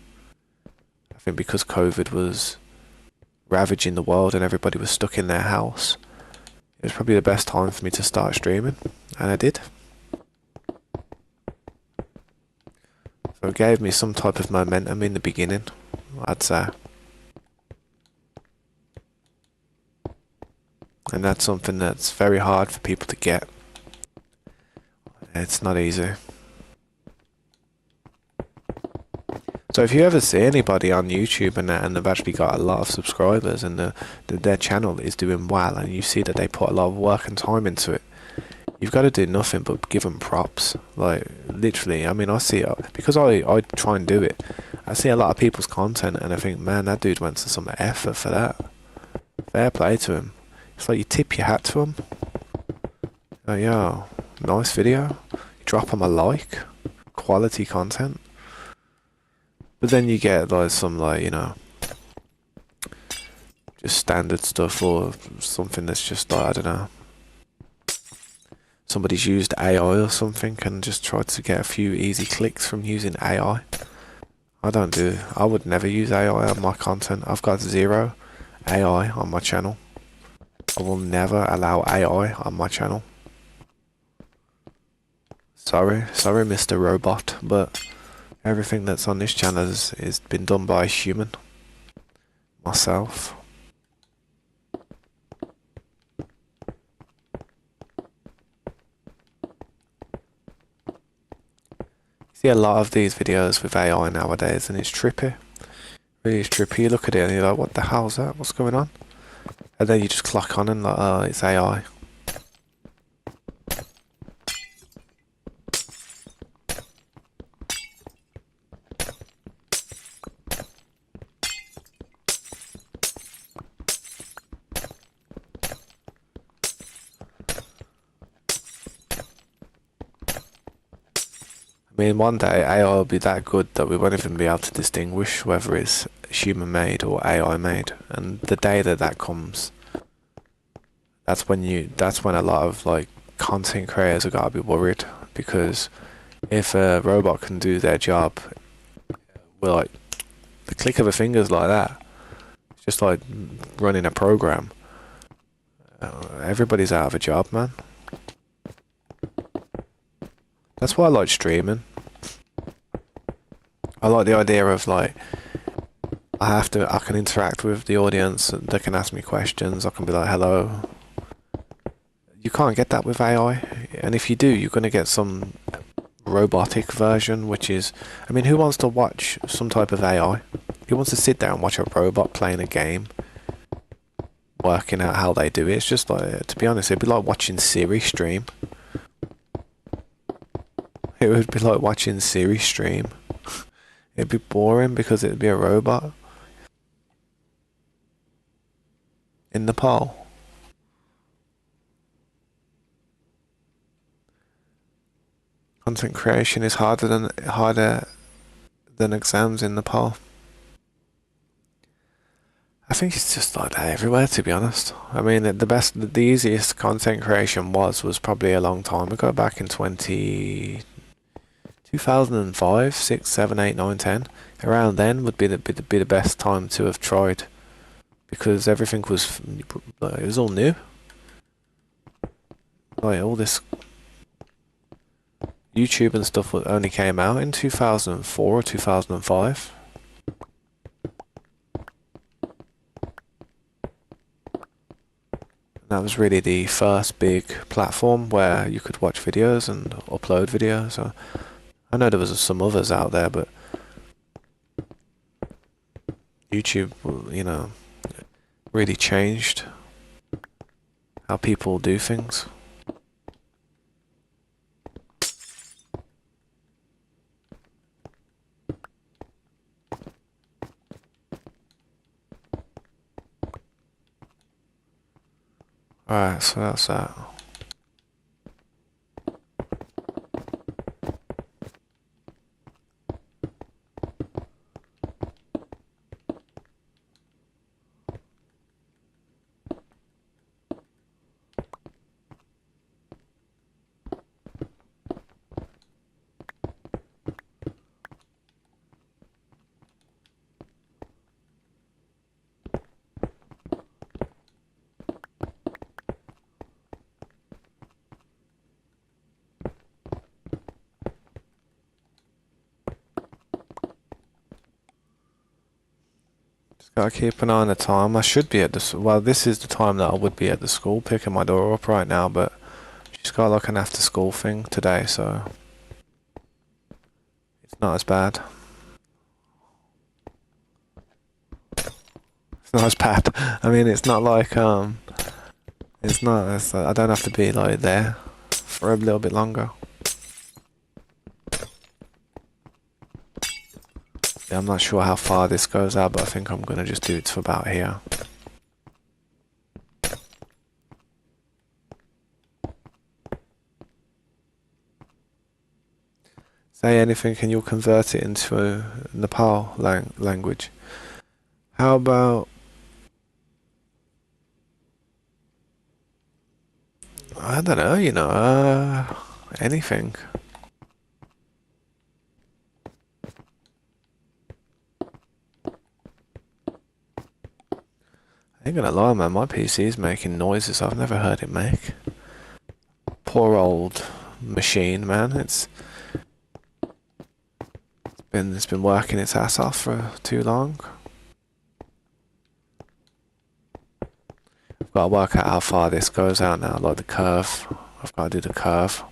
I think because COVID was ravaging the world and everybody was stuck in their house, it was probably the best time for me to start streaming, and I did. So it gave me some type of momentum in the beginning, I'd say. And that's something that's very hard for people to get. It's not easy. So if you ever see anybody on YouTube and they've actually got a lot of subscribers and their channel is doing well and you see that they put a lot of work and time into it, you've got to do nothing but give them props. Like, literally, I mean, I see it, because I try and do it, I see a lot of people's content and I think, man, that dude went to some effort for that. Fair play to him. It's like you tip your hat to him. Like, yo, nice video. You drop him a like. Quality content. But then you get like some like, you know, just standard stuff or something that's just like, I don't know. Somebody's used AI or something and just tried to get a few easy clicks from using AI. I would never use AI on my content. I've got zero AI on my channel. I will never allow AI on my channel. Sorry, Mr. Robot, but everything that's on this channel is been done by a human. Myself. See a lot of these videos with AI nowadays and it's trippy. Really trippy. You look at it and you're like, what the hell's that? What's going on? And then you just clock on and like, oh, it's AI. I mean, one day AI will be that good that we won't even be able to distinguish whether it's human-made or AI-made. And the day that that comes, that's when a lot of like content creators are gotta be worried, because if a robot can do their job, we're like the click of a fingers like that. It's just like running a program. Everybody's out of a job, man. That's why I like streaming. I like the idea of like I can interact with the audience. They can ask me questions. I can be like, hello. You can't get that with AI, and if you do, you're gonna get some robotic version, which is, I mean, who wants to watch some type of AI? Who wants to sit there and watch a robot playing a game, working out how they do it? It's just like, to be honest, it'd be like watching Siri stream. It would be like watching Siri stream. It'd be boring because it'd be a robot. In Nepal. Content creation is harder than exams in Nepal. I think it's just like that everywhere, to be honest. I mean, the easiest content creation was probably a long time ago, back in 2005, 6, 7, 8, 9, 10. Around then would be the best time to have tried, because everything was, it was all new. Like all this YouTube and stuff only came out in 2004 or 2005. That was really the first big platform where you could watch videos and upload videos. So I know there was some others out there, but YouTube, you know, really changed how people do things. Alright, so that's that. Gotta keep an eye on the time. I should be at the well. This is the time that I would be at the school picking my daughter up right now, but she's got like an after school thing today, so it's not as bad. It's not as bad. I mean, it's not like it's not. It's, I don't have to be like there for a little bit longer. Yeah, I'm not sure how far this goes out, but I think I'm gonna just do it to about here. Say anything and you'll convert it into a Nepal language. How about, I don't know, you know, anything. I ain't gonna lie, man, my PC's making noises I've never heard it make. Poor old machine, man. It's been working its ass off for too long. I've got to work out how far this goes out now, like the curve. I've got to do the curve.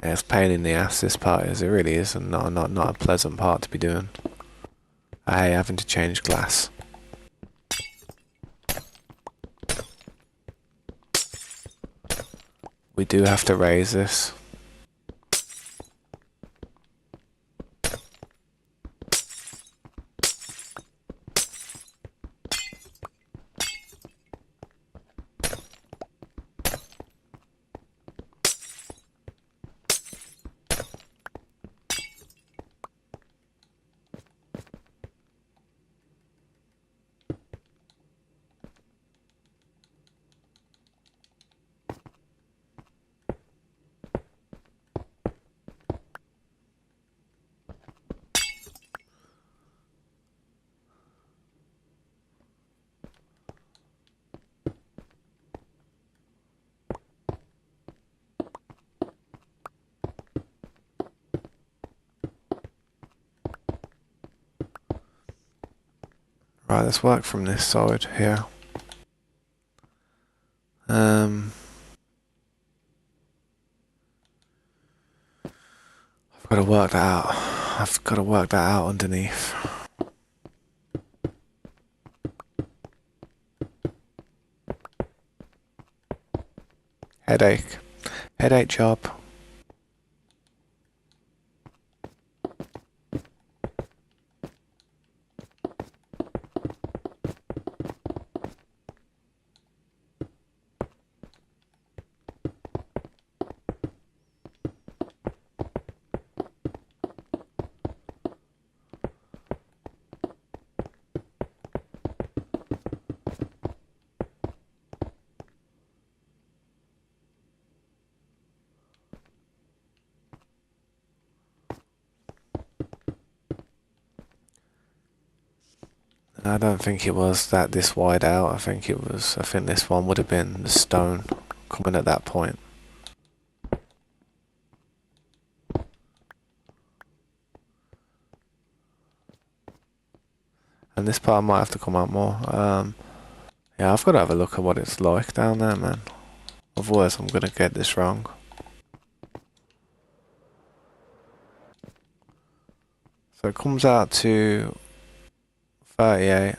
Yeah, it's a pain in the ass, this part is. It really is, and not a pleasant part to be doing. I hate having to change glass. We do have to raise this. Right, let's work from this side here. I've got to work that out. I've got to work that out underneath. Headache. Headache job. I don't think it was that this wide out. I think this one would have been the stone coming at that point. And this part might have to come out more. Yeah, I've got to have a look at what it's like down there, man. Otherwise I'm going to get this wrong. So it comes out to 38.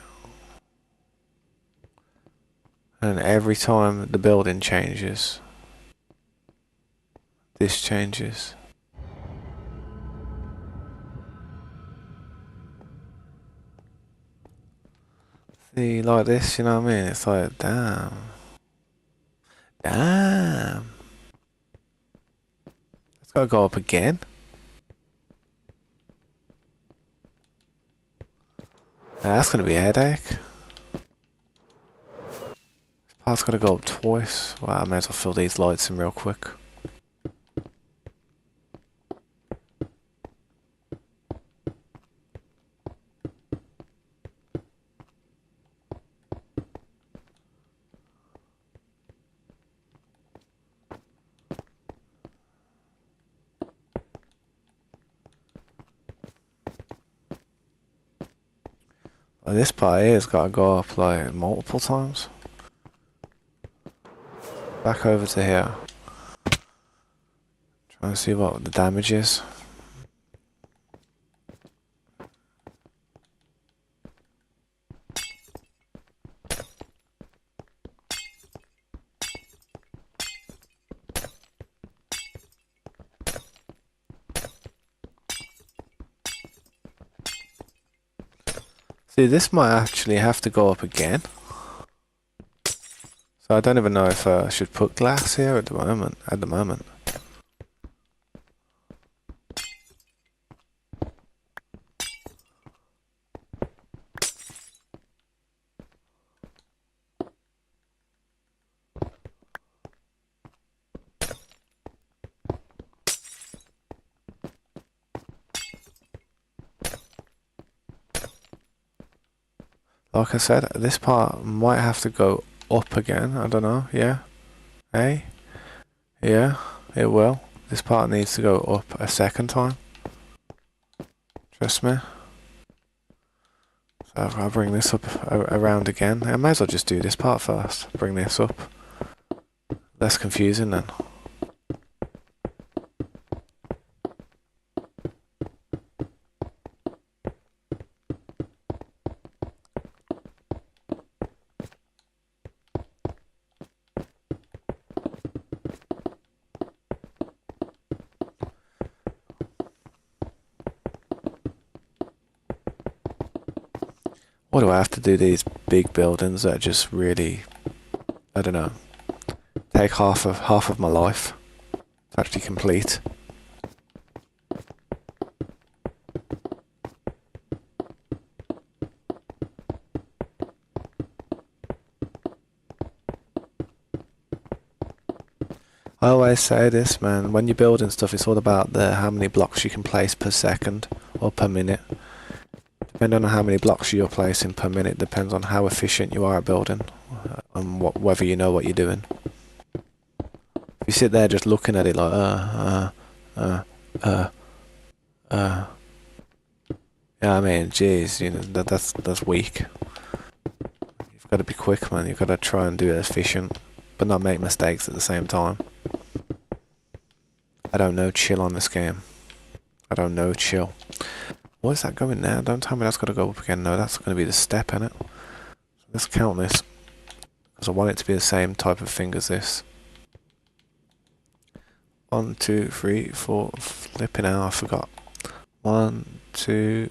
And every time the building changes, this changes. See, like this, you know what I mean? It's like, damn. Damn. It's got to go up again. That's going to be a headache. This part's got to go up twice. Well, I may as well fill these lights in real quick. Well, this part here has got to go up like multiple times. Back over to here. Trying to see what the damage is. See, this might actually have to go up again. So I don't even know if I should put glass here at the moment. Like I said, this part might have to go up again. I don't know. Yeah. Hey? Yeah, it will. This part needs to go up a second time. Trust me. So I'll bring this up around again. I might as well just do this part first. Bring this up. Less confusing then. Why do I have to do these big buildings that just really, I don't know, take half of my life to actually complete? I always say this, man, when you're building stuff, it's all about how many blocks you can place per second or per minute. Depending on how many blocks you're placing per minute, depends on how efficient you are at building and whether you know what you're doing. If you sit there just looking at it like, yeah, I mean, jeez, you know, that's weak. Gotta be quick, man. You gotta try and do it efficient, but not make mistakes at the same time. I don't know chill on this game. I don't know chill. What is that going now? Don't tell me that's gotta go up again. No, that's gonna be the step, innit? Let's count this, because I want it to be the same type of thing as this. 1, 2, 3, 4. Flipping out, I forgot. 1, 2,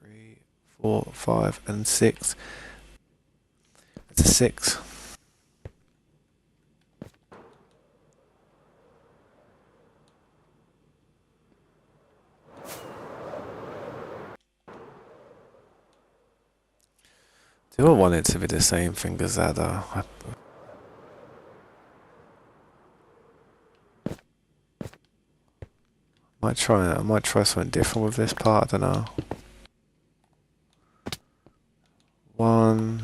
3, 4, 5, and 6. It's a 6. Do I want it to be the same thing as that though? I might try something different with this part, I don't know. 1.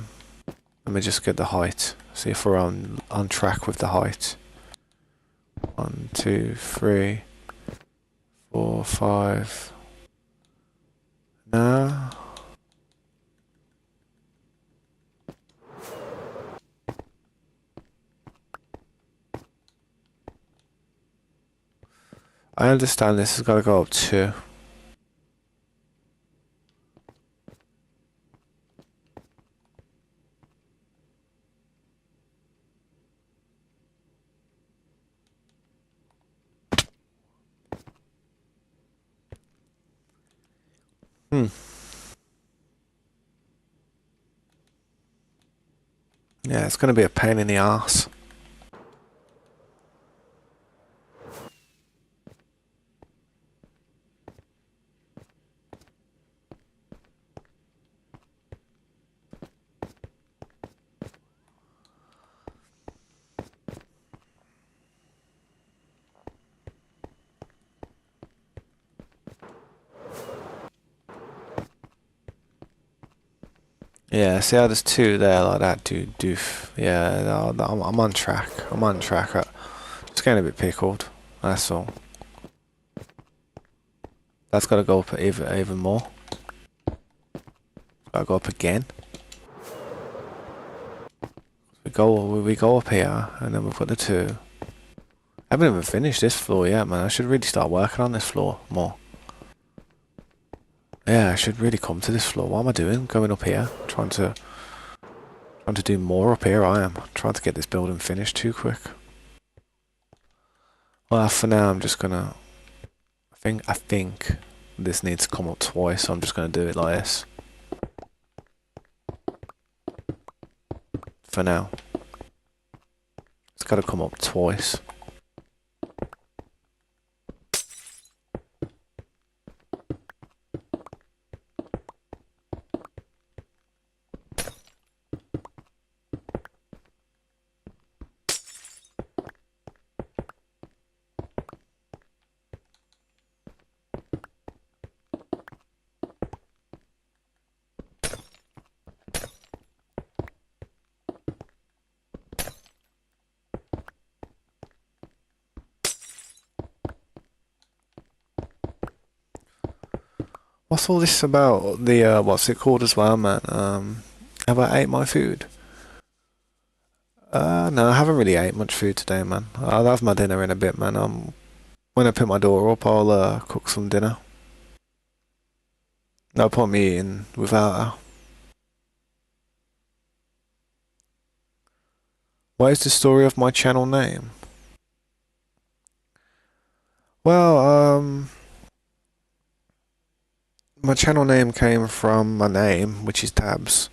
Let me just get the height. See if we're on track with the height. 1, 2, 3, 4, 5. No. I understand this has got to go up 2. Yeah, it's going to be a pain in the arse. Yeah, see how there's 2 there like that, dude. Doof. Yeah, no, I'm on track. I'm on track. Just getting a bit pickled. That's all. That's got to go up even more. Got to go up again. We go up here, and then we put the 2. I haven't even finished this floor yet, man. I should really start working on this floor more. Yeah, I should really come to this floor. What am I doing? Going up here, trying to do more up here. I am trying to get this building finished too quick. Well, for now, I'm just gonna. I think this needs to come up twice. So I'm just gonna do it like this. For now, it's got to come up twice. What's all this about the what's it called as well, man? Have I ate my food? No, I haven't really ate much food today, man. I'll have my dinner in a bit, man. When I pick my daughter up, I'll cook some dinner. No point me eating without her. What is the story of my channel name? Well, my channel name came from my name, which is Tabs.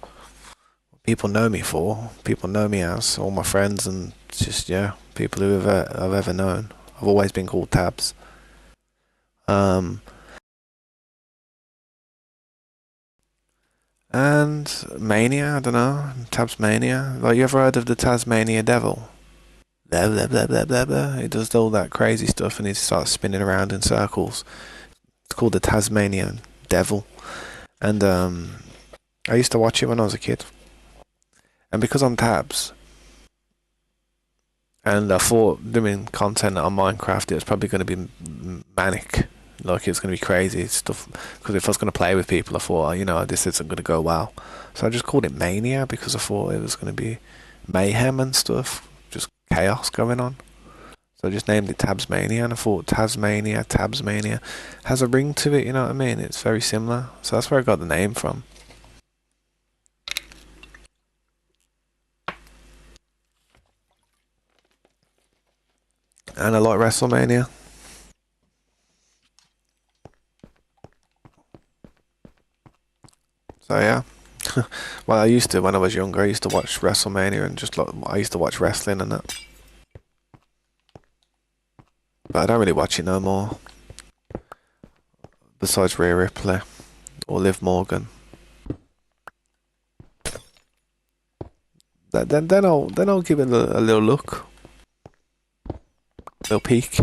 People know me for. People know me as. All my friends and just, yeah, people who I've ever known. I've always been called Tabs. And Mania, I don't know. Tabs Mania. Like, you ever heard of the Tasmania Devil? Blah, blah, blah, blah, blah, blah. He does all that crazy stuff and he starts spinning around in circles. It's called the Tasmanian Devil. And I used to watch it when I was a kid. And because I'm Tabs, and I thought doing content on Minecraft, it was probably going to be manic. Like it's going to be crazy stuff. Because if I was going to play with people, I thought, you know, this isn't going to go well. So I just called it Mania because I thought it was going to be mayhem and stuff, just chaos going on. So I just named it Tabsmania, and I thought Tabsmania has a ring to it, you know what I mean? It's very similar. So that's where I got the name from. And I like WrestleMania. So yeah. Well, I used to, when I was younger, I used to watch WrestleMania and just like, I used to watch wrestling and that. But I don't really watch it no more. Besides Rhea Ripley or Liv Morgan. Then I'll give it a little look. A little peek.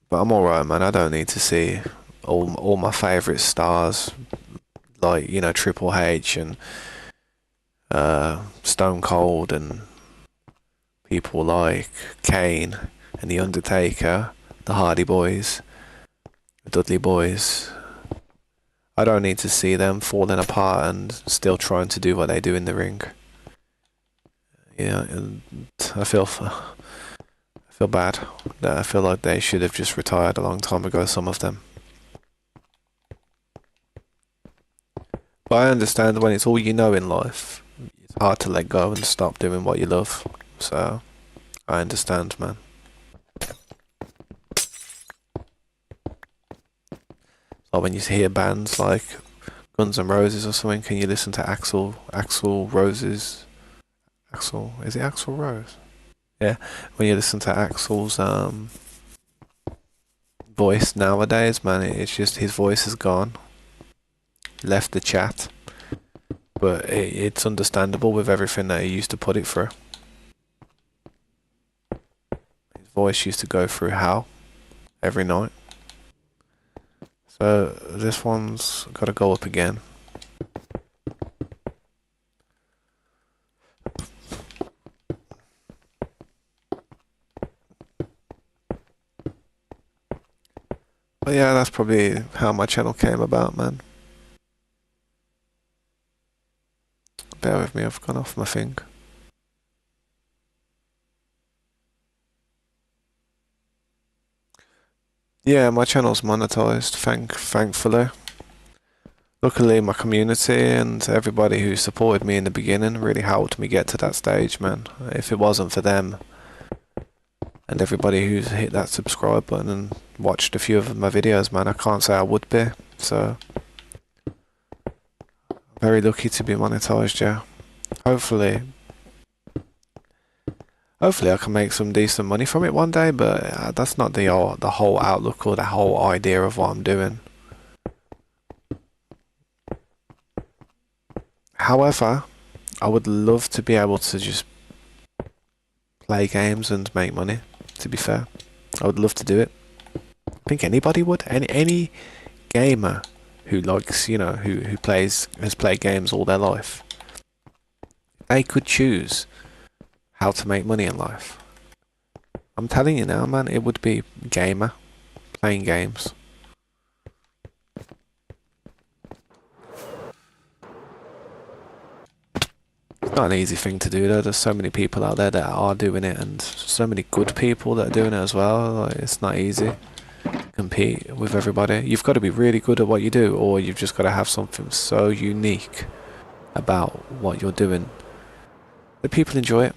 But I'm alright, man. I don't need to see all my favourite stars, like, you know, Triple H and Stone Cold and people like Kane and The Undertaker, the Hardy Boys, the Dudley Boys. I don't need to see them falling apart and still trying to do what they do in the ring. Yeah, and I feel bad. I feel like they should have just retired a long time ago, some of them. But I understand when it's all you know in life, it's hard to let go and stop doing what you love. So, I understand, man. Like when you hear bands like Guns N' Roses or something, can you listen to Axl Rose's... is it Axl Rose? Yeah, when you listen to Axl's voice nowadays, man, it's just his voice is gone. Left the chat. But it's understandable with everything that he used to put it through. His voice used to go through hell every night. So this one's got to go up again. But yeah, that's probably how my channel came about, man. Bear with me, I've gone off my thing. Yeah, my channel's monetized, thankfully. Luckily, my community and everybody who supported me in the beginning really helped me get to that stage, man. If it wasn't for them and everybody who's hit that subscribe button and watched a few of my videos, man, I can't say I would be. So, very lucky to be monetized, yeah. Hopefully I can make some decent money from it one day, but that's not the whole outlook or the whole idea of what I'm doing. However, I would love to be able to just play games and make money, to be fair. I would love to do it. I think anybody would. Any gamer who likes, you know, who has played games all their life, they could choose how to make money in life. I'm telling you now, man, it would be gamer, playing games. It's not an easy thing to do though. There's so many people out there that are doing it, and so many good people that are doing it as well. Like, it's not easy to compete with everybody. You've got to be really good at what you do, or you've just got to have something so unique about what you're doing that people enjoy it.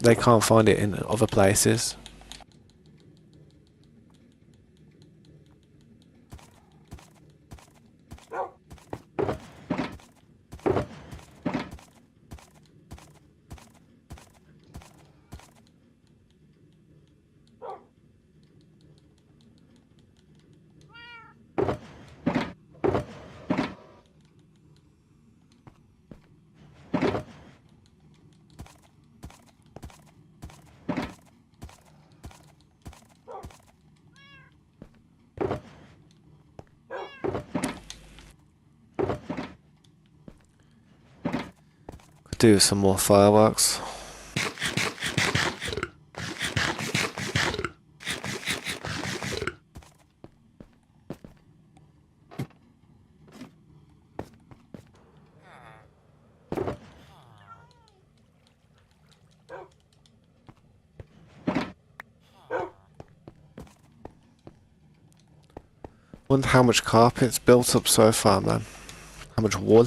They can't find it in other places. Could do some more fireworks. Wonder how much carpet's built up so far, man. How much wool?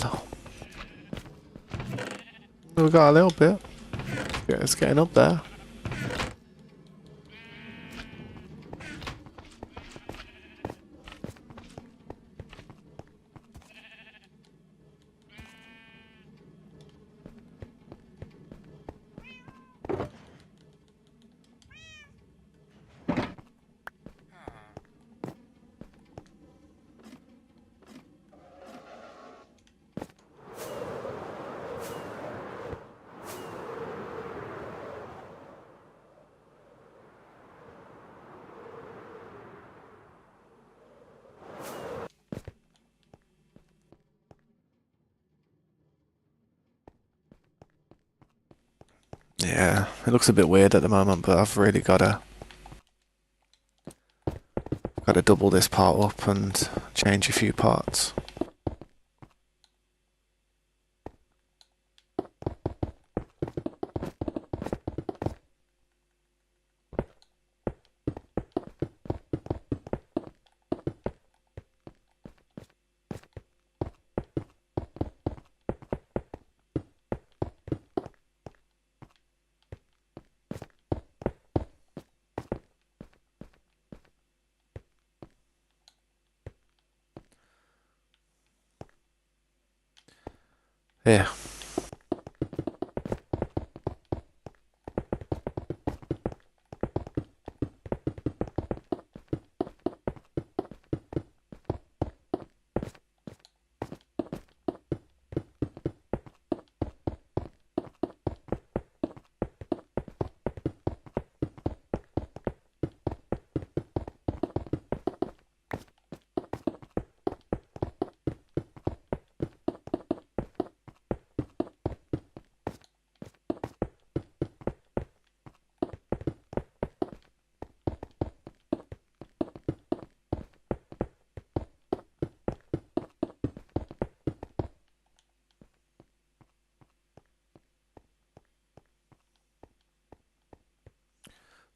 We got a little bit. Yeah, it's getting up there. Yeah, it looks a bit weird at the moment, but I've really gotta double this part up and change a few parts. Yeah.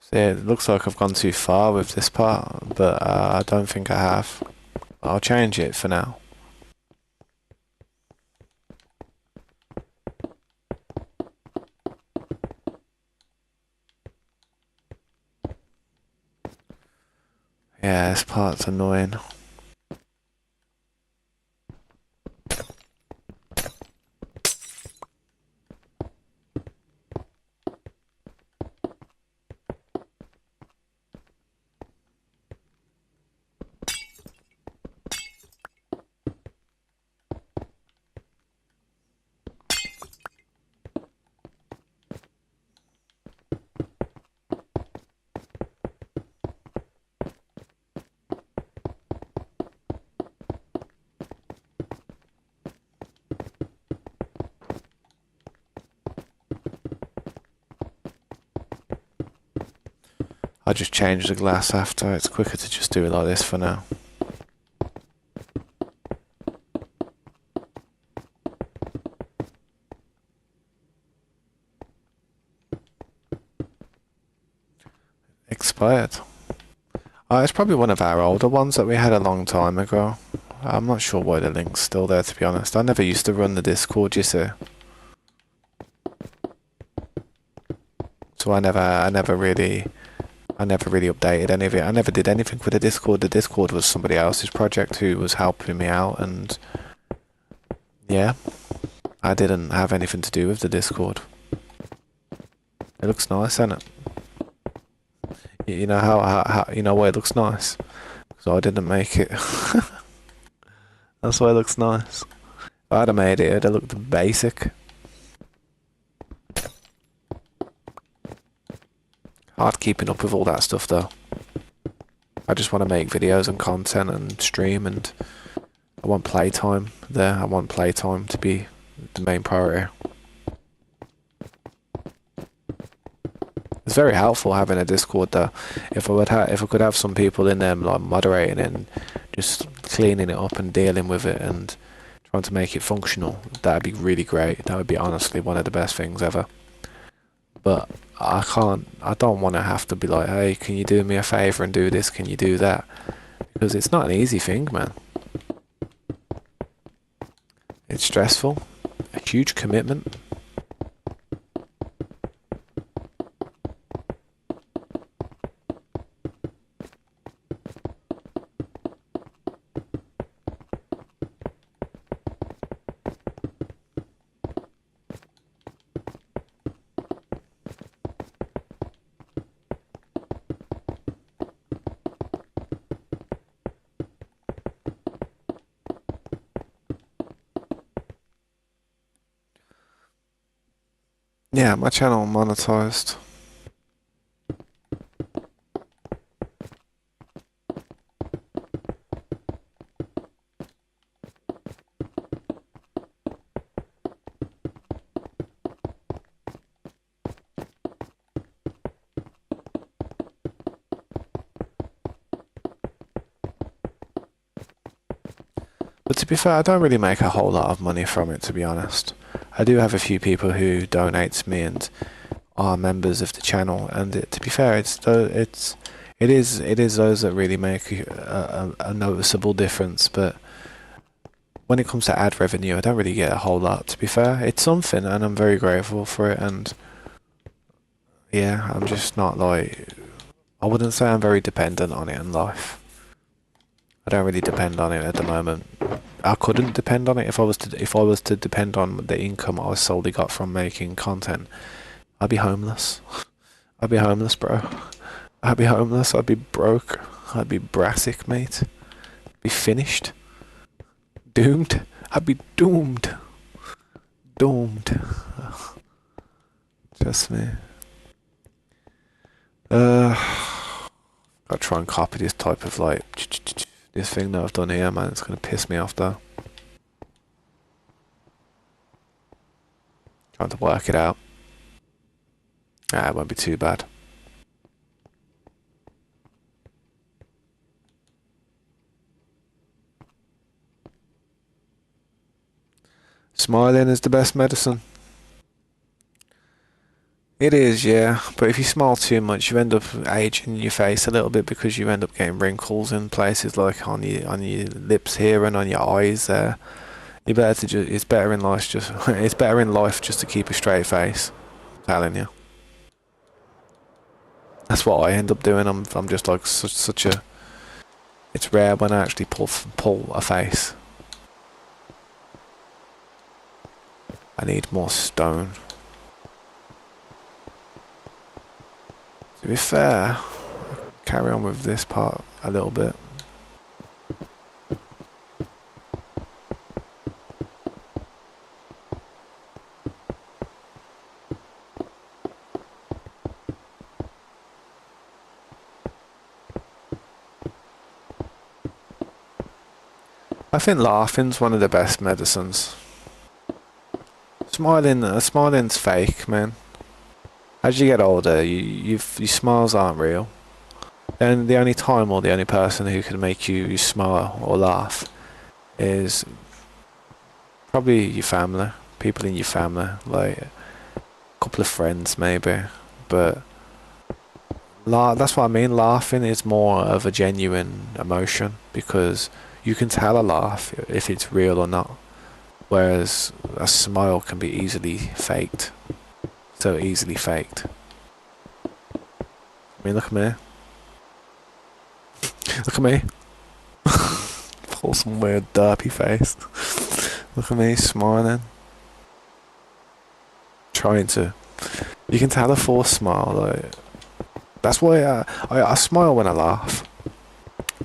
So yeah, it looks like I've gone too far with this part, but I don't think I have. I'll change it for now. Yeah, this part's annoying. I'll just change the glass after. It's quicker to just do it like this for now. Expired. It's probably one of our older ones that we had a long time ago. I'm not sure why the link's still there, to be honest. I never used to run the Discord, you see. So I never really updated any of it. I never did anything with the Discord. The Discord was somebody else's project who was helping me out, and yeah, I didn't have anything to do with the Discord. It looks nice, doesn't it? You know how you know why it looks nice? Because I didn't make it. That's why it looks nice. If I'd have made it, it'd have looked basic. Hard keeping up with all that stuff though. I just want to make videos and content and stream, and I want playtime there. I want playtime to be the main priority. It's very helpful having a Discord though. If I could have some people in there like moderating and just cleaning it up and dealing with it and trying to make it functional, that'd be really great. That would be honestly one of the best things ever. But I don't want to have to be like, hey, can you do me a favor and do this? Can you do that? Because it's not an easy thing, man. It's stressful, a huge commitment. Yeah, my channel monetized. But to be fair, I don't really make a whole lot of money from it, to be honest. I do have a few people who donate to me and are members of the channel, and to be fair, it is those that really make a noticeable difference. But when it comes to ad revenue, I don't really get a whole lot. To be fair, it's something, and I'm very grateful for it. And yeah, I'm just not like, I wouldn't say I'm very dependent on it in life. I don't really depend on it at the moment. I couldn't depend on it if I was to depend on the income I solely got from making content. I'd be homeless. I'd be homeless, bro. I'd be homeless. I'd be broke. I'd be brassic, mate. Be finished. Doomed. I'd be doomed. Doomed. Just me. I'll try and copy this type of like this thing that I've done here, man. It's gonna piss me off though. Trying to work it out. Ah, it won't be too bad. Smiling is the best medicine. It is, yeah. But if you smile too much, you end up aging your face a little bit because you end up getting wrinkles in places like on your lips here and on your eyes there. You better to just it's better in life just it's better in life just to keep a straight face. I'm telling you. That's what I end up doing. I'm just like such a. It's rare when I actually pull a face. I need more stone. To be fair, carry on with this part a little bit. I think laughing's one of the best medicines. Smiling's fake, man. As you get older, your smiles aren't real. And the only time or the only person who can make you smile or laugh is probably your family, people in your family, like a couple of friends maybe. But that's what I mean. Laughing is more of a genuine emotion because you can tell a laugh if it's real or not. Whereas a smile can be easily faked. So easily faked. I mean, look at me. Look at me. Pull some weird derpy face. Look at me smiling. Trying to. You can tell a forced smile. Like that's why I smile when I laugh.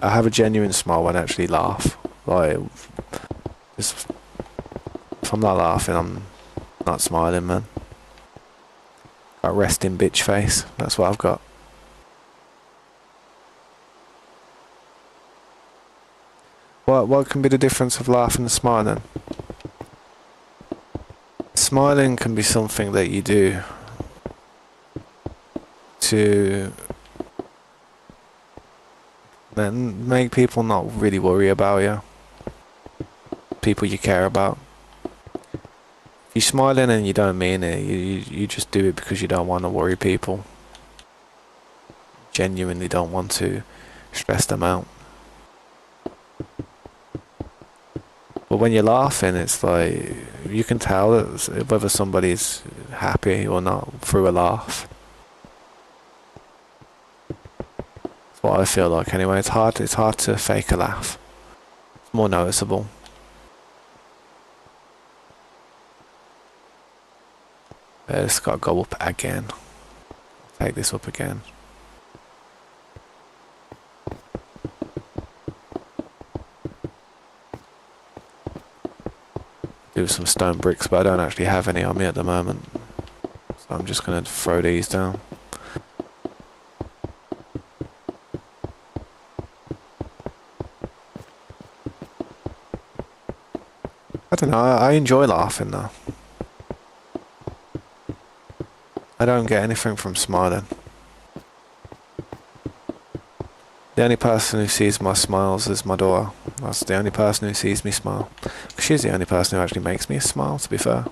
I have a genuine smile when I actually laugh. Like, just, if I'm not laughing, I'm not smiling, man. Got resting bitch face. That's what I've got. What can be the difference of laughing and smiling? Smiling can be something that you do to then make people not really worry about you. People you care about. If you're smiling and you don't mean it, you just do it because you don't want to worry people. Genuinely don't want to stress them out. But when you're laughing, it's like you can tell whether somebody's happy or not through a laugh. That's what I feel like anyway. It's hard to fake a laugh. It's more noticeable. It's got to go up again. Take this up again. Do some stone bricks, but I don't actually have any on me at the moment. So I'm just going to throw these down. I don't know, I enjoy laughing though. I don't get anything from smiling. The only person who sees my smiles is my daughter. That's the only person who sees me smile. She's the only person who actually makes me smile, to be fair.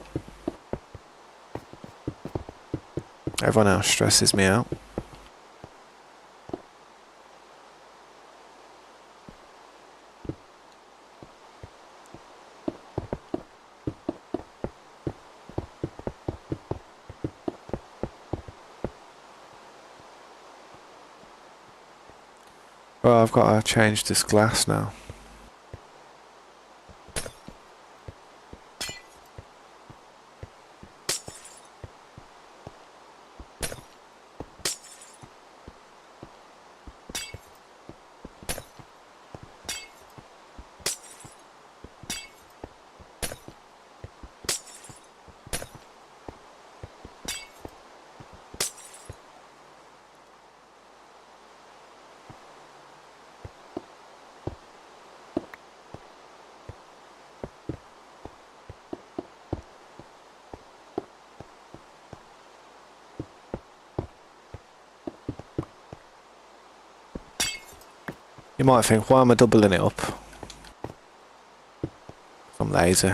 Everyone else stresses me out. Well, I've got to change this glass now. You might think, why am I doubling it up? I'm lazy.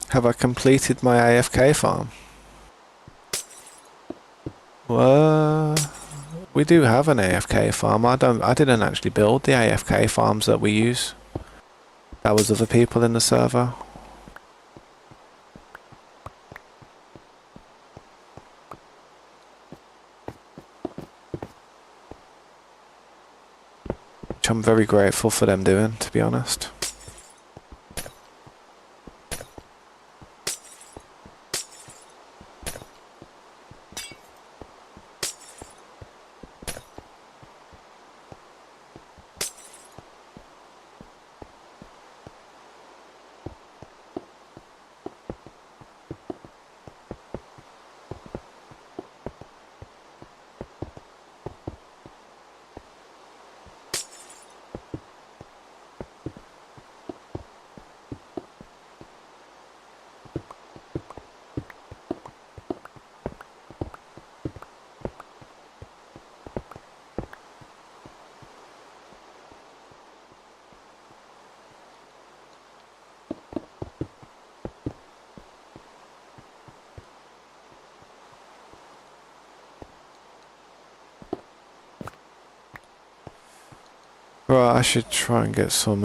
Have I completed my AFK farm? Well, we do have an AFK farm. I didn't actually build the AFK farms that we use. That was other people in the server. Which I'm very grateful for them doing, to be honest. Right, I should try and get some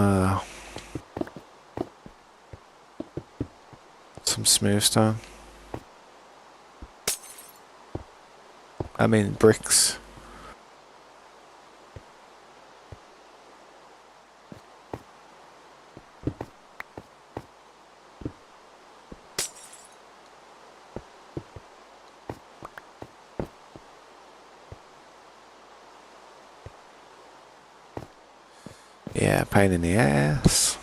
smooth stone. I mean bricks. Yeah, pain in the ass.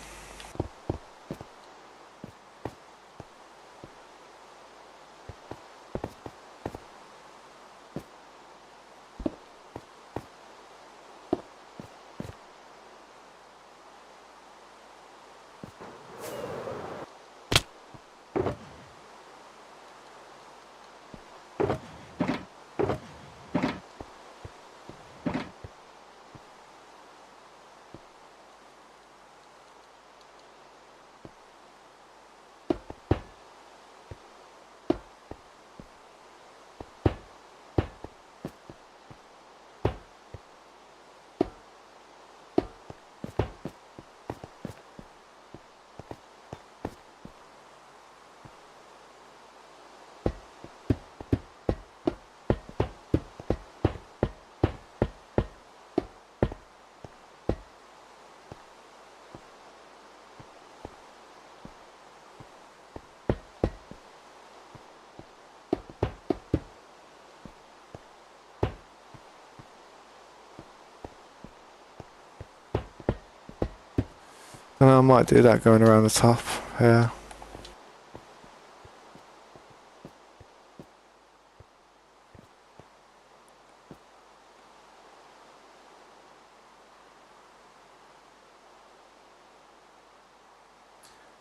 And I might do that going around the top, yeah.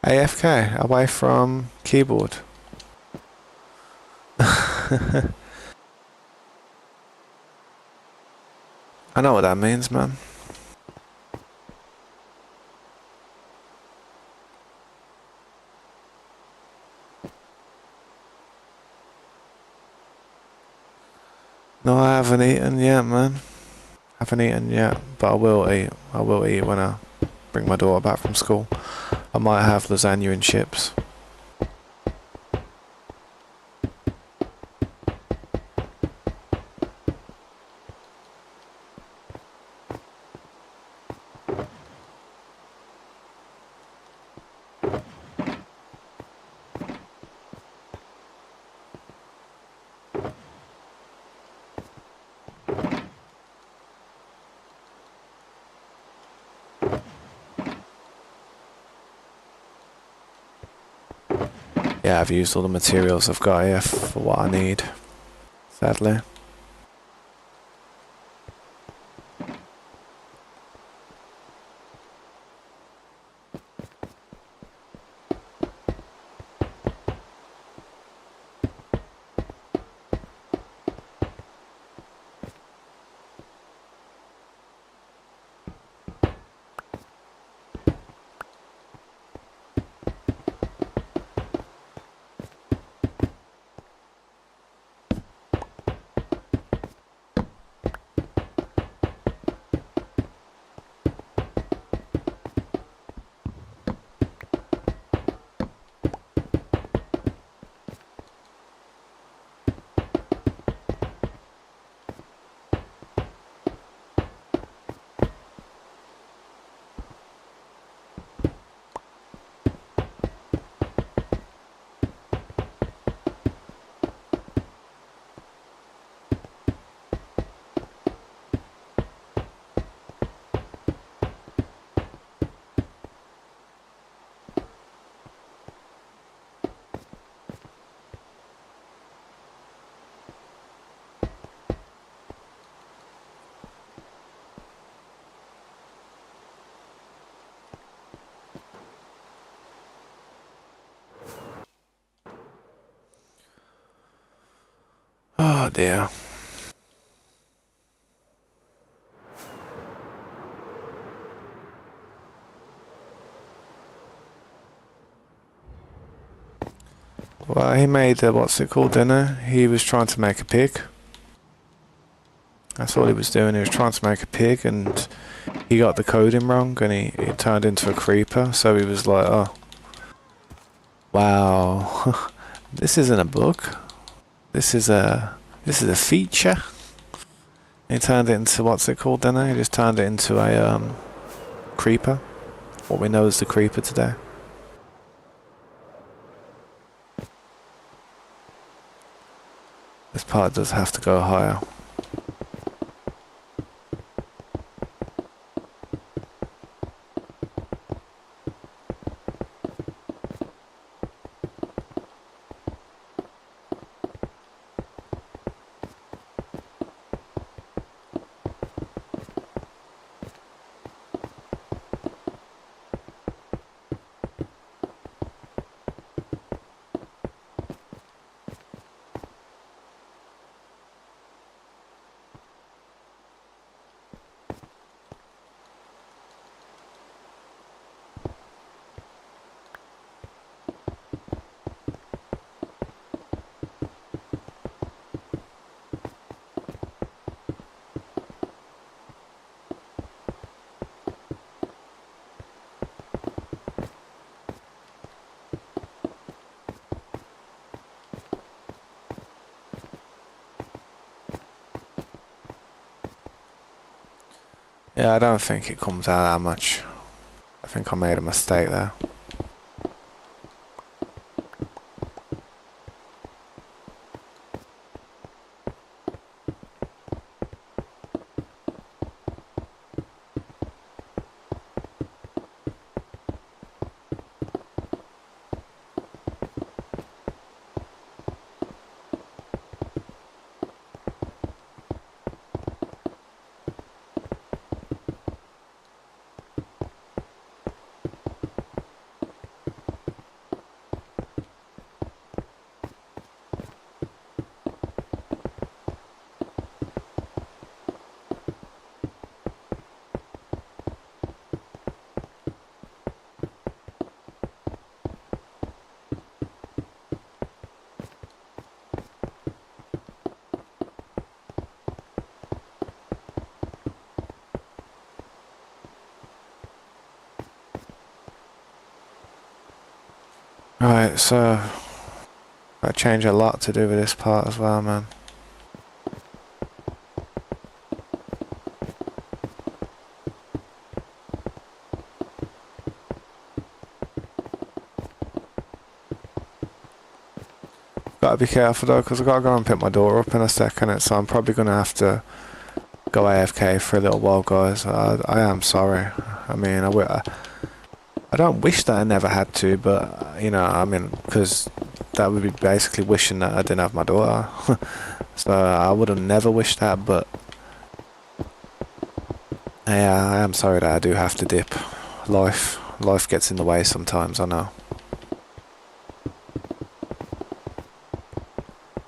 AFK, away from keyboard. I know what that means, man. No, I haven't eaten yet, man. Haven't eaten yet, but I will eat. I will eat when I bring my daughter back from school. I might have lasagna and chips. Yeah, I've used all the materials I've got here for what I need, sadly. Oh dear. Well, he made what's it called, dinner? He was trying to make a pig. That's all he was doing. He was trying to make a pig, and he got the coding wrong, and he turned into a creeper. So he was like, "Oh, wow, this isn't a bug. This is a feature." He turned it into what's it called, dinner? He just turned it into a creeper. What we know as the creeper today. This part does have to go higher. Yeah, I don't think it comes out that much. I think I made a mistake there. Right, so I change a lot to do with this part as well, man. Gotta be careful though, because I gotta go and pick my daughter up in a second, so I'm probably gonna have to go AFK for a little while, guys. I am sorry. I mean, I don't wish that I never had to, but you know, I mean, because that would be basically wishing that I didn't have my daughter. So I would have never wished that, but yeah, I am sorry that I do have to dip. Life gets in the way sometimes, I know.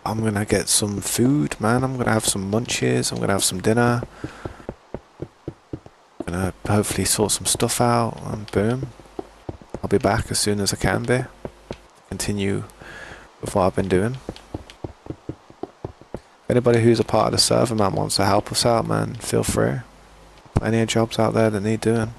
I'm gonna get some food, man. I'm gonna have some munchies. I'm gonna have some dinner. I'm gonna hopefully sort some stuff out, and boom, I'll be back as soon as I can be. Continue with what I've been doing. Anybody who's a part of the server, man, wants to help us out, man, feel free. Any jobs out there that need doing.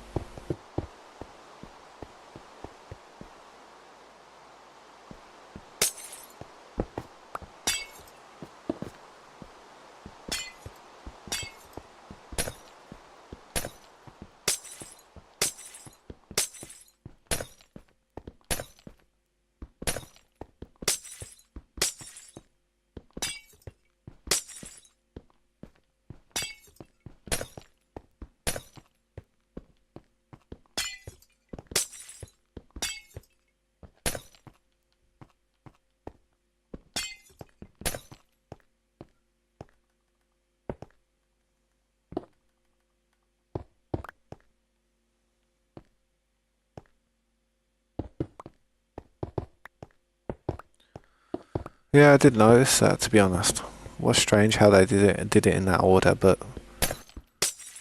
Yeah, I did notice that, to be honest. Was strange how they did it in that order, but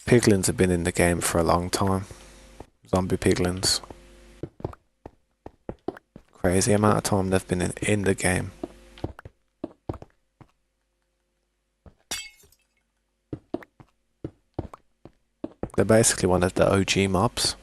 piglins have been in the game for a long time. Zombie piglins. Crazy amount of time they've been in the game. They're basically one of the OG mobs.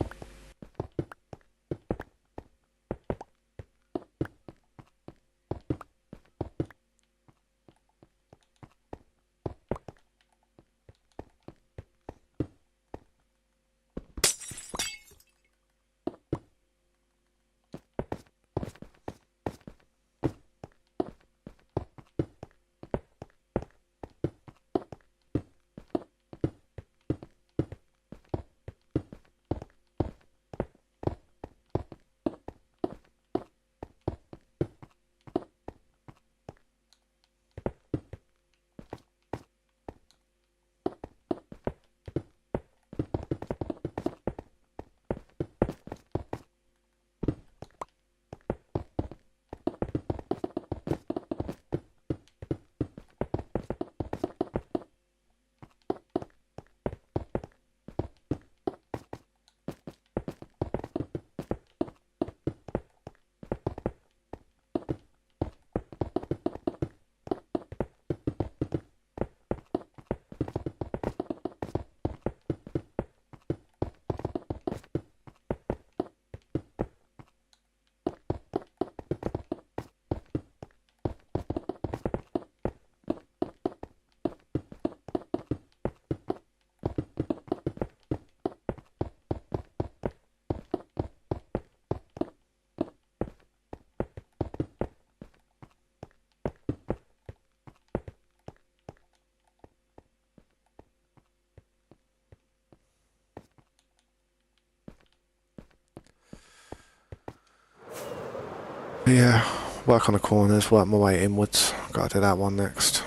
Yeah, work on the corners, work my way inwards. Gotta do that one next.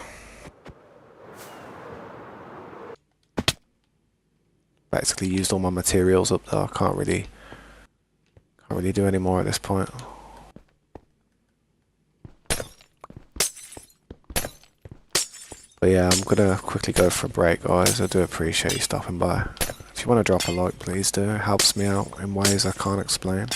Basically used all my materials up there. Can't really do any more at this point. But yeah, I'm gonna quickly go for a break, guys. I do appreciate you stopping by. If you want to drop a like, please do. It helps me out in ways I can't explain.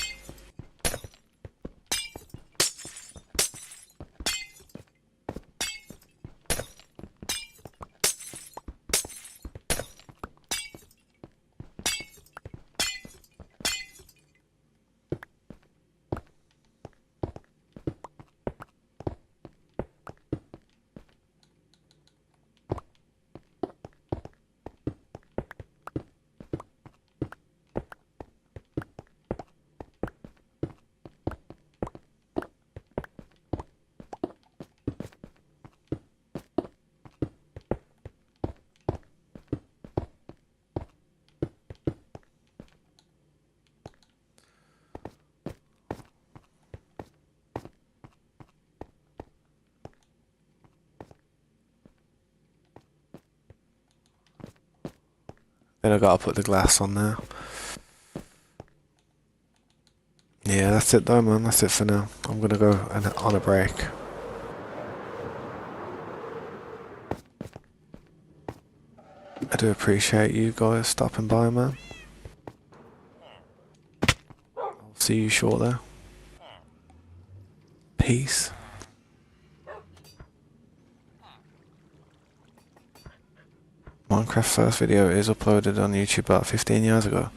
Then I gotta put the glass on there. Yeah, that's it though, man. That's it for now. I'm gonna go on a break. I do appreciate you guys stopping by, man. I'll see you shortly. Peace. Minecraft first video is uploaded on YouTube about 15 years ago.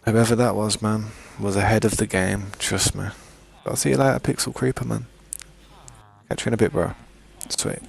Whoever that was, man, was ahead of the game, trust me. I'll see you later, Pixel Creeper, man. Catch you in a bit, bro. Sweet.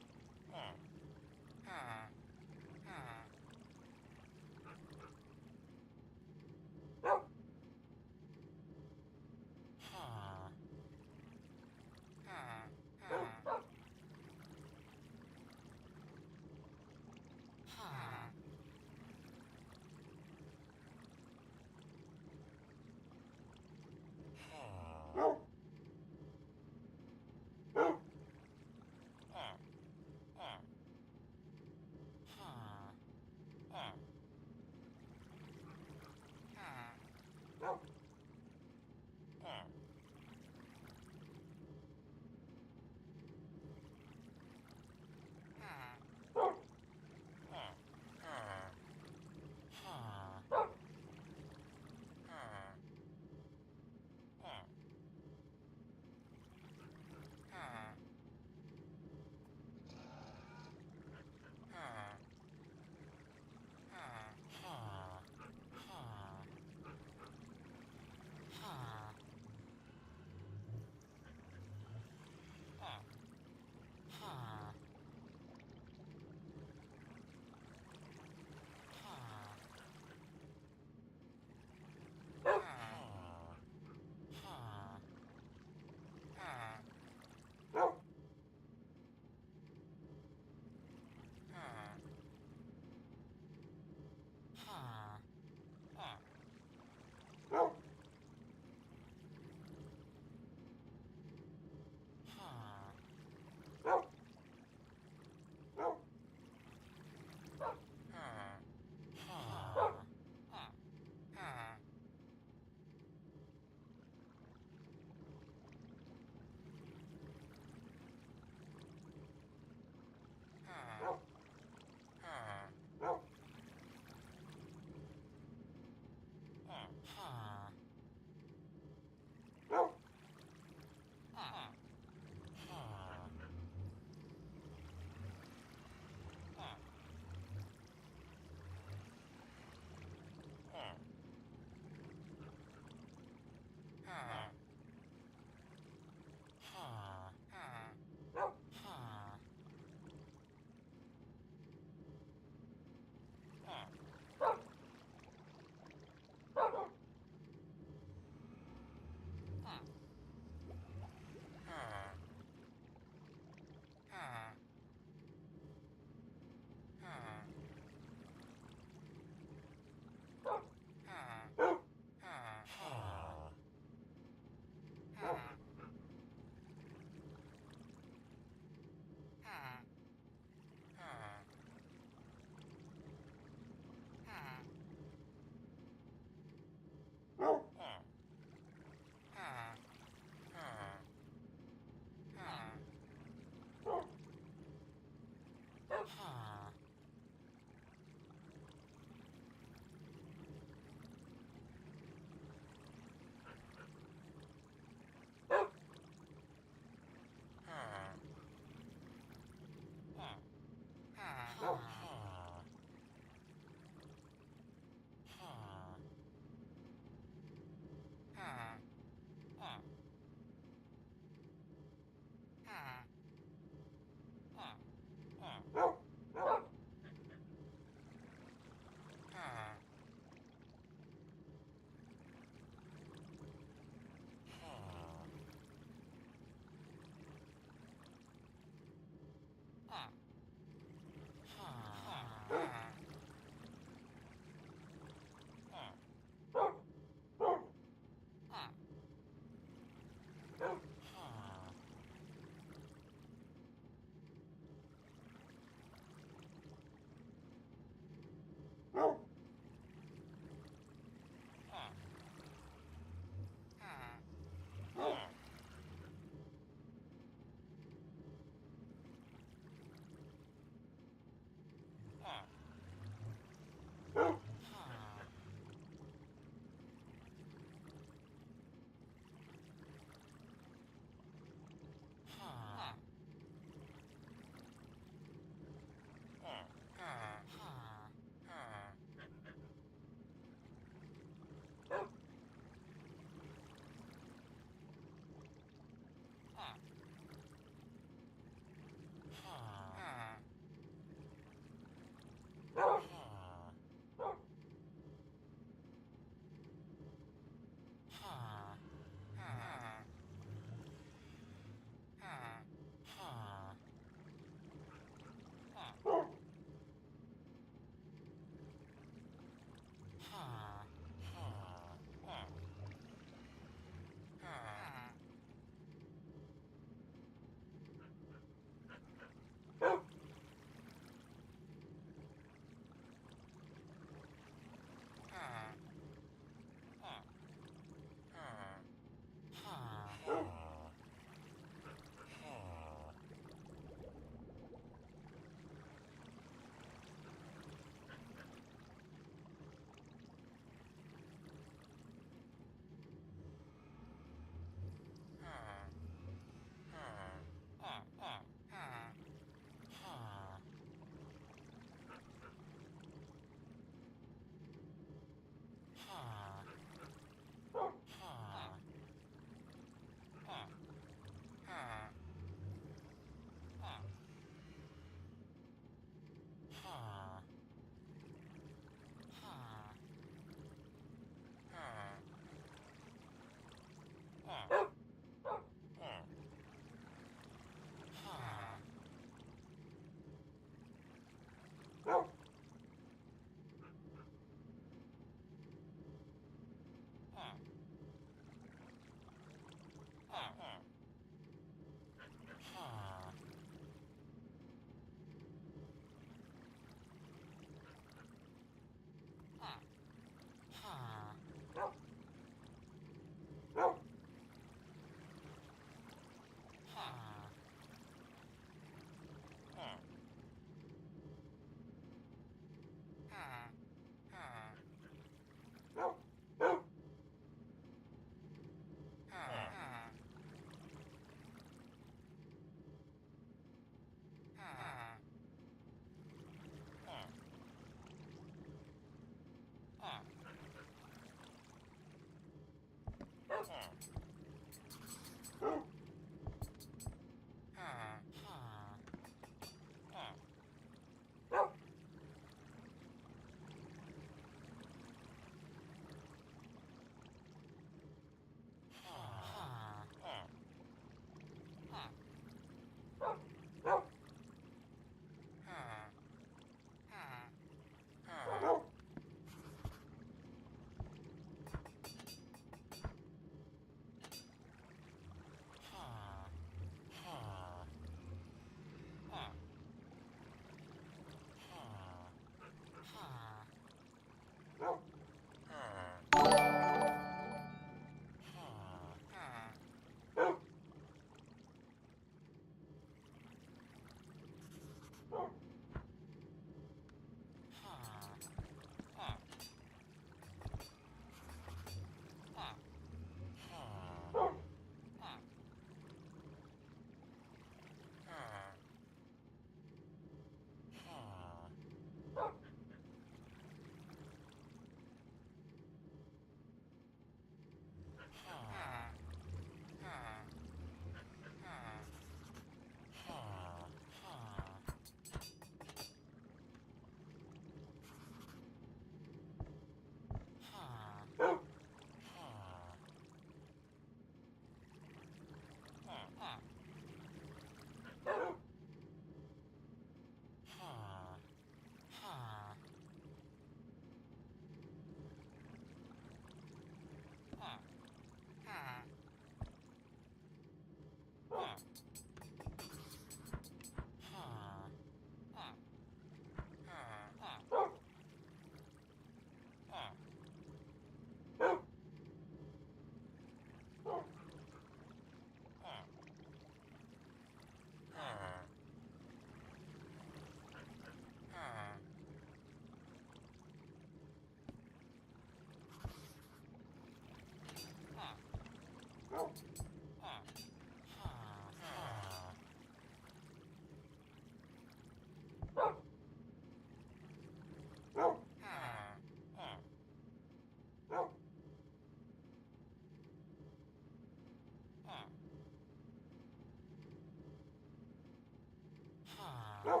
Yeah,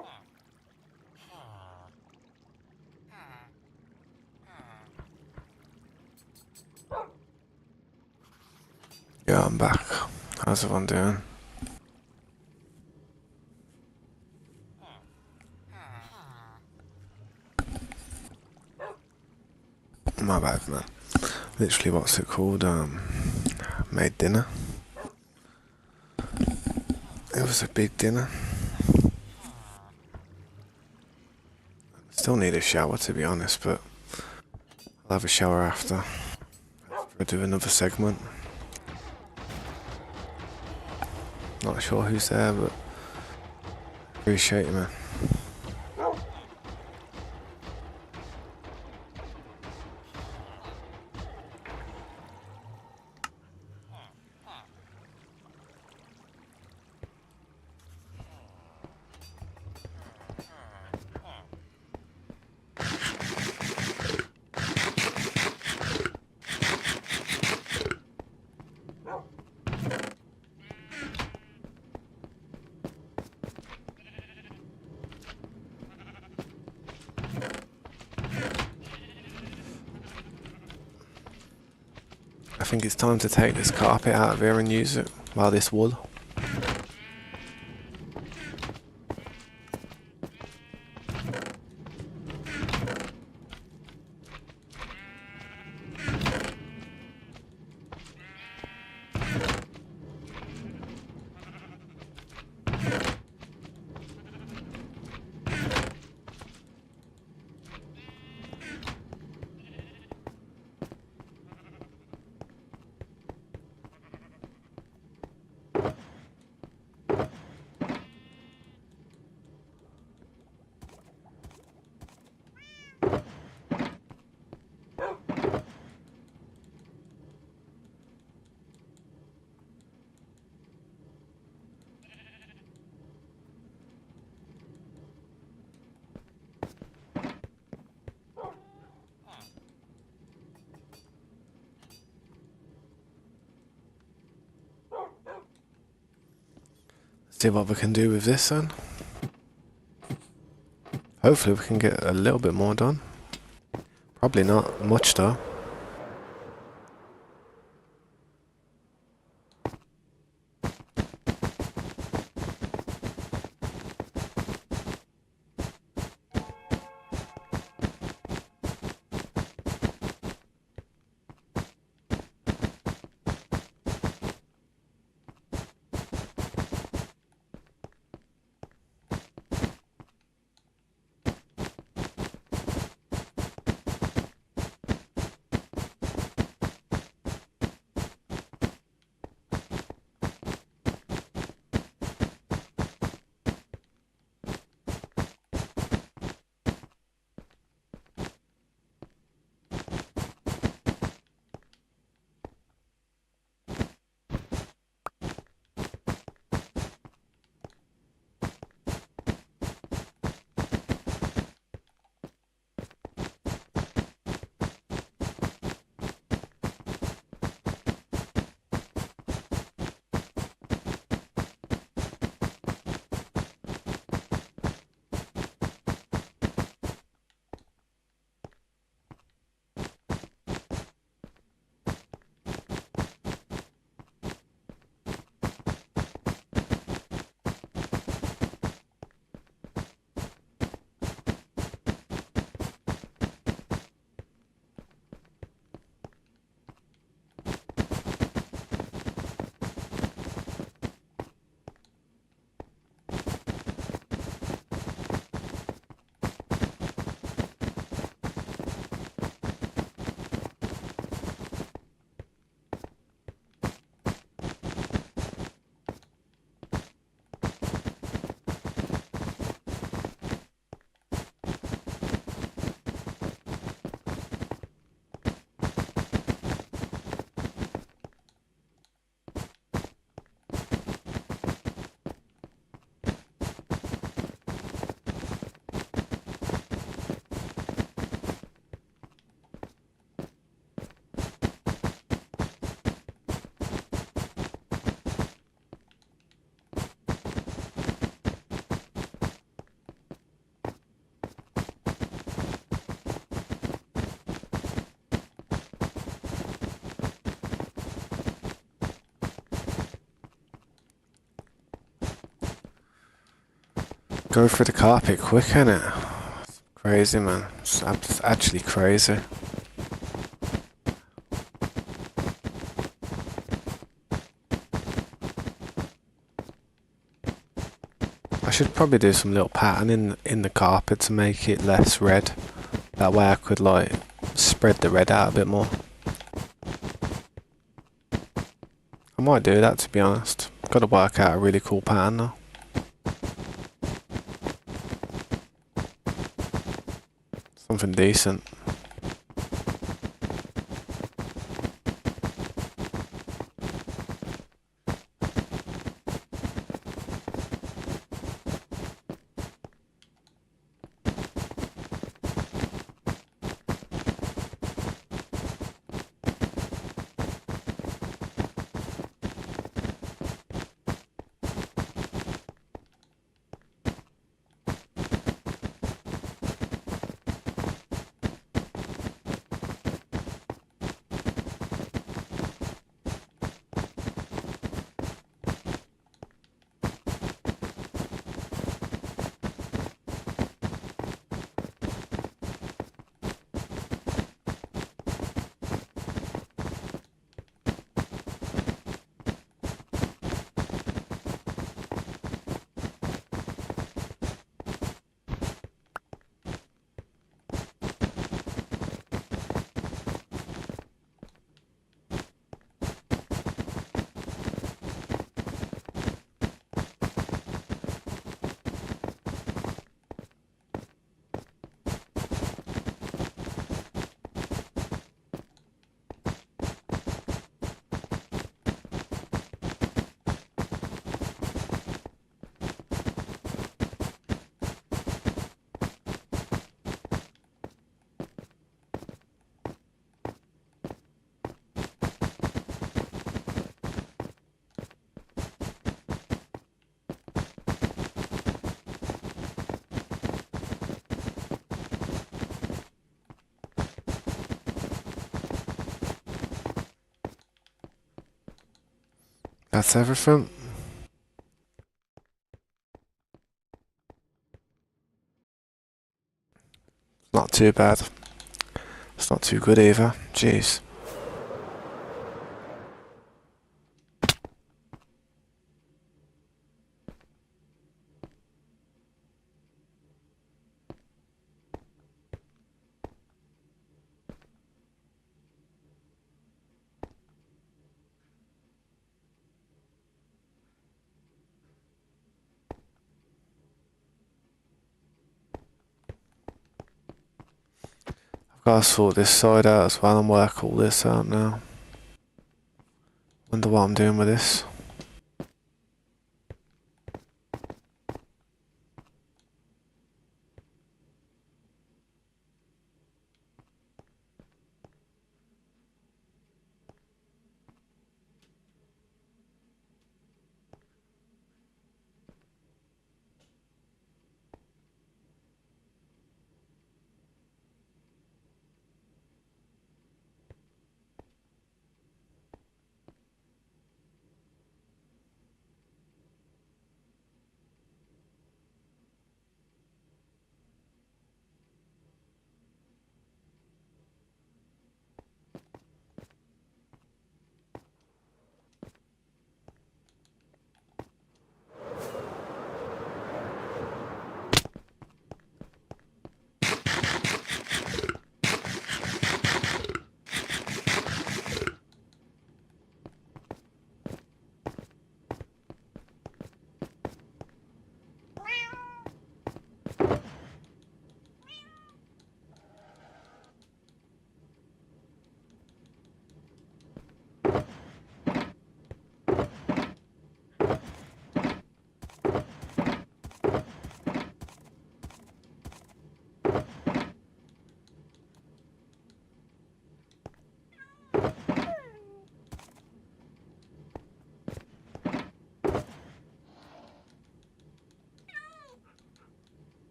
I'm back. How's everyone doing? My bad, man. Literally, what's it called? Made dinner. It was a big dinner. Still need a shower, to be honest, but I'll have a shower after. I'll do another segment. Not sure who's there, but appreciate it, man. I think it's time to take this carpet out of here and use it. Well, this wool. See what we can do with this then. Hopefully we can get a little bit more done. Probably not much though. Go through the carpet quick, innit? Crazy, man. It's actually crazy. I should probably do some little pattern in the carpet to make it less red. That way I could like spread the red out a bit more. I might do that, to be honest. Got to work out a really cool pattern though. Something decent. That's everything. Not too bad. It's not too good either. Jeez. I've got to sort this side out as well and work all this out now. Wonder what I'm doing with this.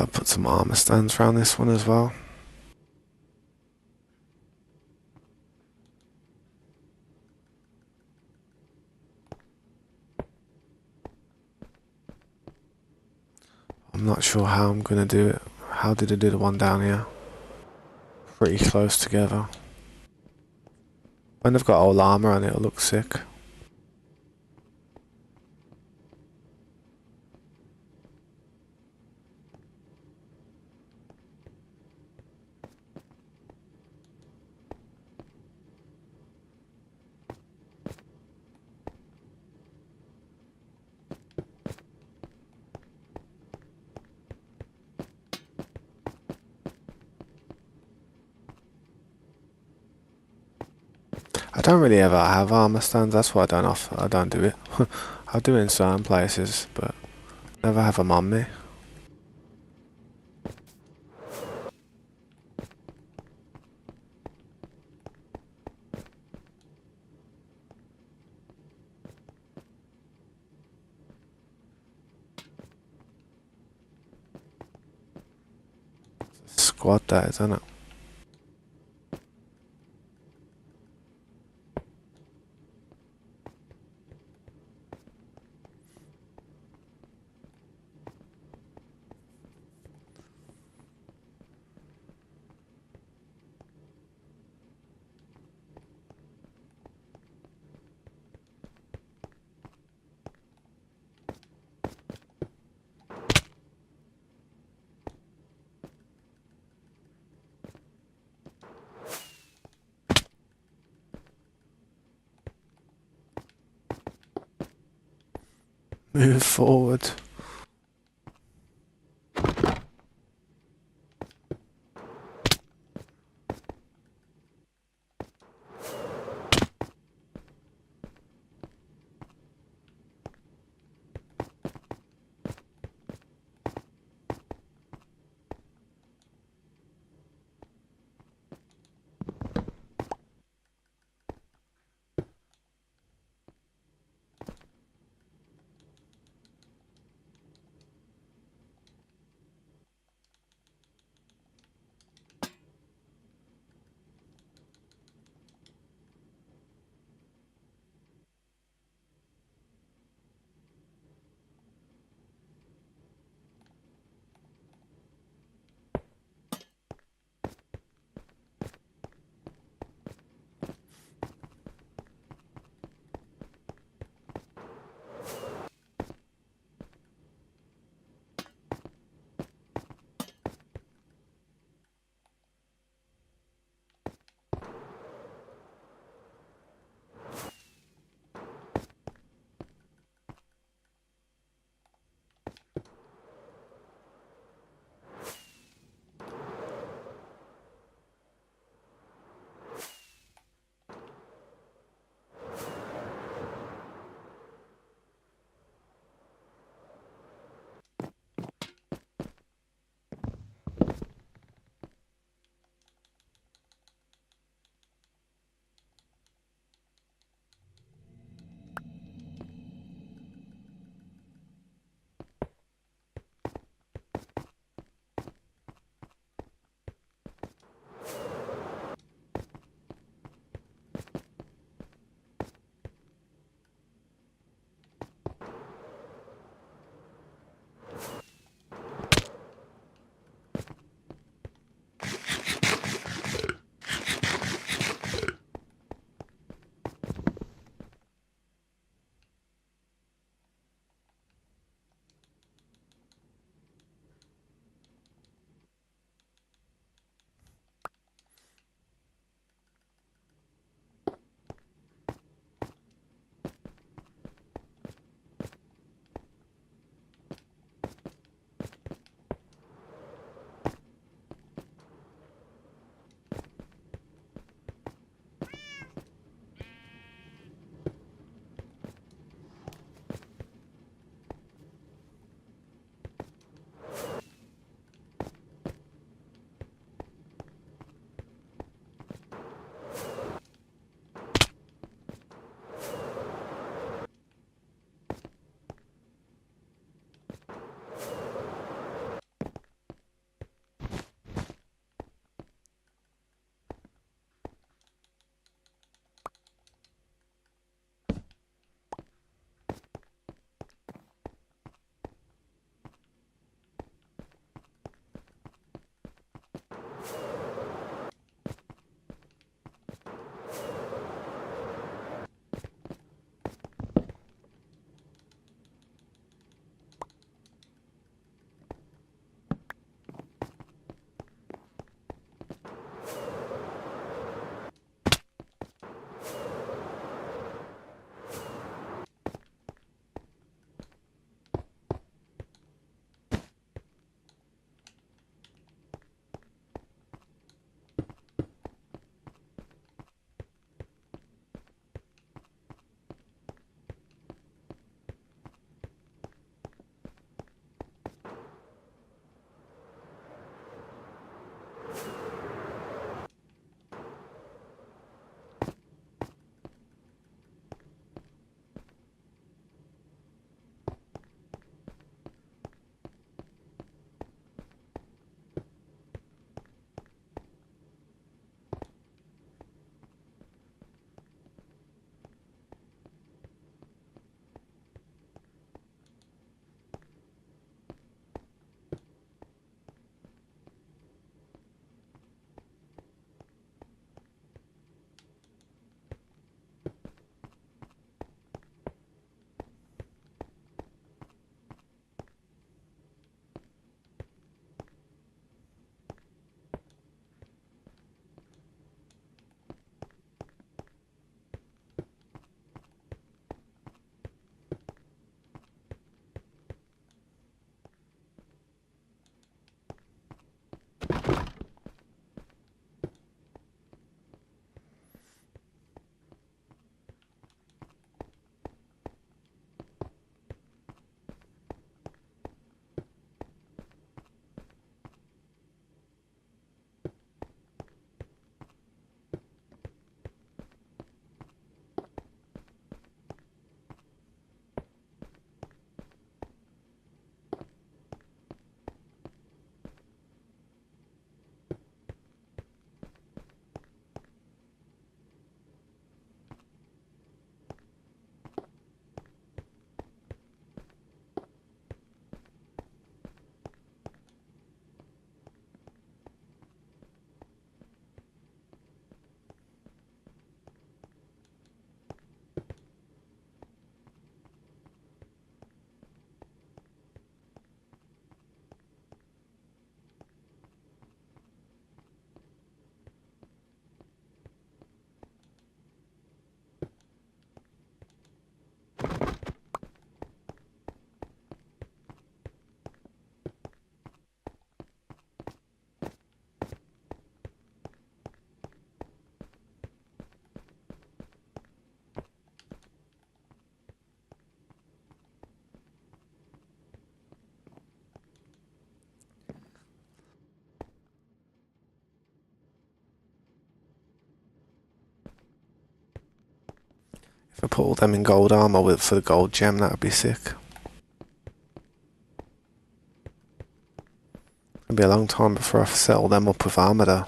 I'll put some armor stands around this one as well. I'm not sure how I'm gonna do it. How did I do the one down here? Pretty close together. When they've got old armor on it, it'll look sick. I don't really ever have armor stands. That's why I don't do it. I do it in certain places, but never have them on me. Squad that, isn't it? Move forward. put all them in gold armor for the gold gem. That would be sick. It'll be a long time before I settle them up with armor though.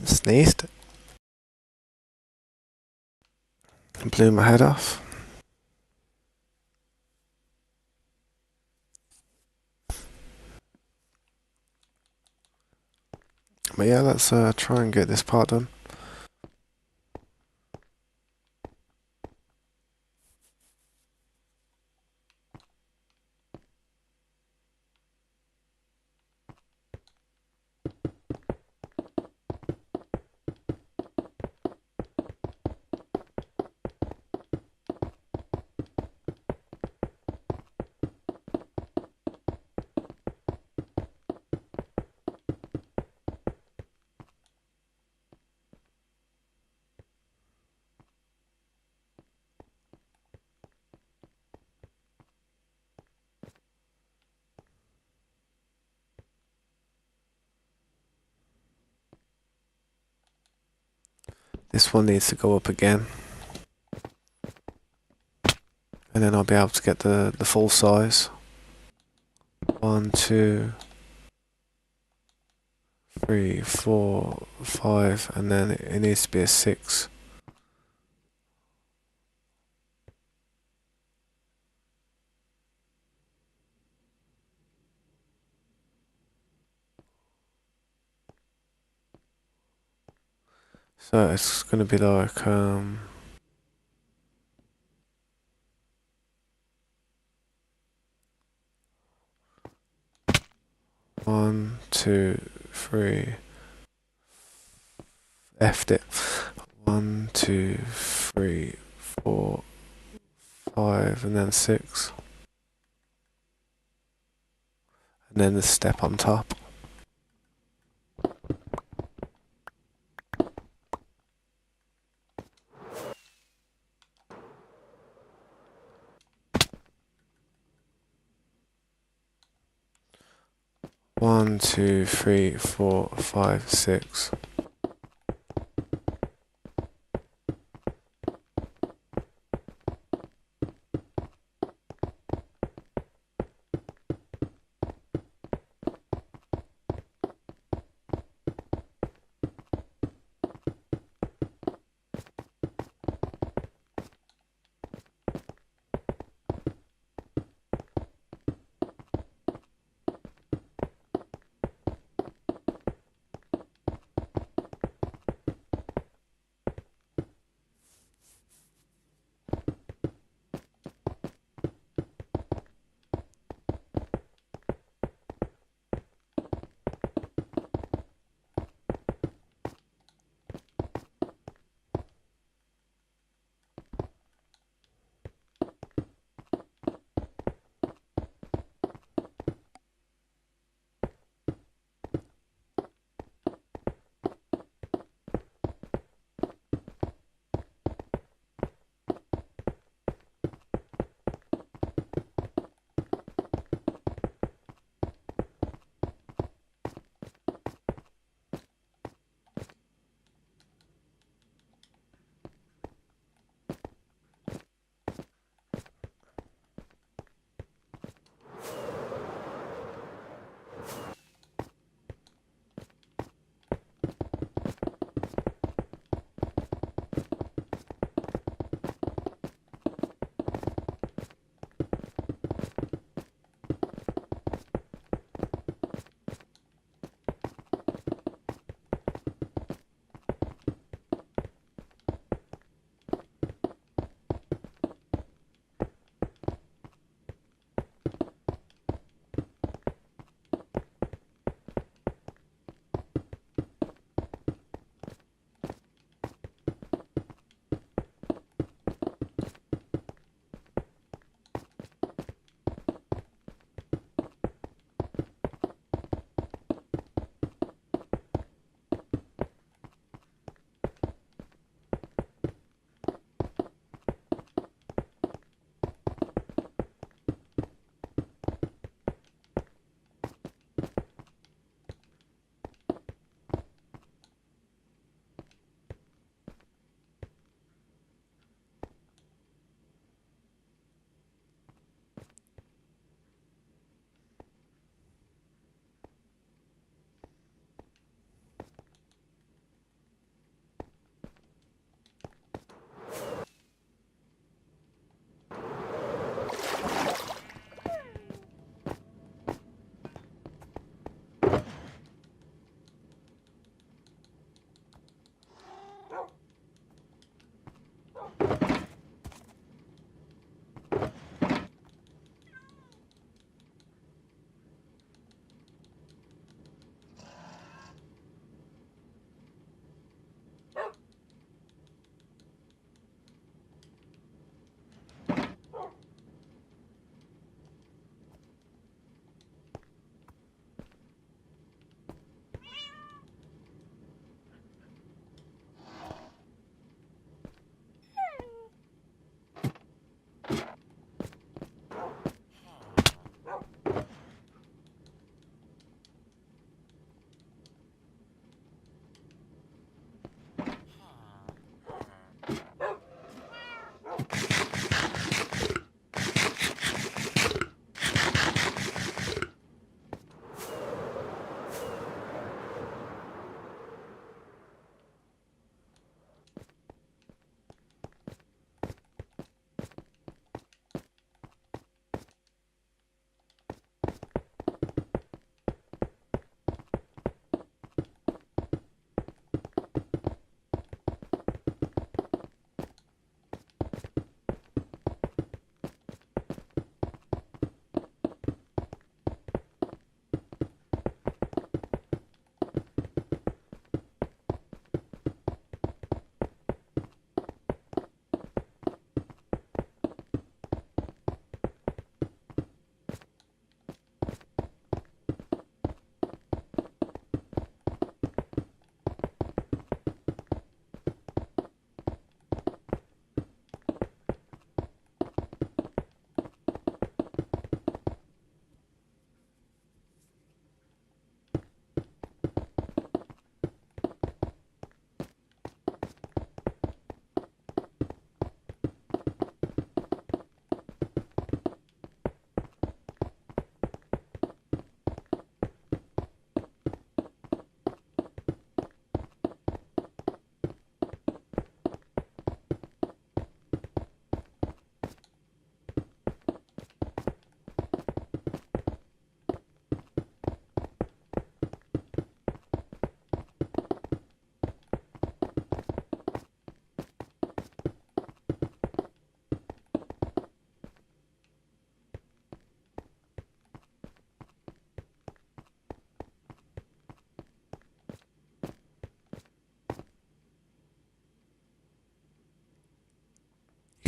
Sneezed. Blew my head off. But yeah, let's try and get this part done. This one needs to go up again. And then I'll be able to get the full size. 1, 2, 3, 4, 5, and then it needs to be a 6. So it's going to be like 1, 2, 3. F'd it. 1, 2, 3, 4, 5, and then 6. And then the step on top. One, 2, 3, 4, 5, 6.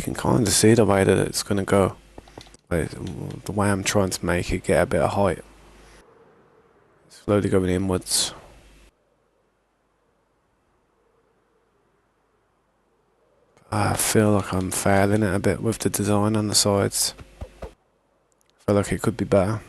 can kind of see the way that it's going to go. But the way I'm trying to make it get a bit of height. Slowly going inwards. I feel like I'm failing it a bit with the design on the sides. I feel like it could be better.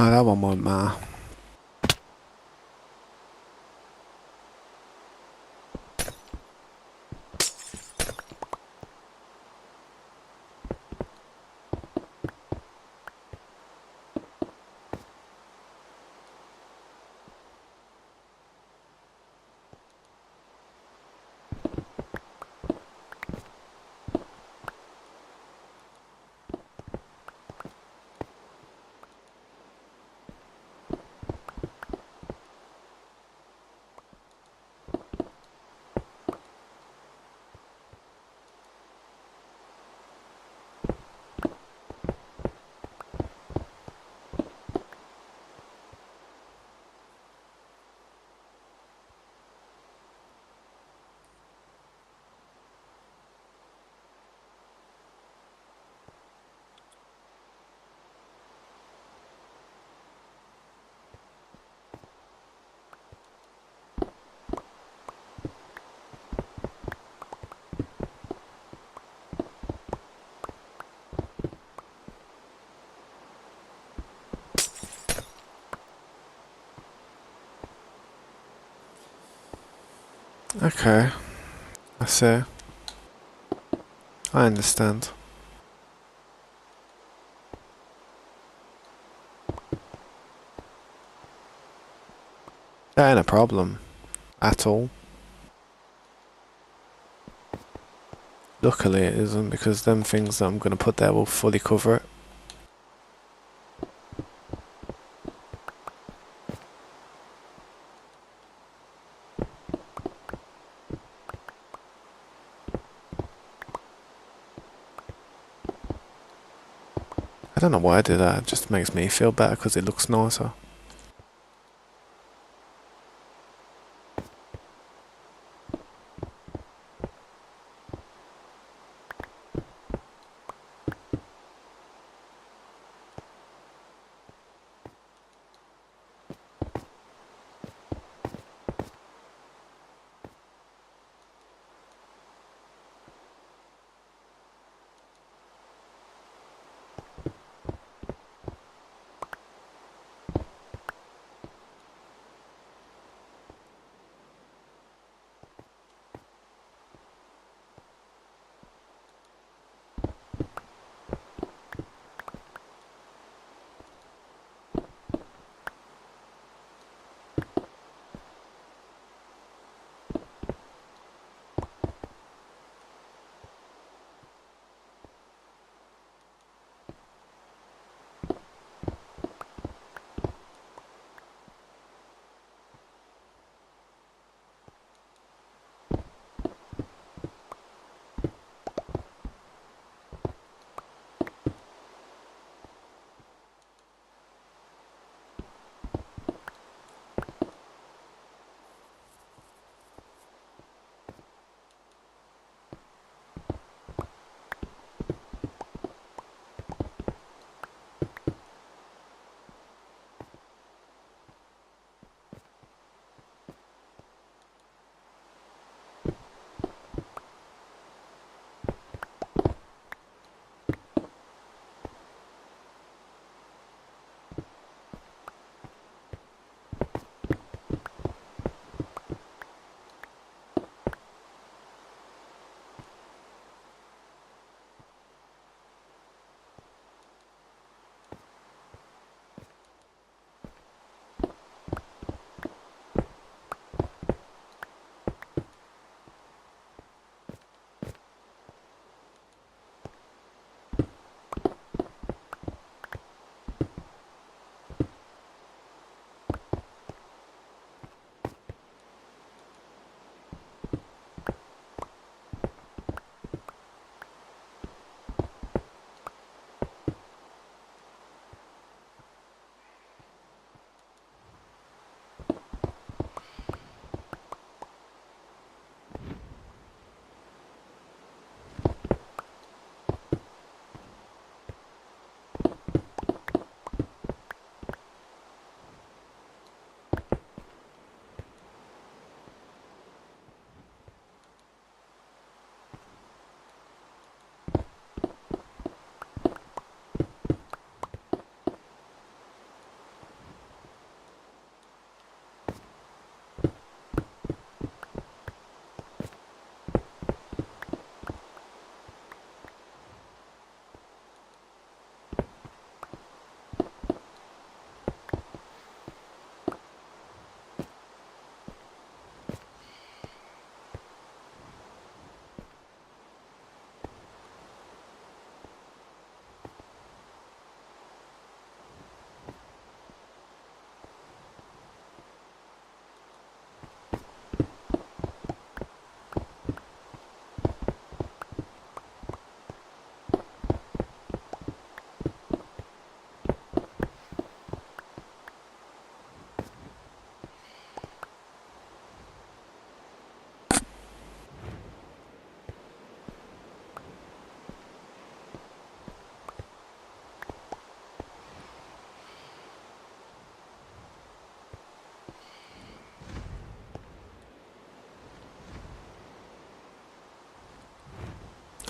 Ah, that one won't matter. Okay, I see. I understand. That ain't a problem at all. Luckily it isn't, because them things that I'm going to put there will fully cover it. I don't know why I do that, it just makes me feel better because it looks nicer.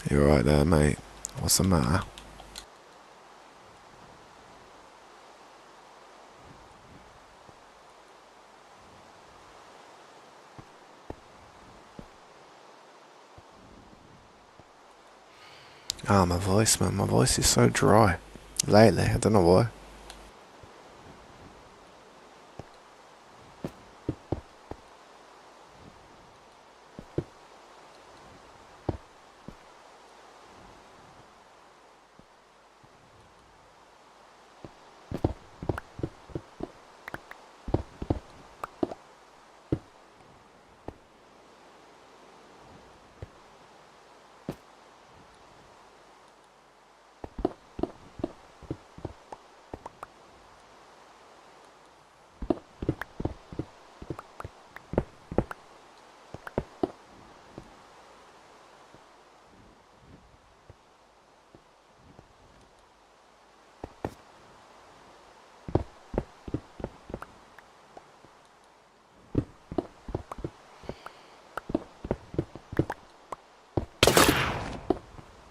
You're right there, mate. What's the matter? Ah, my voice, man. My voice is so dry. Lately, I don't know why.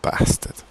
Bastard.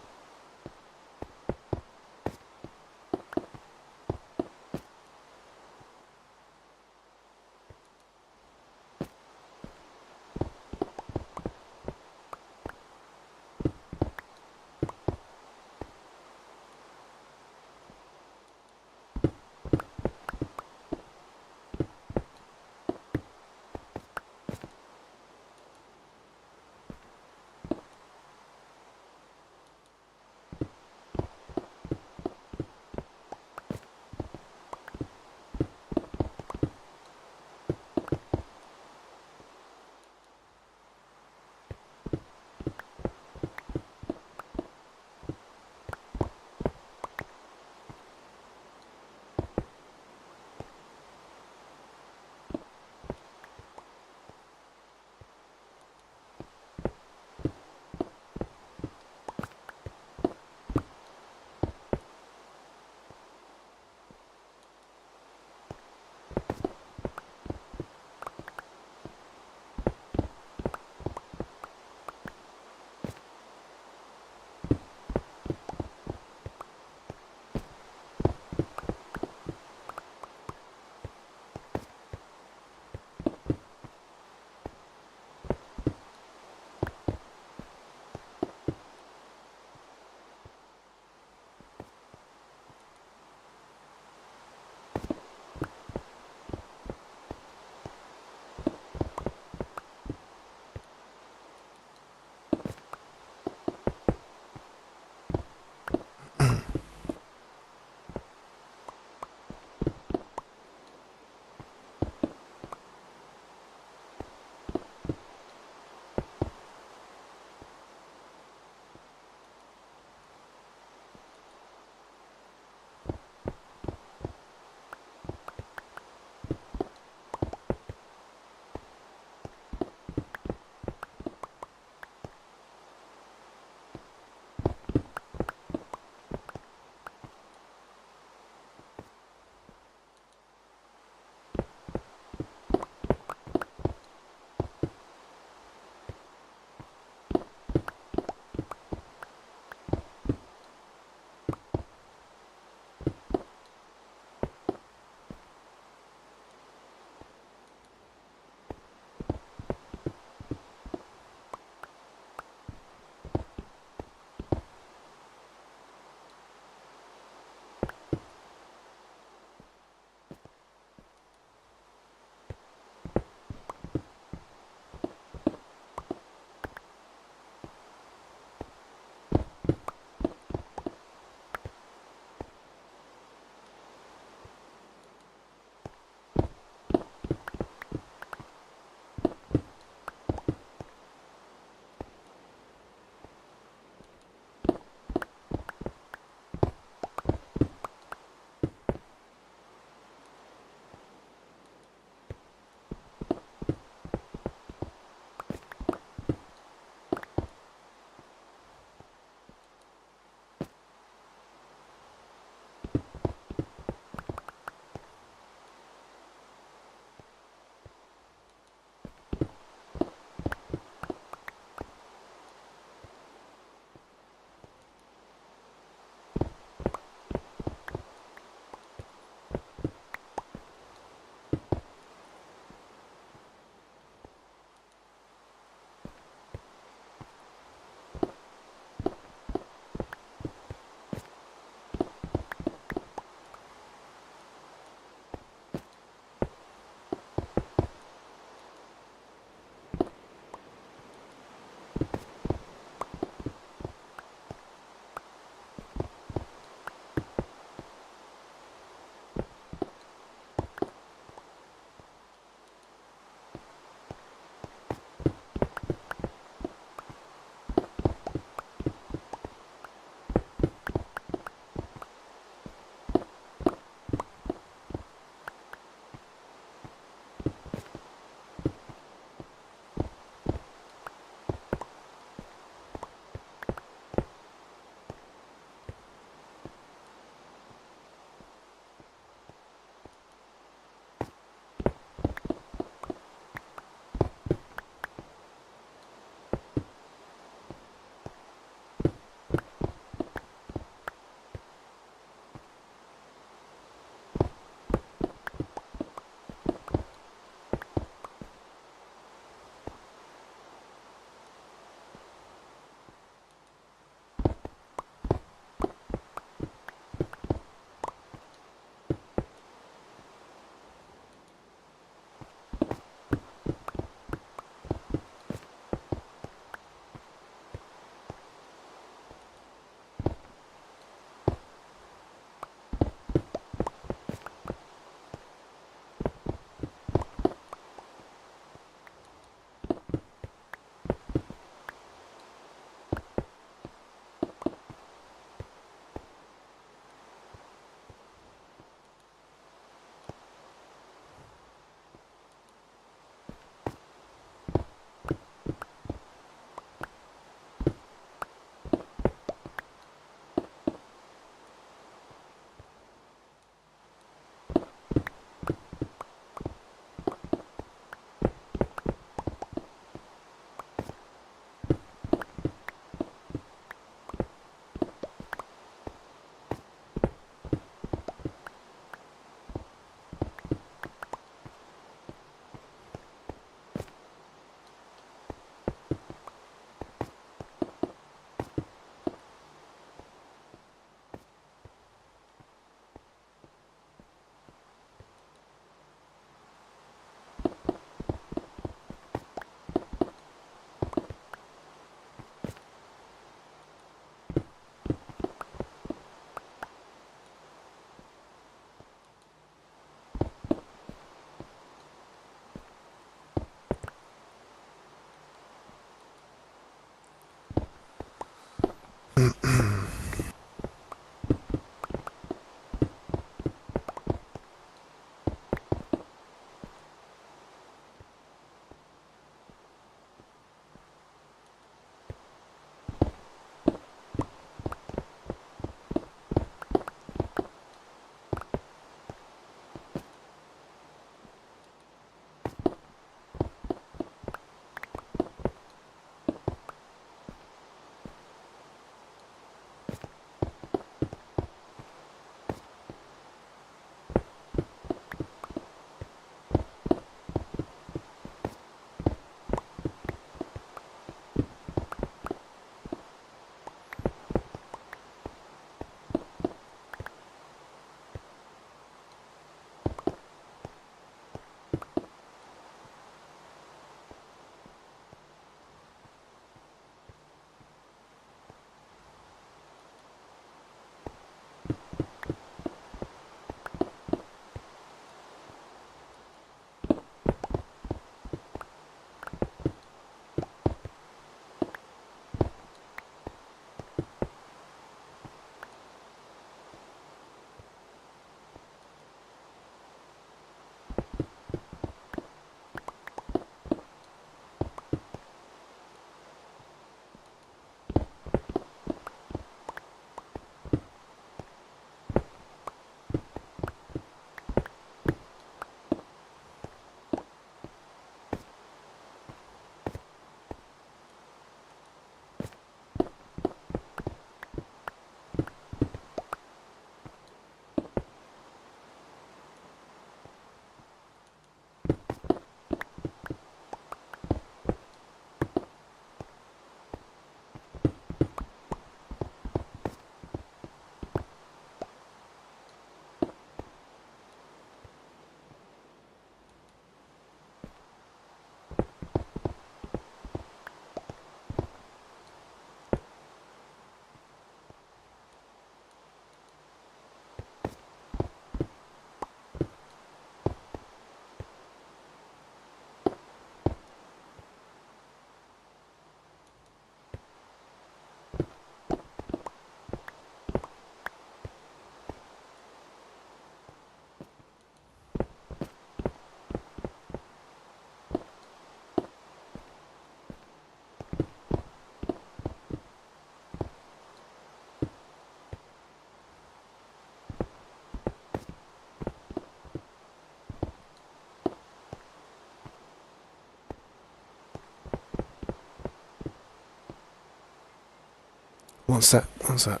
What's that? What's that?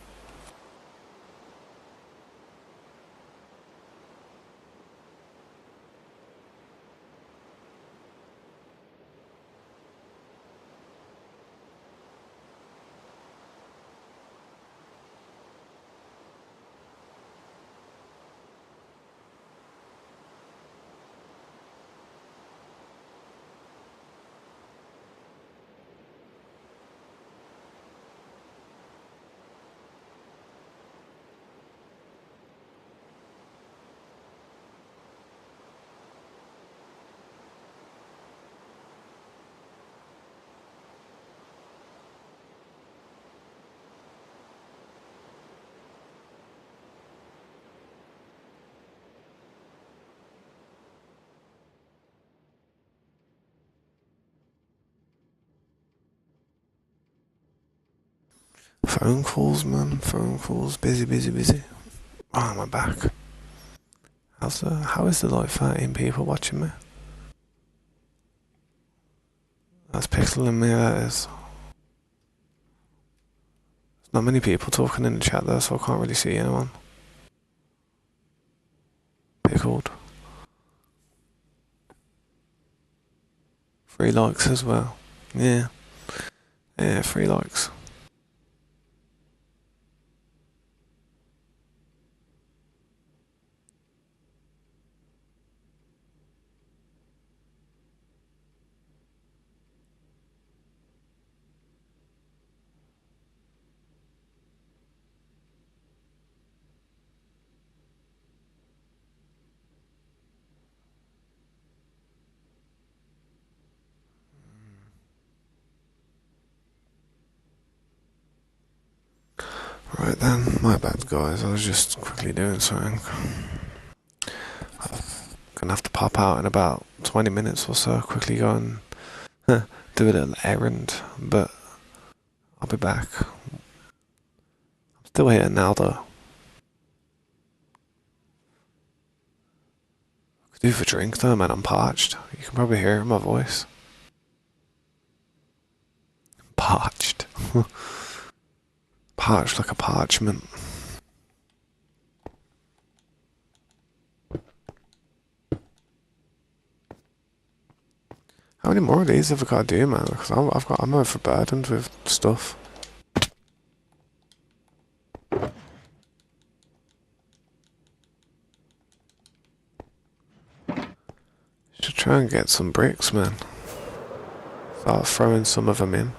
Phone calls, man. Phone calls. Busy, busy, busy. Oh, my back. How is there like 13 people watching me? That's pixeling me, that is. There's not many people talking in the chat though, so I can't really see anyone. Pickled. 3 likes as well. Yeah. Yeah, 3 likes. then. My bad, guys. I was just quickly doing something. Gonna have to pop out in about 20 minutes or so. Quickly go and do a little errand, but I'll be back. I'm still here now, though. Could do for drink, though, man. I'm parched. You can probably hear it in my voice. Parched. Parched like a parchment. How many more of these have I got to do, man? Because I'm overburdened with stuff. Should try and get some bricks, man. Start throwing some of them in.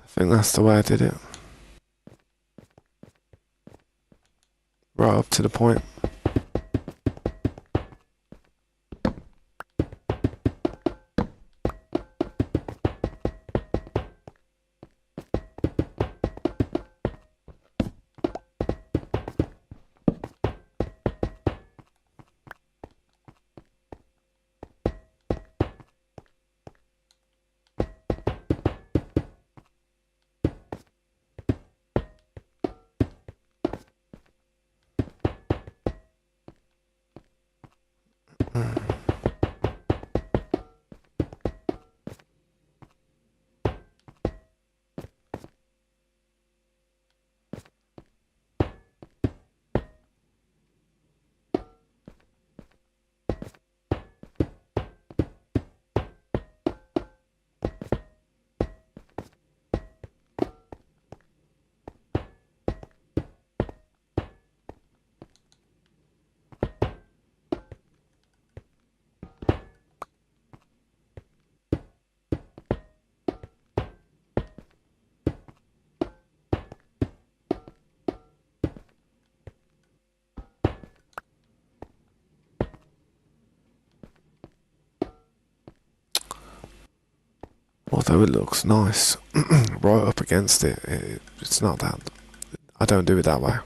I think that's the way I did it. Right up to the point. Although it looks nice, right up against it, it's not that. I don't do it that way.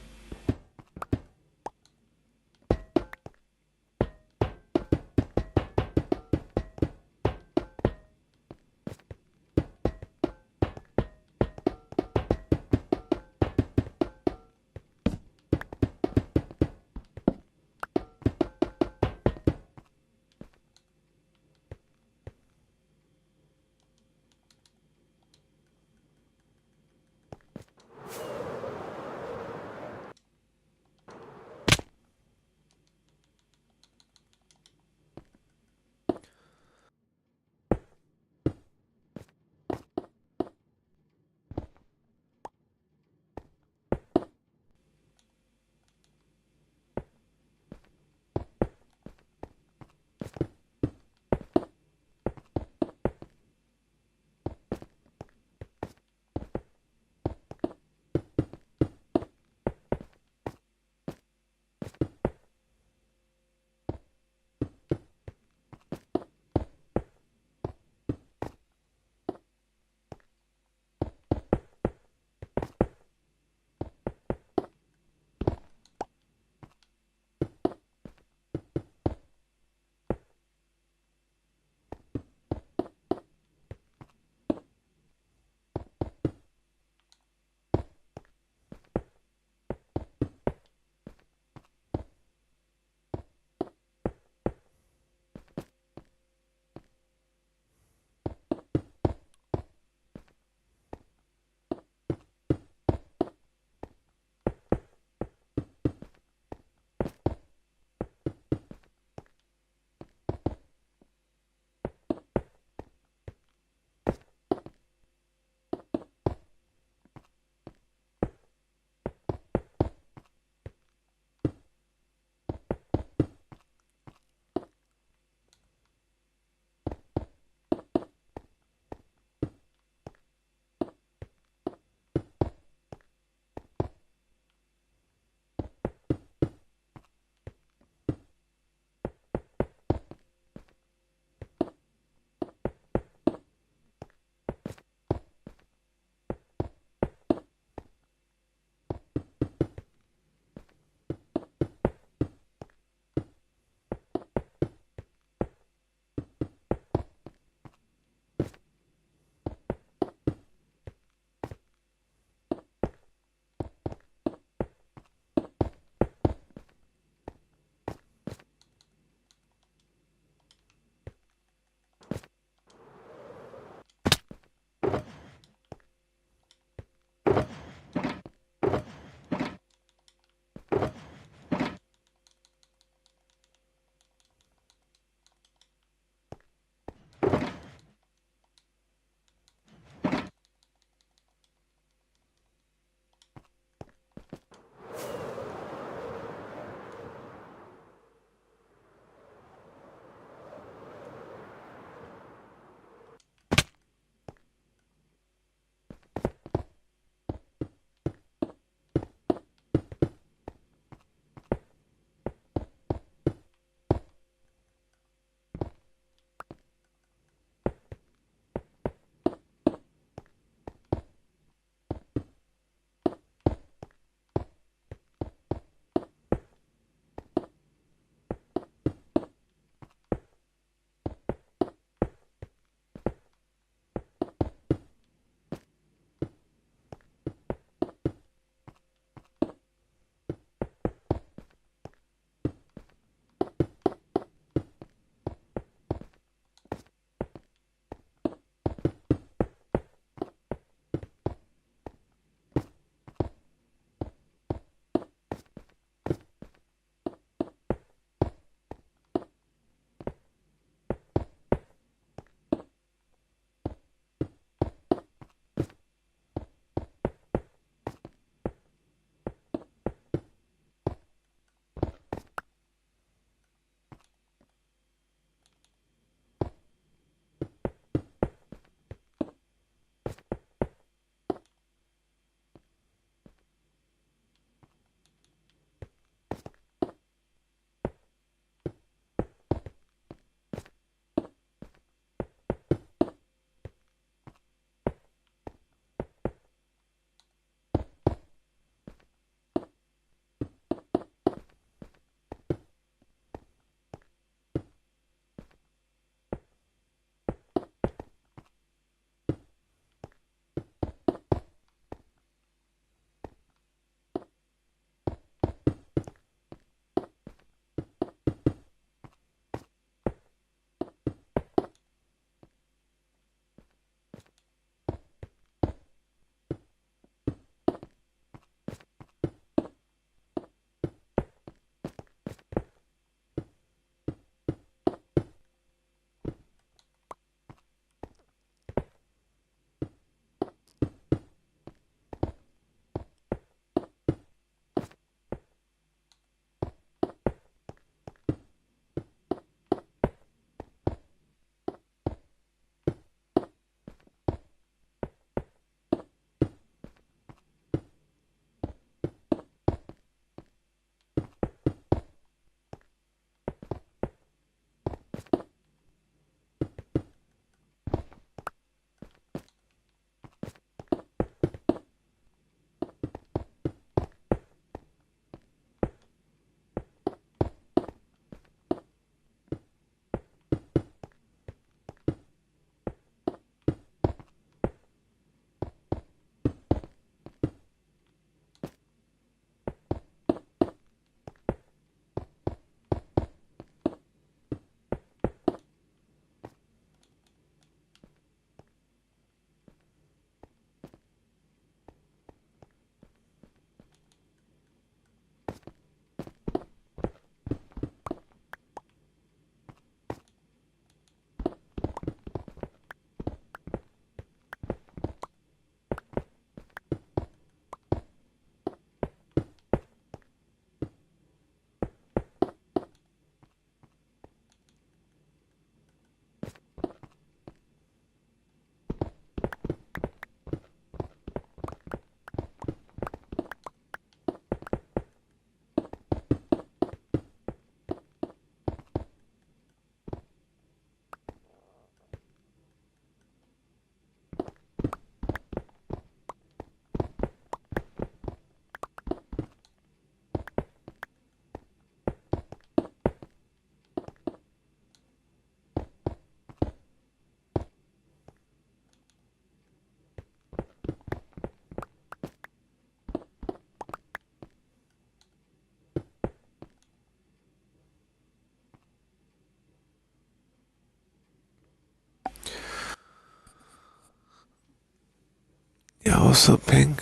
Yeah, what's up, Pink?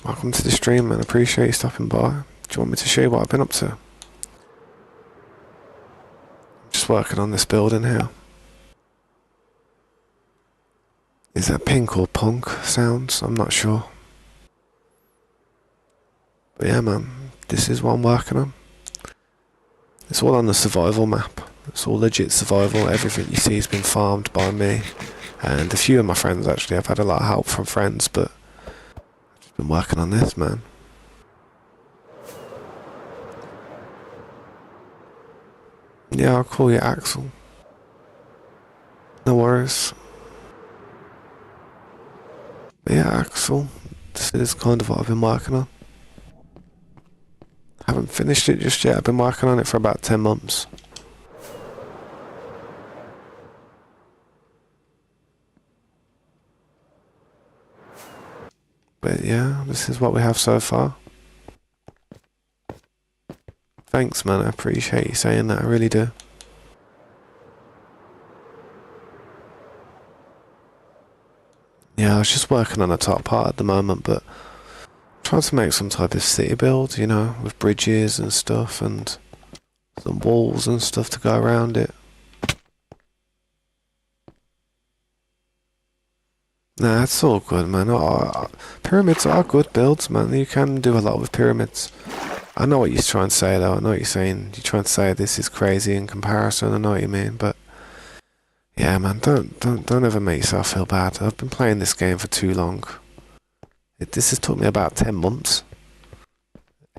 Welcome to the stream, man. Appreciate you stopping by. Do you want me to show you what I've been up to? Just working on this building here. Is that pink or punk sounds? I'm not sure. But yeah, man, this is what I'm working on. It's all on the survival map. It's all legit survival. Everything you see has been farmed by me. And a few of my friends, actually. I've had a lot of help from friends, but I've just been working on this, man. Yeah, I'll call you Axel. No worries. But yeah, Axel, this is kind of what I've been working on. Haven't finished it just yet. I've been working on it for about 10 months. But yeah, this is what we have so far. Thanks, man. I appreciate you saying that. I really do. Yeah, I was just working on the top part at the moment, but I'm trying to make some type of city build, you know, with bridges and stuff and some walls and stuff to go around it. Nah, it's all good, man. Pyramids are good builds, man. You can do a lot with pyramids. I know what you're trying to say, though. I know what you're saying. You're trying to say this is crazy in comparison. I know what you mean, but yeah, man, don't ever make yourself feel bad. I've been playing this game for too long. This has took me about 10 months.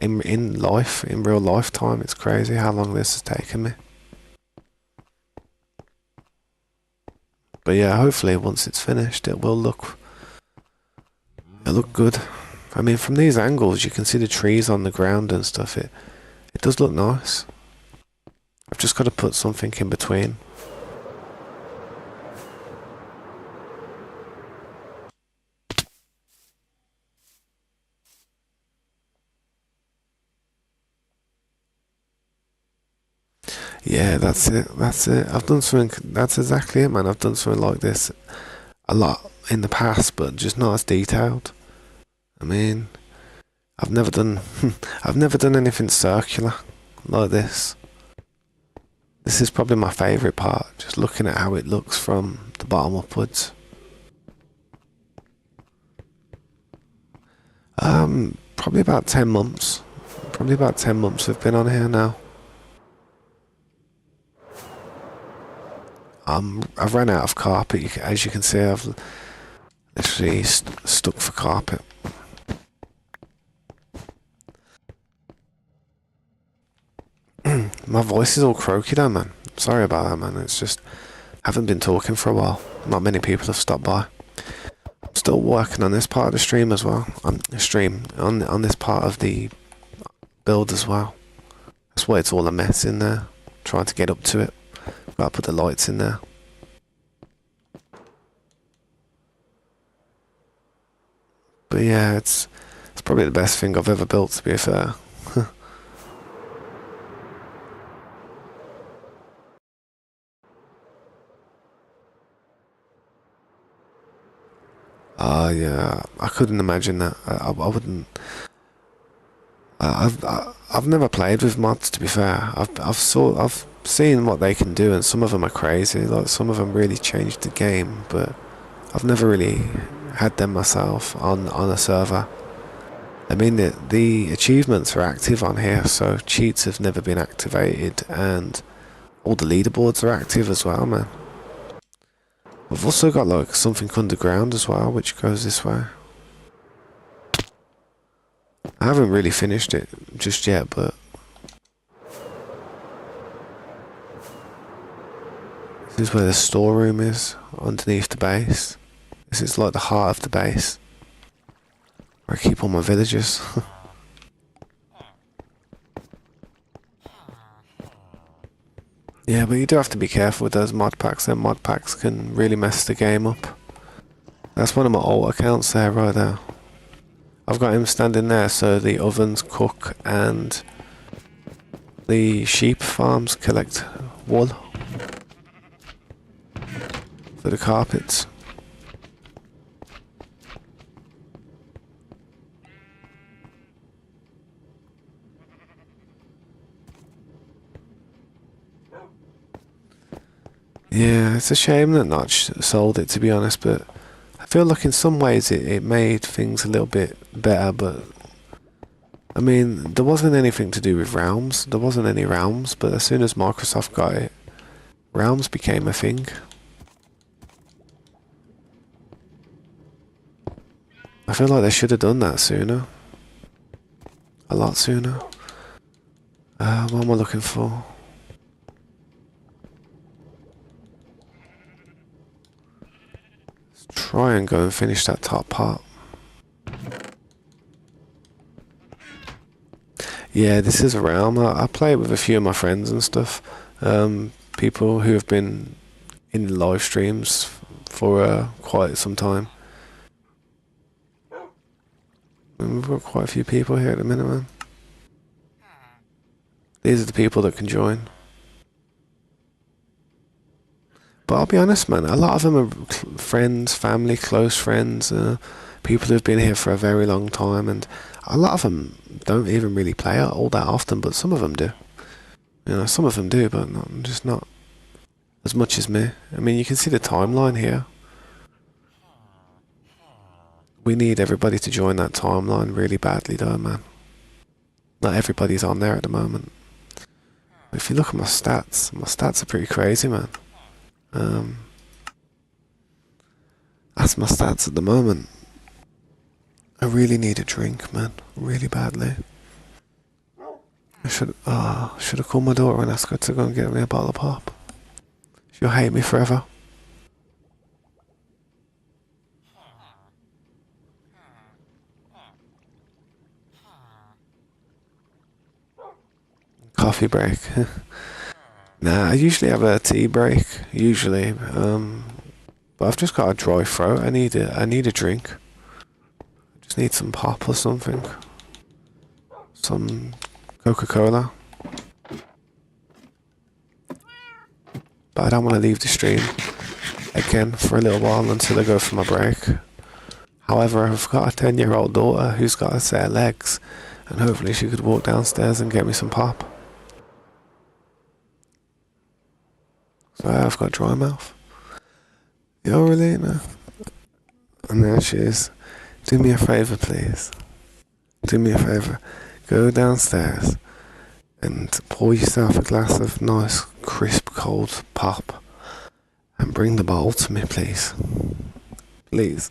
In life, in real lifetime, it's crazy how long this has taken me. But yeah, hopefully once it's finished, it'll look good. I mean, from these angles, you can see the trees on the ground and stuff. It does look nice. I've just got to put something in between. Yeah, that's it. That's it. I've done something. That's exactly it, man. I've done something like this a lot in the past, but just not as detailed. I mean, I've never done. I've never done anything circular like this. This is probably my favourite part. Just looking at how it looks from the bottom upwards. Probably about 10 months. Probably about 10 months we've been on here now. I've run out of carpet. As you can see, I've literally stuck for carpet. My voice is all croaky though, man. Sorry about that, man. It's just, haven't been talking for a while. Not many people have stopped by. I'm still working on this part of the stream as well. On this part of the build as well. That's why it's all a mess in there. Trying to get up to it. Gotta put the lights in there. But yeah, it's probably the best thing I've ever built, to be fair. Yeah, I couldn't imagine that. I wouldn't. I've never played with mods, to be fair. I've seen what they can do, and some of them are crazy. Like some of them really changed the game, but I've never really had them myself on a server. I mean, the achievements are active on here, so cheats have never been activated, and all the leaderboards are active as well, man. We've also got like something underground as well, which goes this way. I haven't really finished it just yet, but this is where the storeroom is, underneath the base. This is like the heart of the base, where I keep all my villagers. Yeah, but you do have to be careful with those mod packs. Them mod packs can really mess the game up. That's one of my old accounts there, right there. I've got him standing there so the ovens cook and the sheep farms collect wool for the carpets. Yeah, it's a shame that Notch sold it, to be honest, but I feel like in some ways it made things a little bit better, but I mean, there wasn't anything to do with Realms. There wasn't any Realms, but as soon as Microsoft got it, Realms became a thing. I feel like they should have done that sooner. A lot sooner. What am I looking for? Let's try and go and finish that top part. Yeah, this is a realm. I play it with a few of my friends and stuff. People who have been in live streams for quite some time. And we've got quite a few people here at the minute, man. These are the people that can join. But I'll be honest, man, a lot of them are friends, family, close friends, people who've been here for a very long time, and a lot of them don't even really play it all that often, but some of them do. You know, some of them do, but just not as much as me. I mean, you can see the timeline here. We need everybody to join that timeline really badly, though, man. Not everybody's on there at the moment. If you look at my stats are pretty crazy, man. That's my stats at the moment. I really need a drink, man. Really badly. I should have called my daughter and asked her to go and get me a bottle of pop. She'll hate me forever. Coffee break. Nah, I usually have a tea break. Usually, but I've just got a dry throat. I need a drink. I just need some pop or something. Some Coca-Cola. But I don't want to leave the stream again for a little while until I go for my break. However, I've got a 10-year-old daughter who's got a set of legs, and hopefully she could walk downstairs and get me some pop. So I've got dry mouth. Yo, Relina. And there she is. Do me a favour, please. Do me a favour. Go downstairs and pour yourself a glass of nice, crisp, cold pop. And bring the bottle to me, please. Please.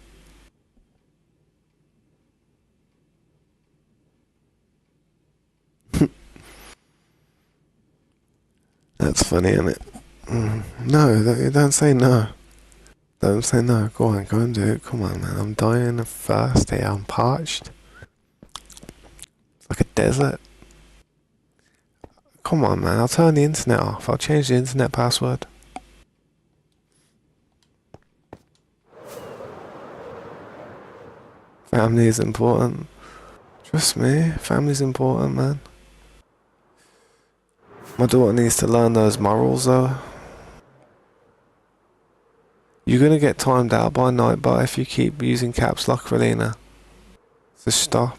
That's funny, isn't it? No, don't say no. Don't say no. Go on, go and do it. Come on, man. I'm dying of thirst here. I'm parched. It's like a desert. Come on, man. I'll turn the internet off. I'll change the internet password. Family is important. Trust me, family's important, man. My daughter needs to learn those morals, though. You're gonna get timed out by Nightbot if you keep using caps lock, Relina. So stop.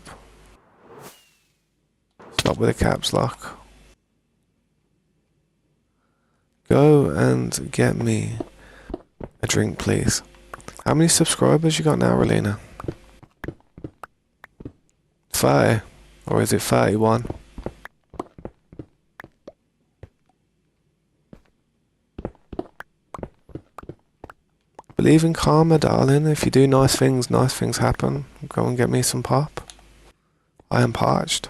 Stop with the caps lock. Go and get me a drink, please. How many subscribers you got now, Relina? 30? Or is it 31? Believe in karma, darling. If you do nice things happen. Go and get me some pop. I am parched.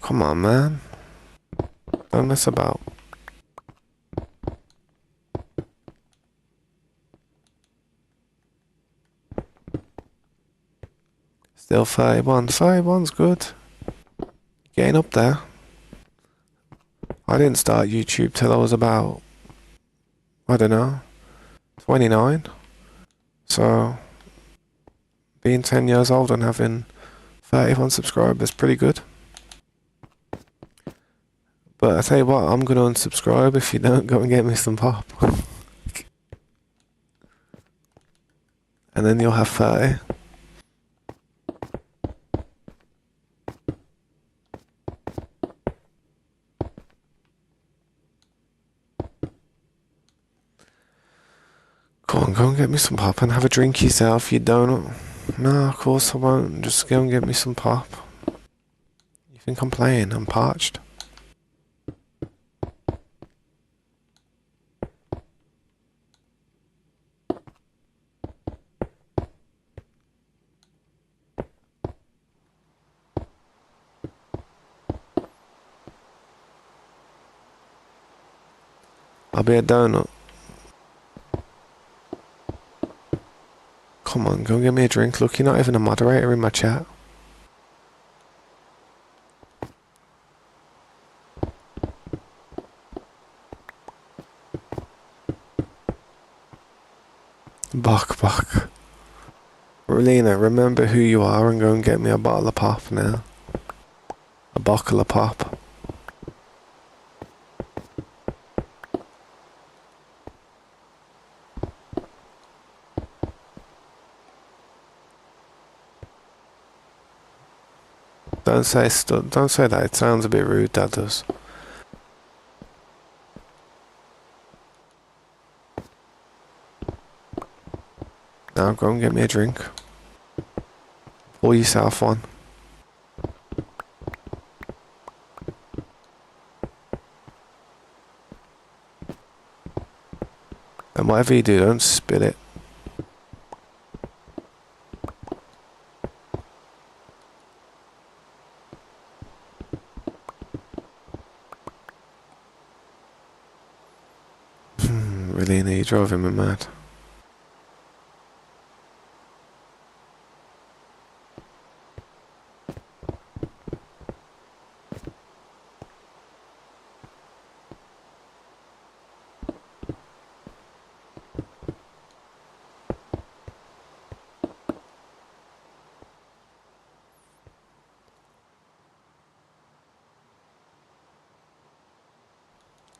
Come on, man. Don't mess about. Still 31. 31's good. Getting up there. I didn't start YouTube till I was about, I don't know, 29. So, being 10 years old and having 31 subscribers is pretty good. But I tell you what, I'm going to unsubscribe if you don't go and get me some pop. And then you'll have 30. Go on, go and get me some pop and have a drink yourself, you donut. No, of course I won't. Just go and get me some pop. You think I'm playing? I'm parched. I'll be a donut. Come on, go and get me a drink. Look, you're not even a moderator in my chat. Bok. Relina, remember who you are and go and get me a bottle of pop now. A bottle of pop. Don't say that. It sounds a bit rude, that does. Now go and get me a drink. Pour yourself one. And whatever you do, don't spit it. Relina, you're driving me mad.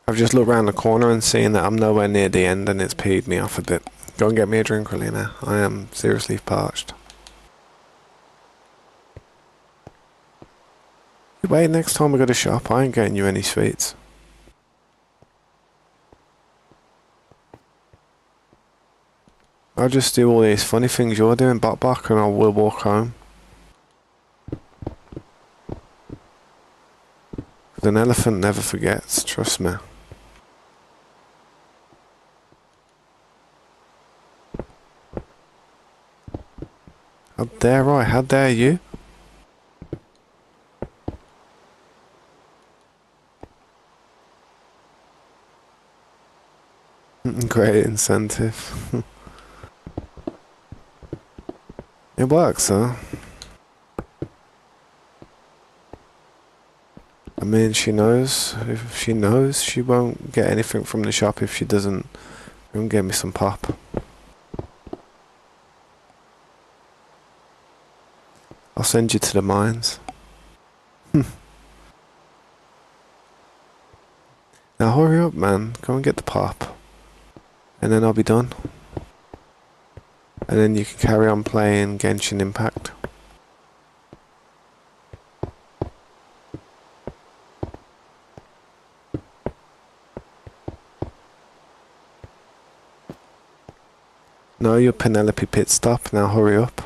I've just looked round the corner and seen that I'm nowhere near the end and it's peed me off a bit. Go and get me a drink, Relina. I am seriously parched. You wait, next time we go to shop, I ain't getting you any sweets. I'll just do all these funny things you're doing, Bok, and I will walk home. An elephant never forgets, trust me. How dare I? How dare you? Great incentive. It works, huh? I mean, she knows. If she knows, she won't get anything from the shop if she doesn't get me some pop. I'll send you to the mines. Now hurry up, man. Go and get the pop. And then I'll be done. And then you can carry on playing Genshin Impact. No, your Penelope pit stop. Now hurry up.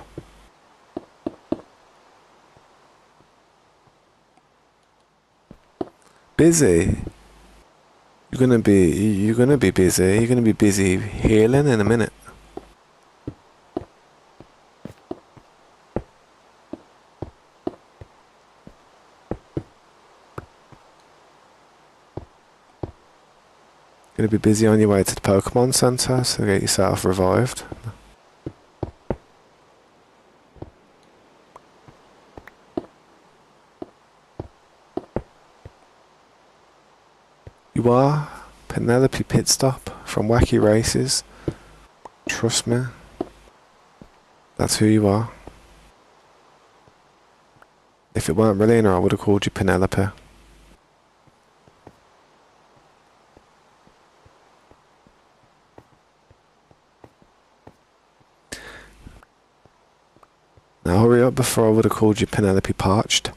Busy? You're gonna be busy. You're gonna be busy healing in a minute. Gonna be busy on your way to the Pokemon Center to get yourself revived. You are Penelope Pitstop from Wacky Races. Trust me. That's who you are. If it weren't Relina, I would have called you Penelope. Now hurry up before I would have called you Penelope Parched.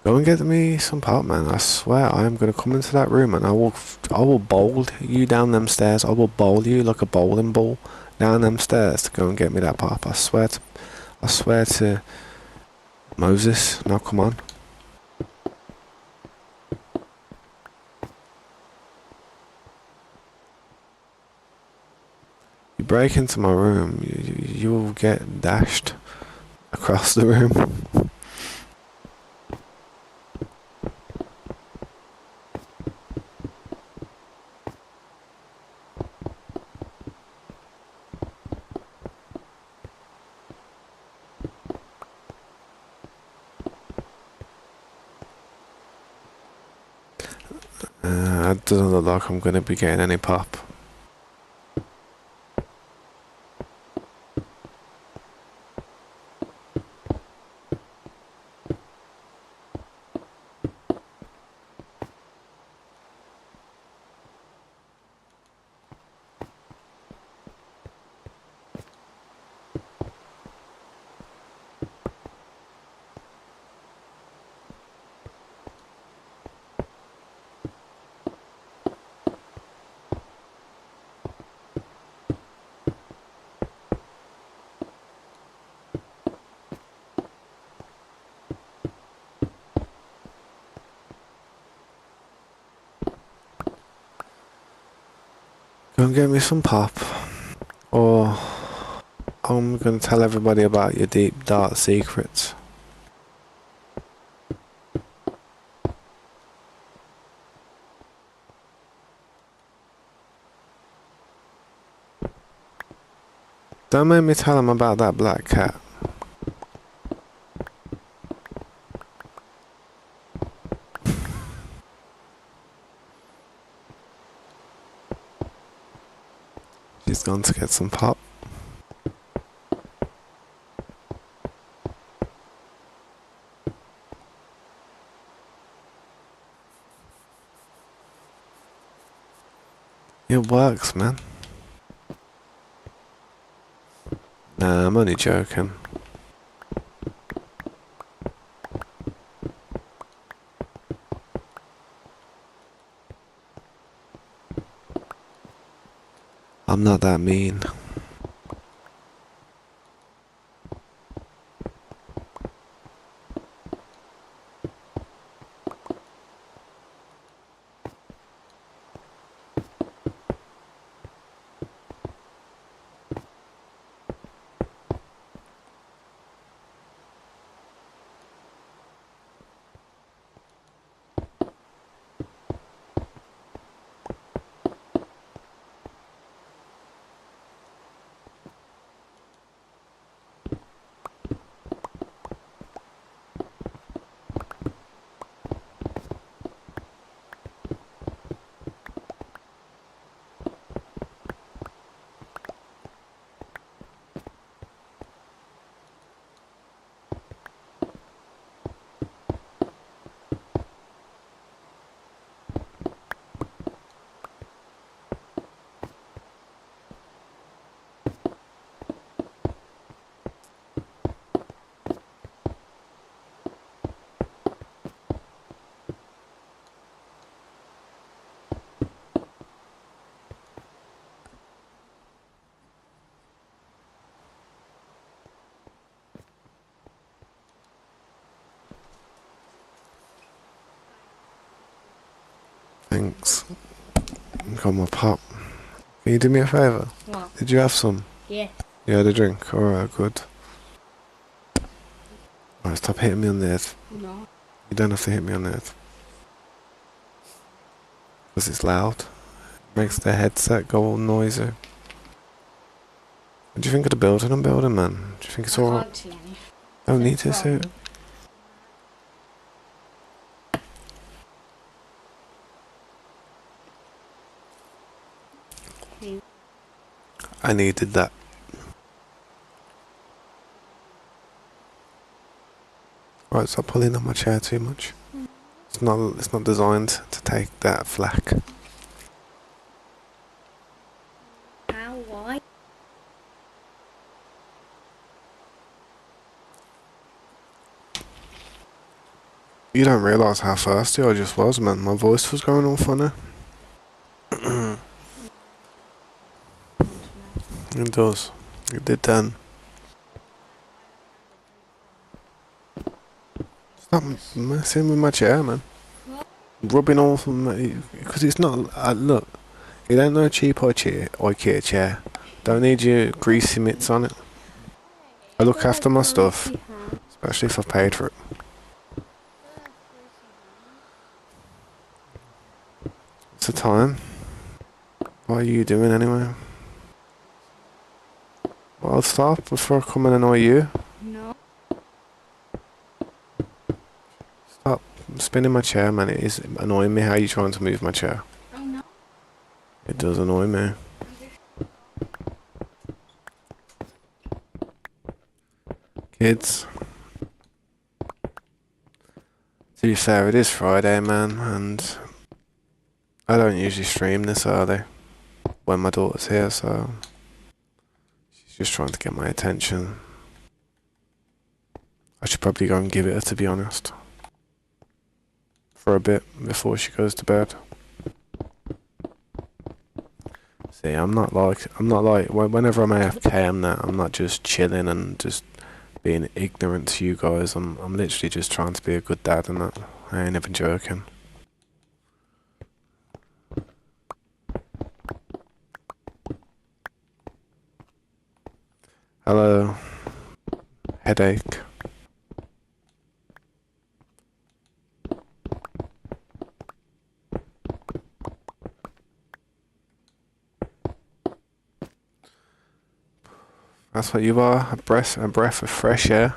Go and get me some pop, man. I swear I am gonna come into that room and I will bowl you down them stairs. I will bowl you like a bowling ball down them stairs to go and get me that pop. I swear to Moses. Now come on. You break into my room, you will get dashed across the room. It doesn't look like I'm gonna be getting any pop. Go and get me some pop, or I'm gonna tell everybody about your deep, dark secrets. Don't make me tell them about that black cat. She's gone to get some pop. It works, man. Nah, I'm only joking. I'm not that mean. Thanks. Got my pop. Can you do me a favour? What? Did you have some? Yeah. You had a drink? Alright, good. Alright, stop hitting me on the head. No. You don't have to hit me on the head. Because it's loud. Makes the headset go all noisy. What do you think of the building I'm building, man? Do you think it's I alright? can't see any. Don't need to see it. I needed that. Right, stop pulling on my chair too much. It's not designed to take that flack. How? Why? You don't realise how thirsty I just was, man. My voice was going all funny. It does. It did then. Stop messing with my chair, man. Rubbing all from me. Because it's not. Look, it ain't no cheap IKEA chair. Don't need your greasy mitts on it. I look after my stuff, especially if I've paid for it. What's the time? What are you doing anyway? Well, I'll stop before I come and annoy you. No. Stop spinning my chair, man. It is annoying me how you trying to move my chair. I know. It does annoy me. Kids. To be fair, it is Friday, man, and I don't usually stream this early when my daughter's here, so she's just trying to get my attention. I should probably go and give it her, to be honest, for a bit before she goes to bed. See, I'm not like whenever I'm AFK, I'm not just chilling and just being ignorant to you guys. I'm literally just trying to be a good dad and that. I ain't even joking. Hello. Headache. That's what you are? A breath of fresh air?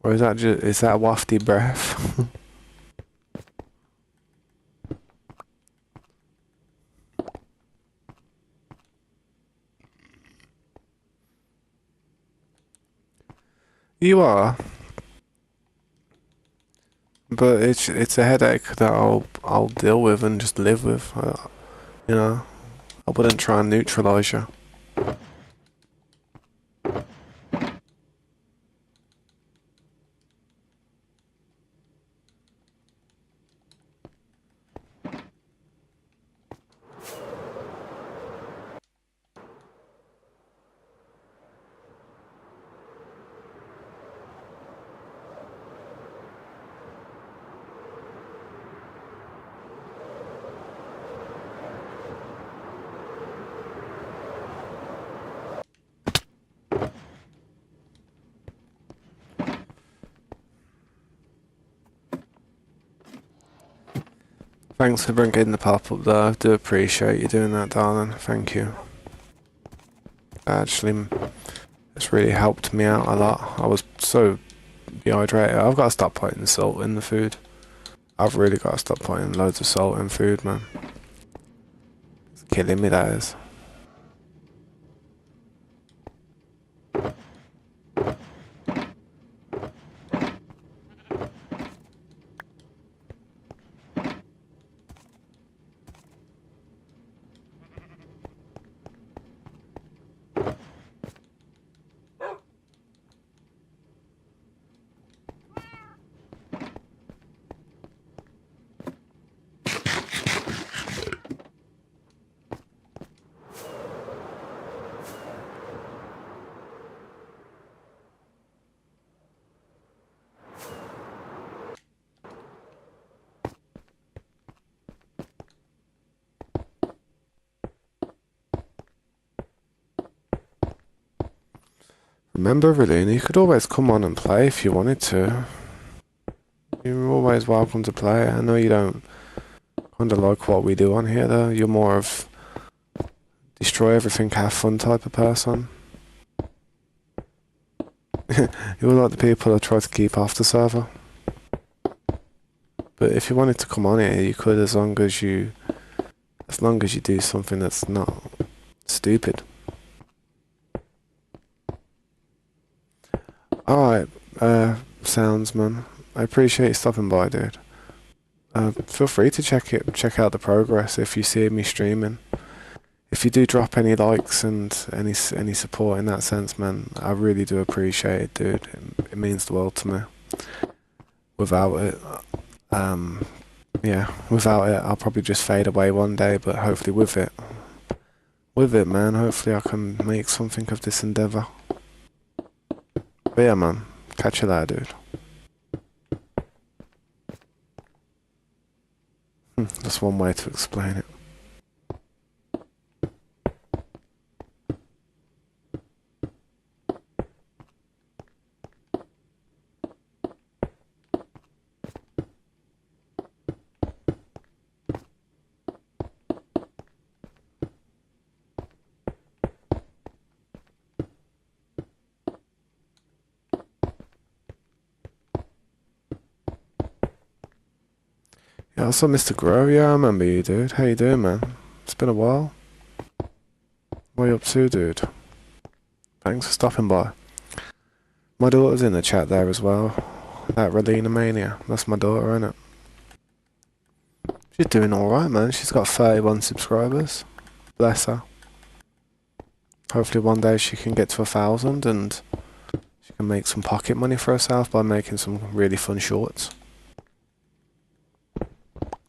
Or is that a wafty breath? You are. But it's a headache that I'll deal with and just live with. You know, I wouldn't try and neutralise you. Thanks for bringing the pop up though. I do appreciate you doing that, darling. Thank you. Actually, it's really helped me out a lot. I was so dehydrated. I've got to stop putting salt in the food. I've really got to stop putting loads of salt in food, man. It's killing me, that is. Remember, Relina, you could always come on and play if you wanted to. You're always welcome to play. I know you don't kind of like what we do on here, though. You're more of destroy everything, have fun type of person. You're like the people I try to keep off the server. But if you wanted to come on here, you could, as long as you do something that's not stupid. Alright, Soundsman. I appreciate you stopping by, dude. Feel free to check out the progress if you see me streaming. If you do drop any likes and any support in that sense, man, I really do appreciate it, dude. It means the world to me. without it. Um, yeah, without it, I'll probably just fade away one day. But hopefully, with it, man, hopefully I can make something of this endeavor. But yeah, man, catch you later, dude. That's one way to explain it. Yeah, also Mr. Grow, yeah, I remember you, dude. How you doing, man? It's been a while. What are you up to, dude? Thanks for stopping by. My daughter's in the chat there as well. That Relina Mania. That's my daughter, innit? She's doing alright, man. She's got 31 subscribers. Bless her. Hopefully one day she can get to 1,000 and she can make some pocket money for herself by making some really fun shorts.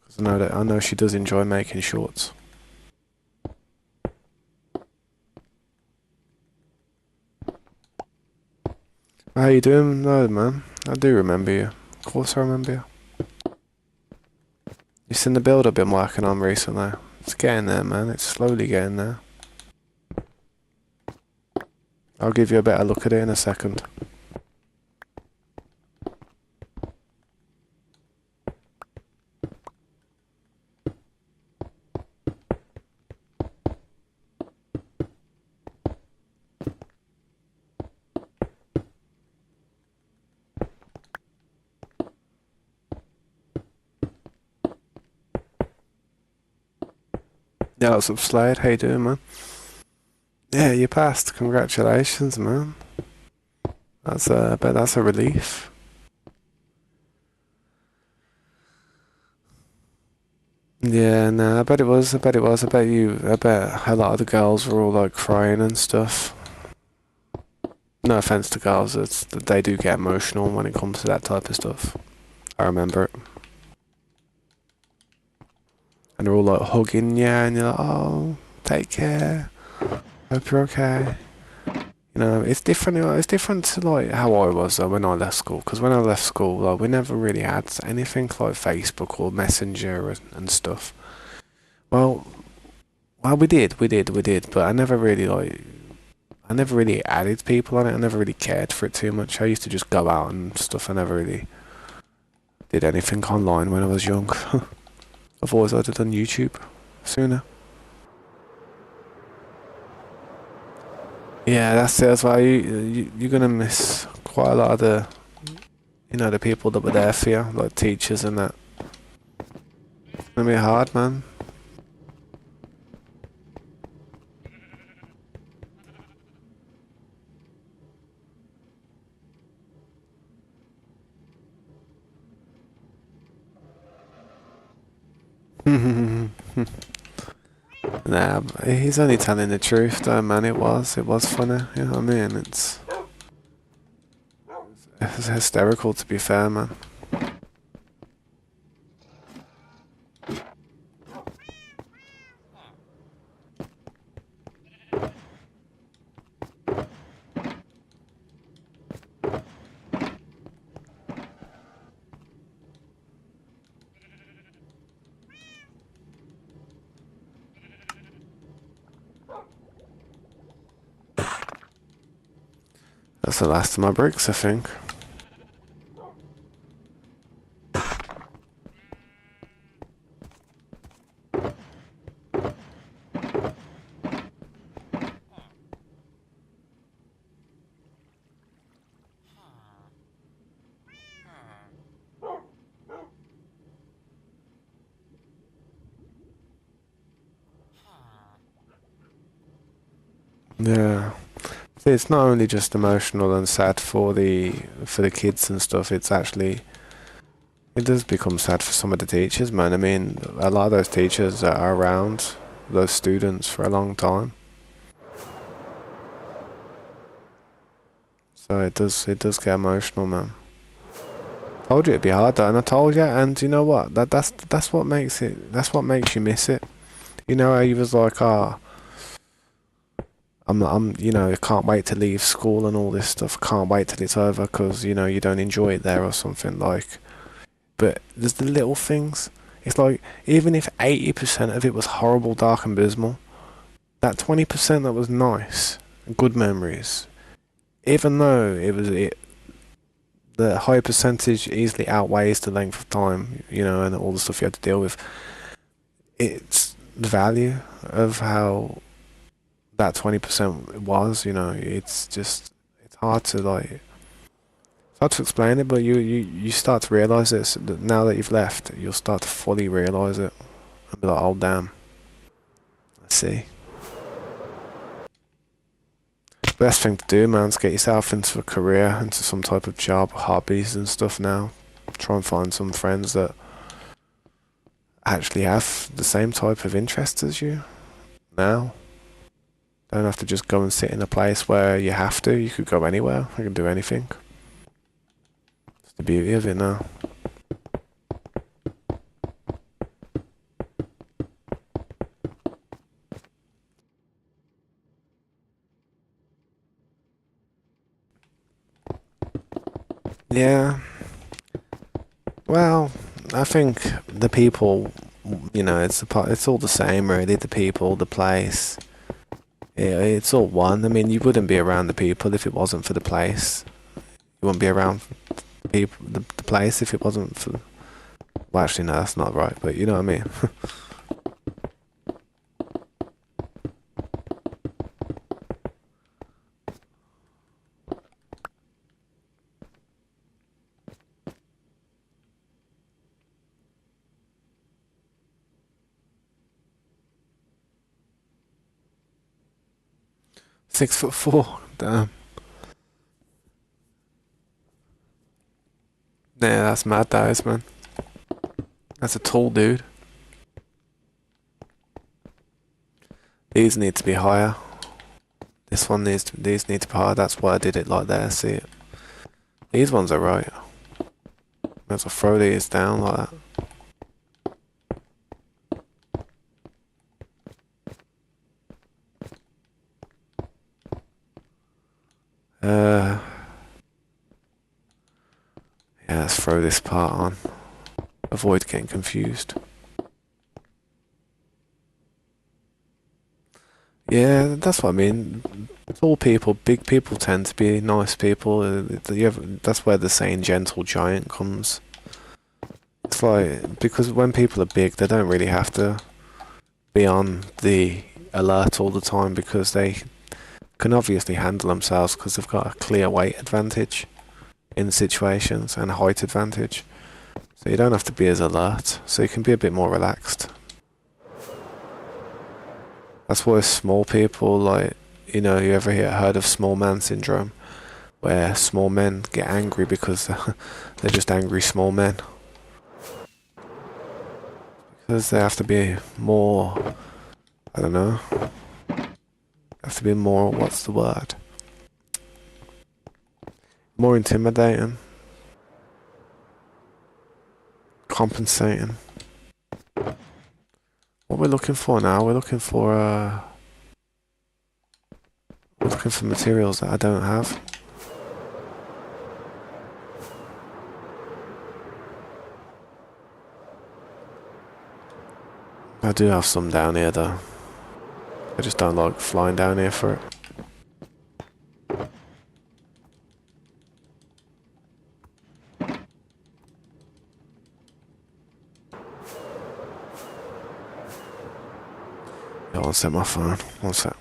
Because I know she does enjoy making shorts. How you doing? No, man. I do remember you. Of course I remember you. You seen the build I've been working on recently? It's getting there, man. It's slowly getting there. I'll give you a better look at it in a second. Yeah, what's up, Slade? How you doing, man? Yeah, you passed. Congratulations, man. I bet that's a relief. Yeah, no, I bet it was. I bet it was. I bet a lot of the girls were all like crying and stuff. No offense to girls, they do get emotional when it comes to that type of stuff. I remember it. And they're all like hugging you, and you're like, oh, take care. Hope you're okay. You know, it's different. It's different to like how I was when I left school. Because when I left school, like we never really had anything like Facebook or Messenger and stuff. Well, we did. But I never really added people on it. I never really cared for it too much. I used to just go out and stuff. I never really did anything online when I was young. I've always had it on YouTube sooner. Yeah, that's it as well. You're gonna miss quite a lot of the people that were there for you, like teachers and that. It's gonna be hard, man. Nah, he's only telling the truth though, man. It was funny, you know what I mean? It's hysterical to be fair, man. That's the last of my bricks, I think. Yeah. See, it's not only just emotional and sad for the kids and stuff. It does become sad for some of the teachers, man. I mean, a lot of those teachers are around those students for a long time, so it does get emotional, man. Told you it'd be hard though, and I told you, and you know what? That's what makes it. That's what makes you miss it. You know how you was like, oh, I can't wait to leave school and all this stuff. Can't wait till it's over because you don't enjoy it there or something like. But there's the little things. It's like even if 80% of it was horrible, dark, and abysmal, that 20% that was nice, good memories, even though the high percentage easily outweighs the length of time, and all the stuff you had to deal with. It's the value of how that 20% was, it's hard to explain it, but you start to realize this now that you've left. You'll start to fully realize it and be like, oh damn, I see. Best thing to do, man, is get yourself into a career, into some type of job, hobbies and stuff now. Try and find some friends that actually have the same type of interests as you now. Don't have to just go and sit in a place where you have to. You could go anywhere. You can do anything. It's the beauty of it now. Yeah. Well, I think the people, it's all the same really. The people, the place. Yeah, it's all one. I mean, you wouldn't be around the people if it wasn't for the place. You wouldn't be around people, the place if it wasn't for. Well, actually, no, that's not right. But you know what I mean. 6'4". Damn. Yeah, that's mad, that is, man. That's a tall dude. These need to be higher. These need to be higher. That's why I did it like that. See it. These ones are right. Might as well throw these down like that. Uh, yeah, let's throw this part on. Avoid getting confused. Yeah, that's what I mean. Tall people, big people tend to be nice people. That's where the saying "gentle giant" comes. It's like because when people are big, they don't really have to be on the alert all the time because they can obviously handle themselves because they've got a clear weight advantage in situations and a height advantage. So you don't have to be as alert. So you can be a bit more relaxed. That's why small people you ever heard of small man syndrome, where small men get angry because they're just angry small men. Because they have to be more, I don't know, have to be more, what's the word? More intimidating, compensating. What we're looking for now, we're looking for materials that I don't have. I do have some down here though. I just don't like flying down here for it. Yeah, one sec, my phone. One sec.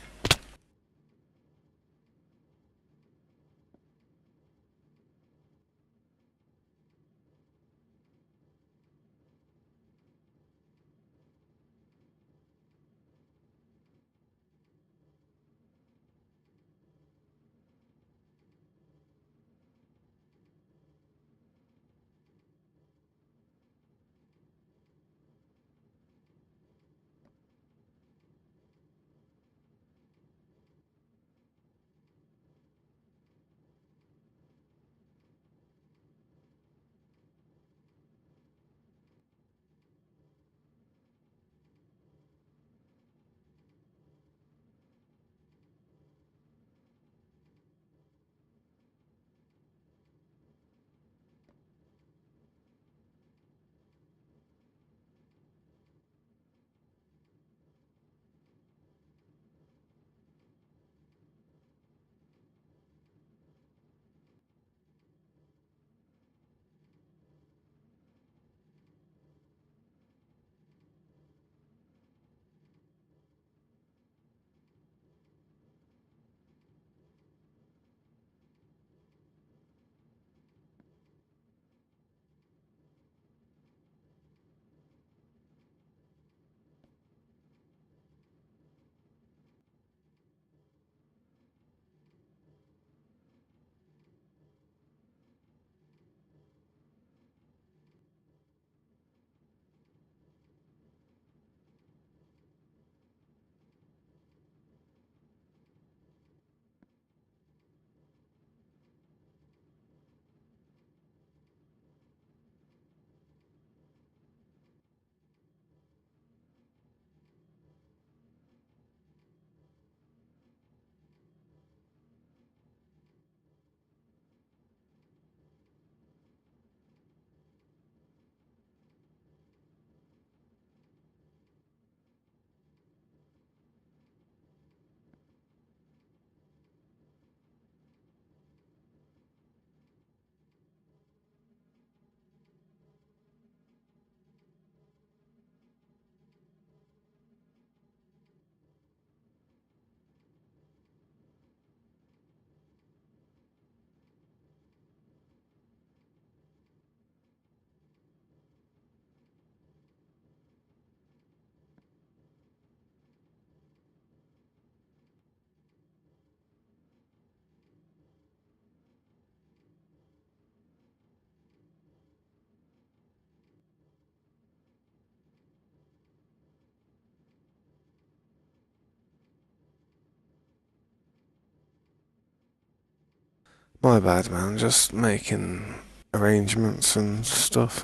My bad, man. Just making arrangements and stuff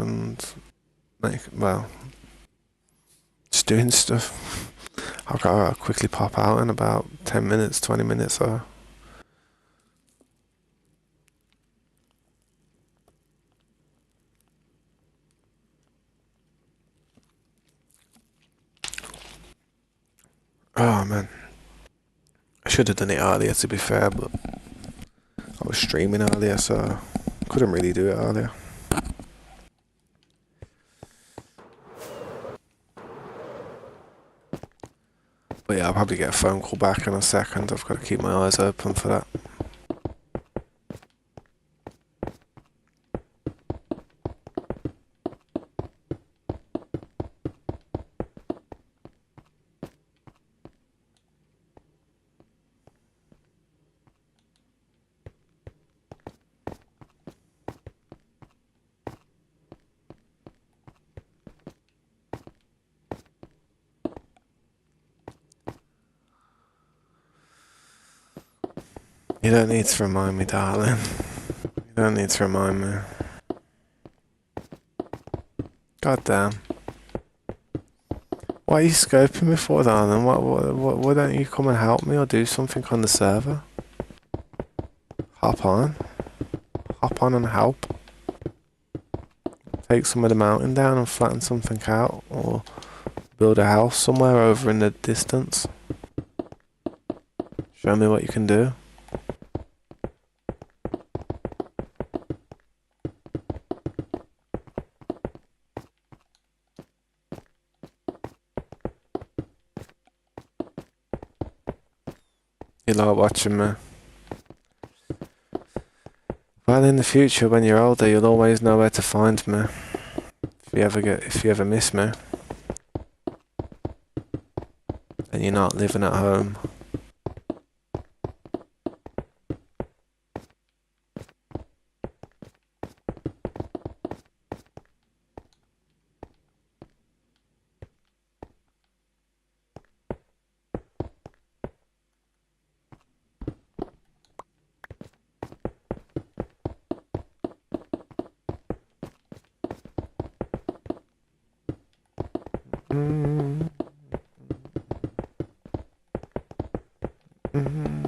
well, just doing stuff. I'll gotta quickly pop out in about 10 minutes, 20 minutes or. Oh, man. I should have done it earlier, to be fair, but I was streaming earlier, so couldn't really do it earlier. But yeah, I'll probably get a phone call back in a second. I've got to keep my eyes open for that. You don't need to remind me, darling. You don't need to remind me. God damn. What are you scoping me for, darling? Why don't you come and help me or do something on the server? Hop on. Hop on and help. Take some of the mountain down and flatten something out, or build a house somewhere over in the distance. Show me what you can do. You like watching me? Well, in the future, when you're older, you'll always know where to find me. If you ever miss me, and you're not living at home. Mm-hmm. Mm-hmm.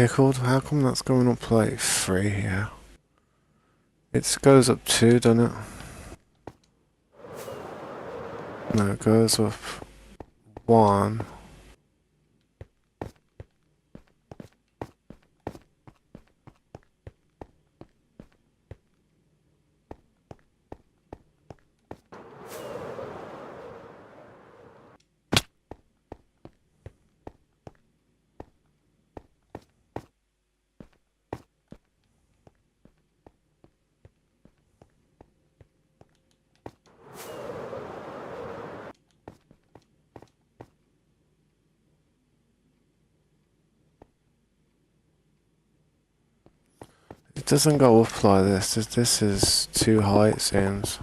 pickled? How come that's going up to like 3 here? It goes up 2, doesn't it? No, it goes up 1. It doesn't go up like this. This is too high, it seems.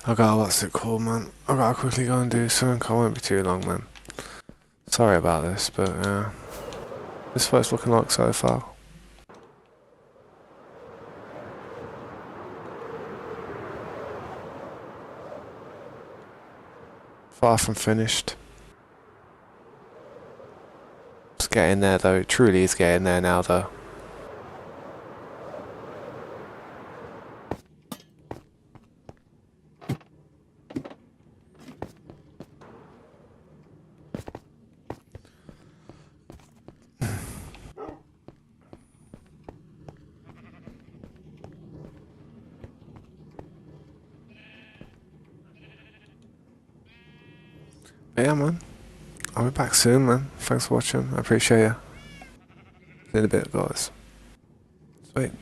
I gotta, what's it called, man? I gotta quickly go and do something. I won't be too long, man. Sorry about this, but this is what it's looking like so far. Far from finished. It's getting there though. It truly is getting there now though. But yeah, man. I'll be back soon, man. Thanks for watching. I appreciate you. See you in a bit, guys. Sweet.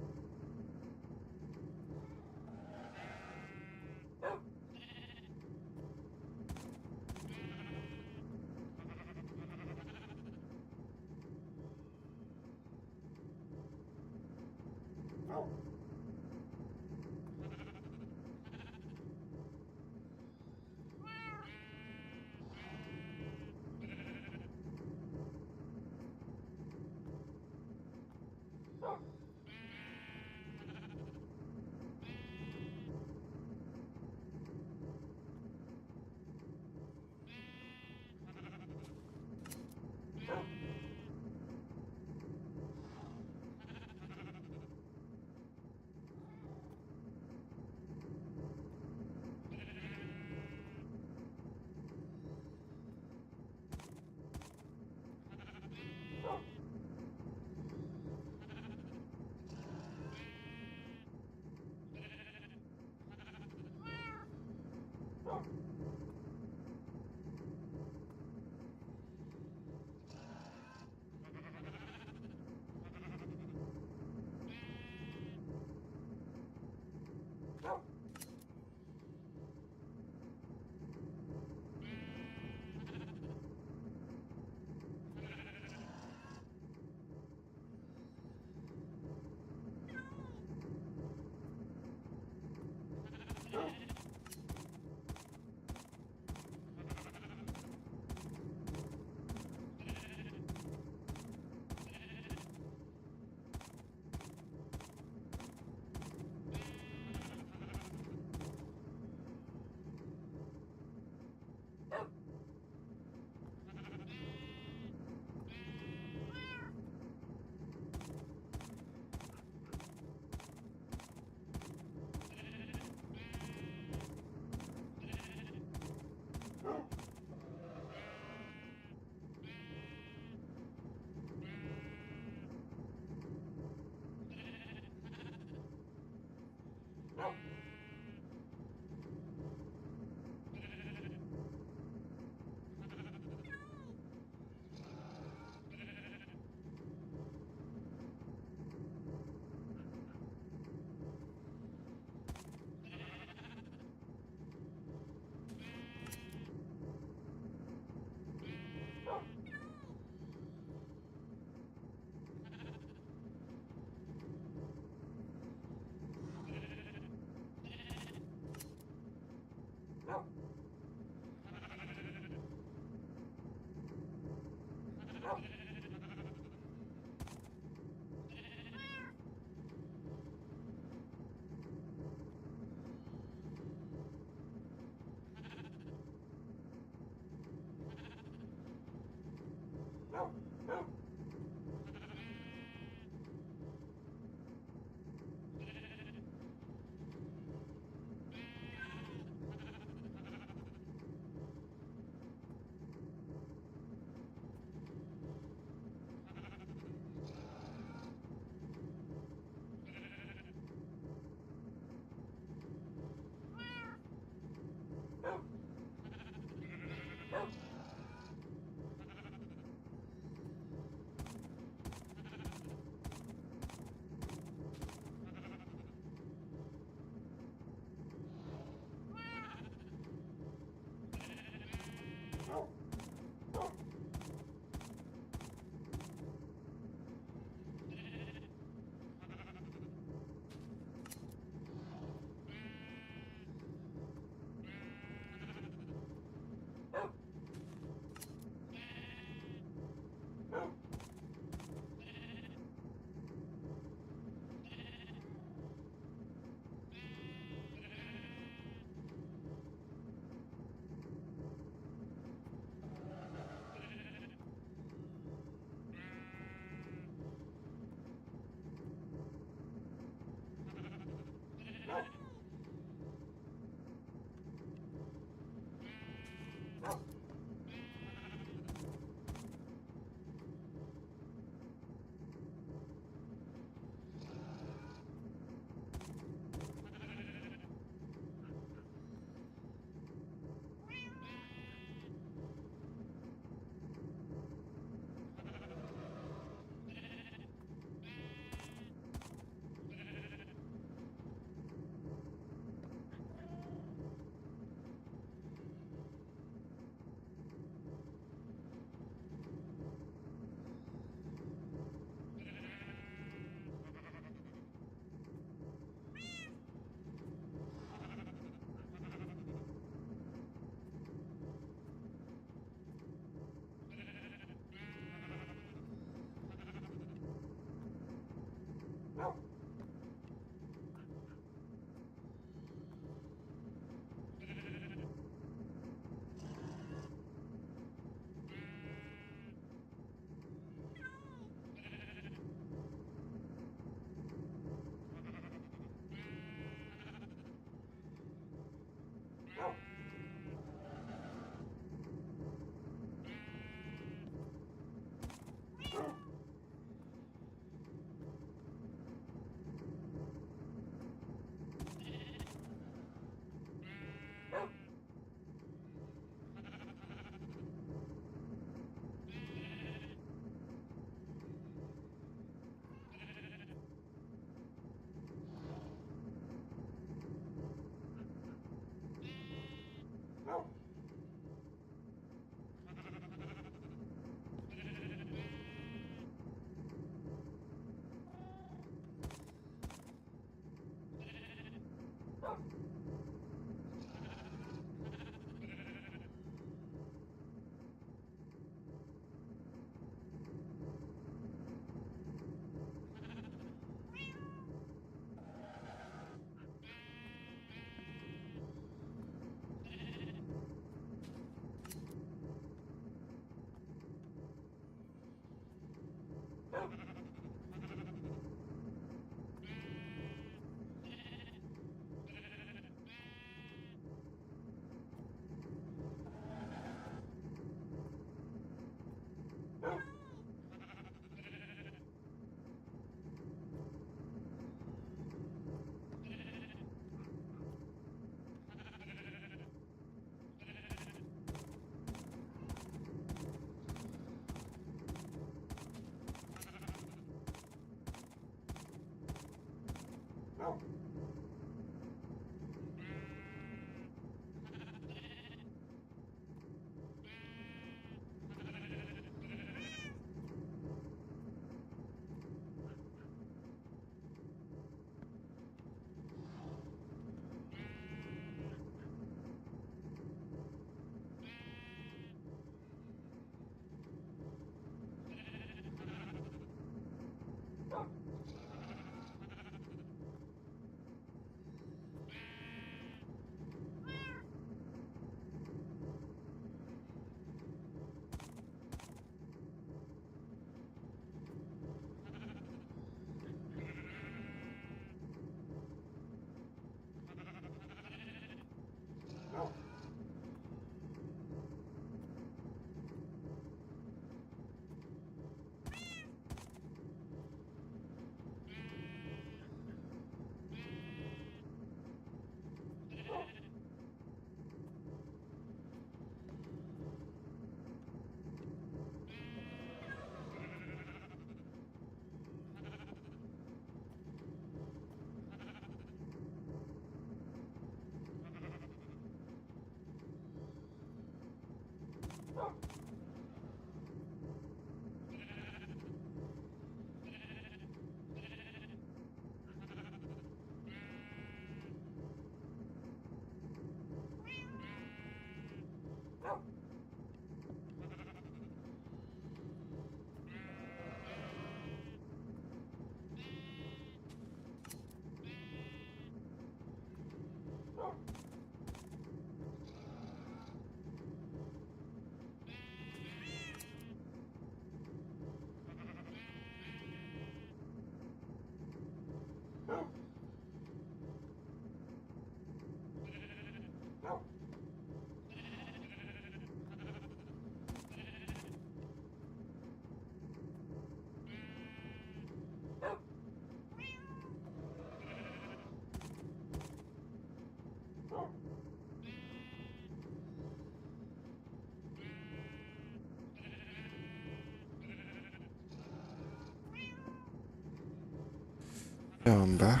Yeah, I'm back.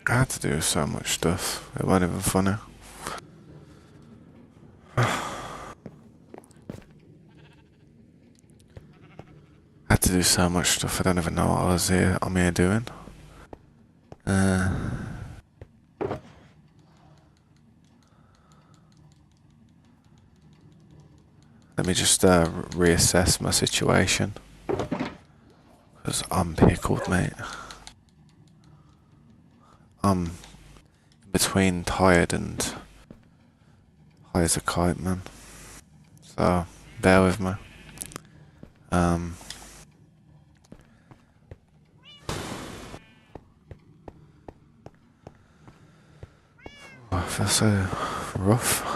I had to do so much stuff. It wasn't even funny. I had to do so much stuff. I don't even know what I'm here doing. Uh, Let me just reassess my situation. Because I'm pickled, mate. I'm between tired and high as a kite, man. So, bear with me. Um, I feel so rough.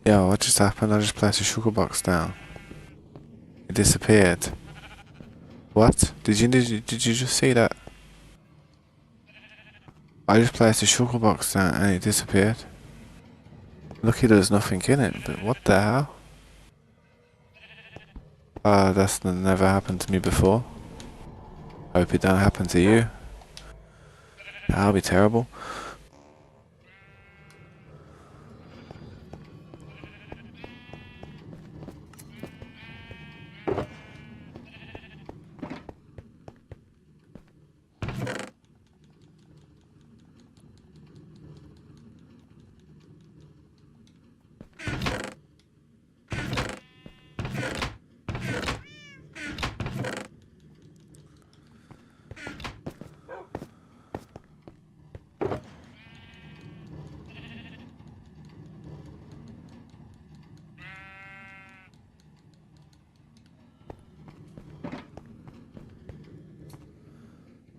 Yeah, what just happened? I just placed a sugar box down. It disappeared. What? Did you just see that? I just placed a sugar box down and it disappeared. Lucky there's nothing in it, but what the hell? That's never happened to me before. Hope it don't happen to you. That'll be terrible.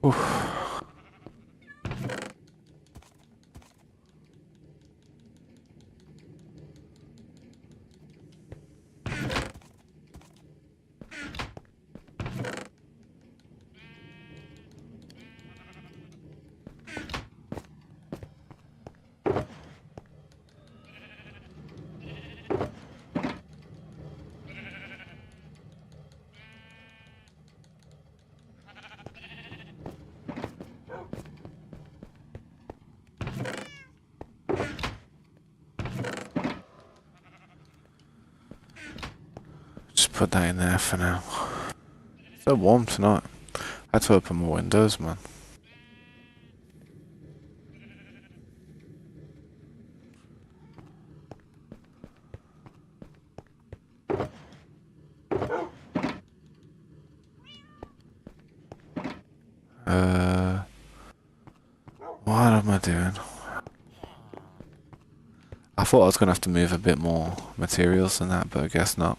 Oof. Just put that in there for now. It's so warm tonight. I had to open my windows, man. What am I doing? I thought I was gonna have to move a bit more materials than that, but I guess not.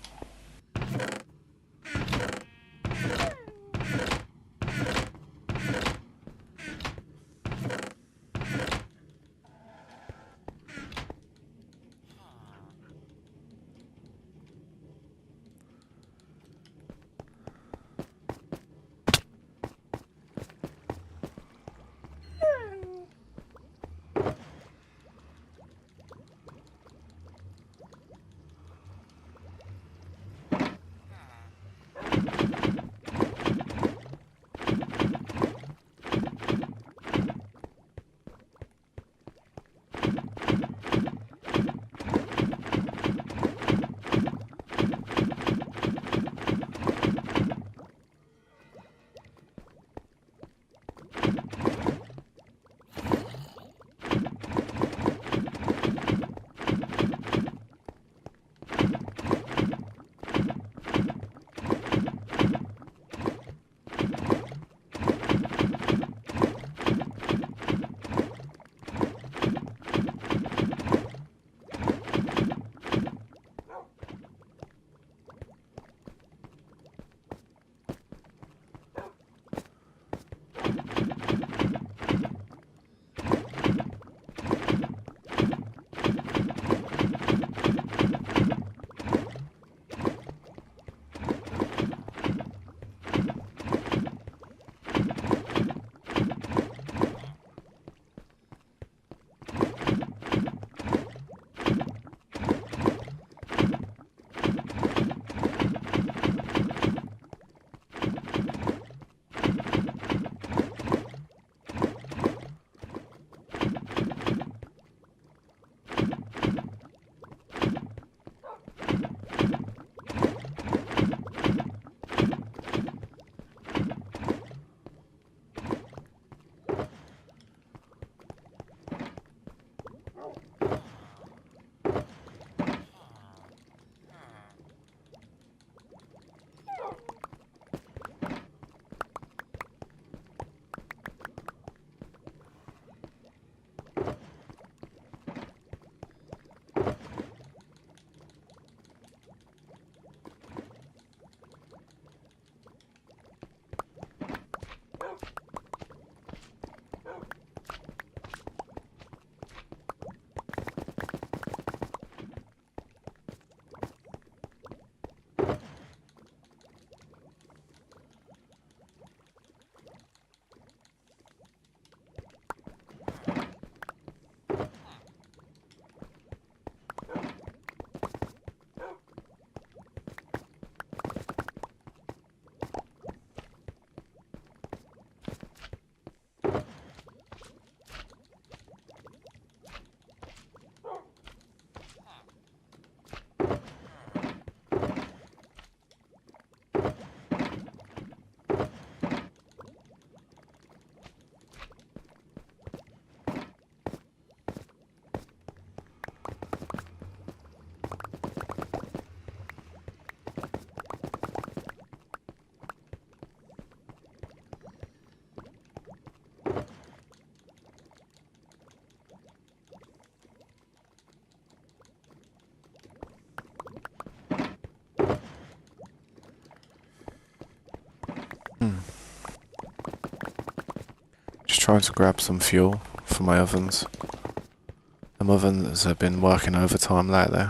trying to grab some fuel for my ovens. Them ovens have been working overtime lately.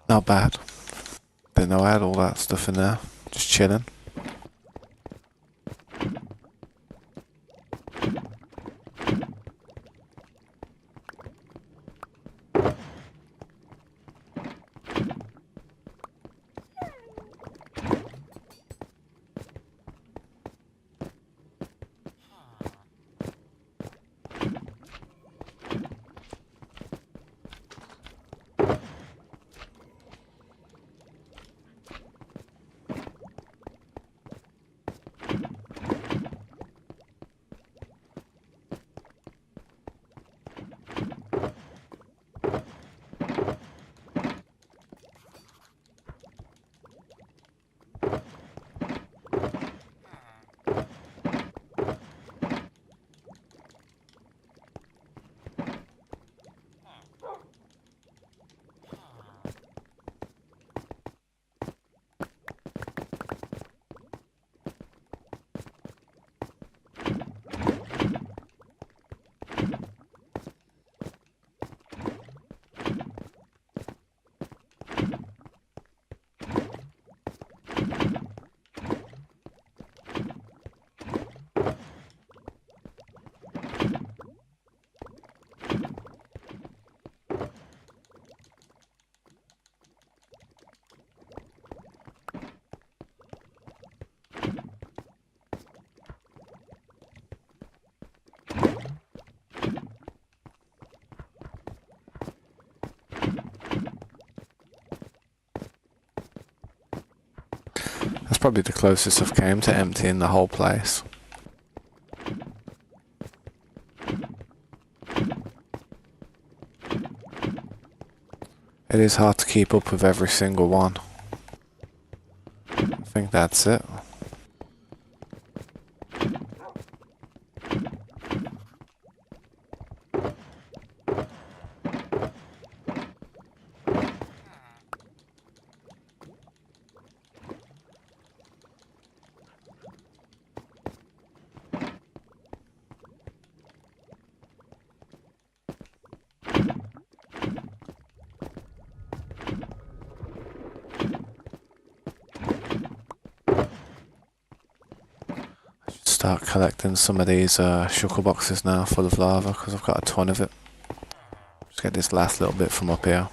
Not bad. Didn't know I had all that stuff in there. Just chilling. That's probably the closest I've came to emptying the whole place. It is hard to keep up with every single one. I think that's it. Start collecting some of these shulker boxes now full of lava because I've got a ton of it. Just get this last little bit from up here.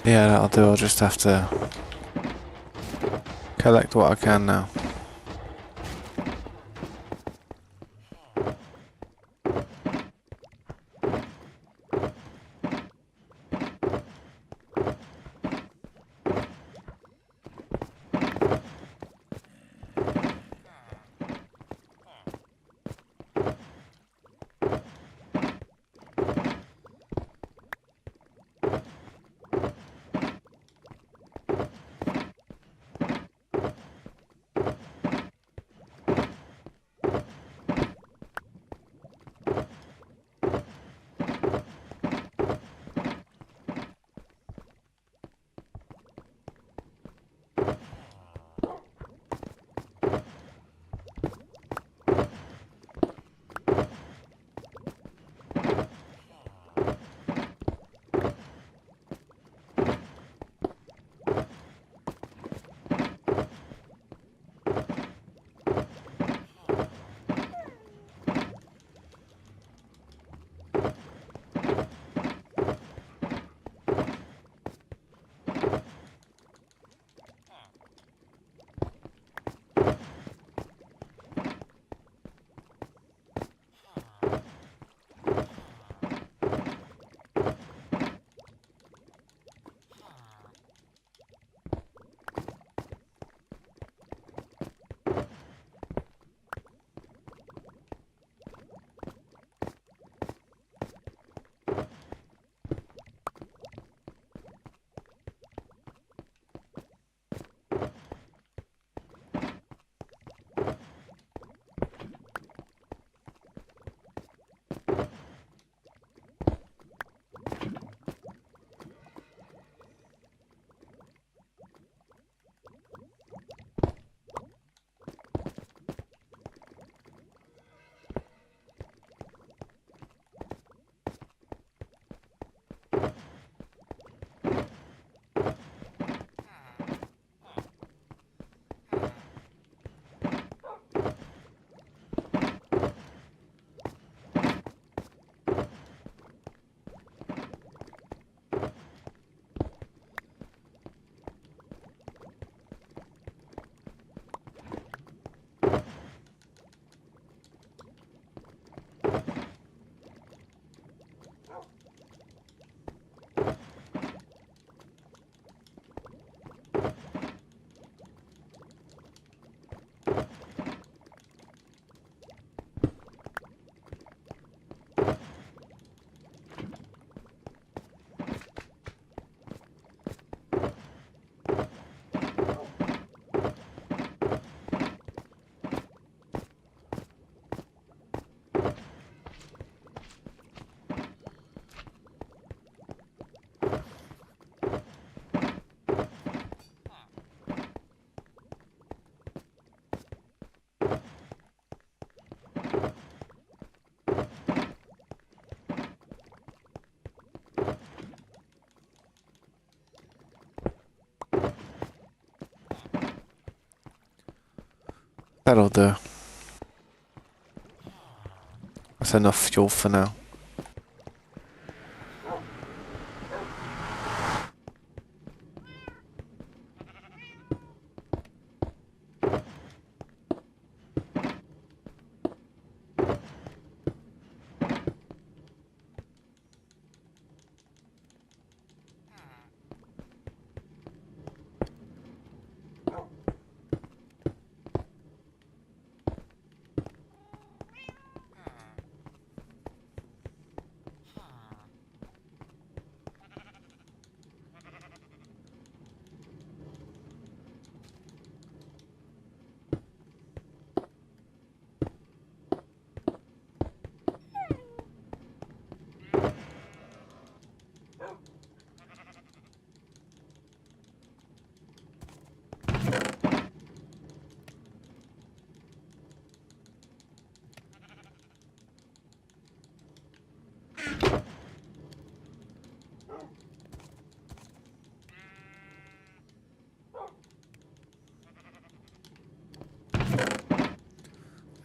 Yeah, that'll do. I'll just have to collect what I can now. That'll do. That's enough fuel for now.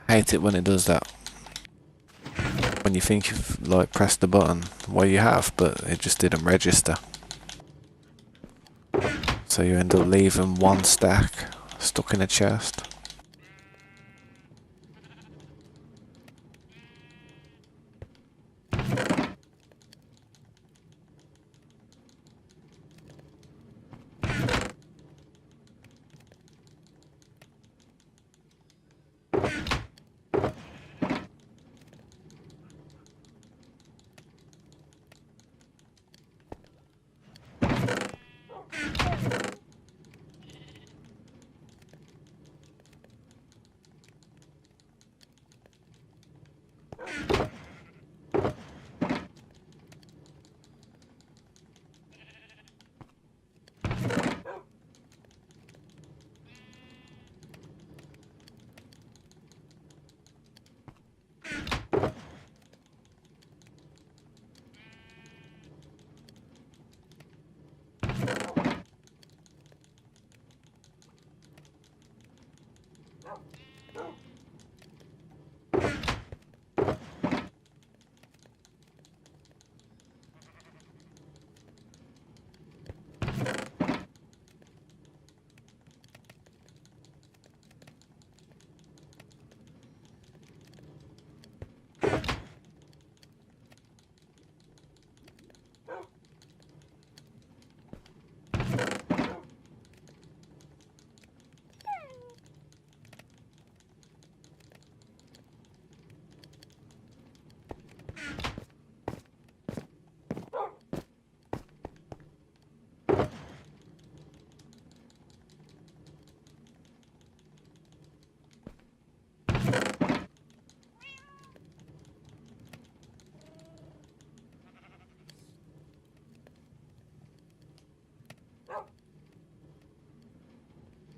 I hate it when it does that. When you think you've like pressed the button, well you have, but it just didn't register. So you end up leaving one stack stuck in a chest.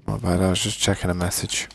My bad, I was just checking a message.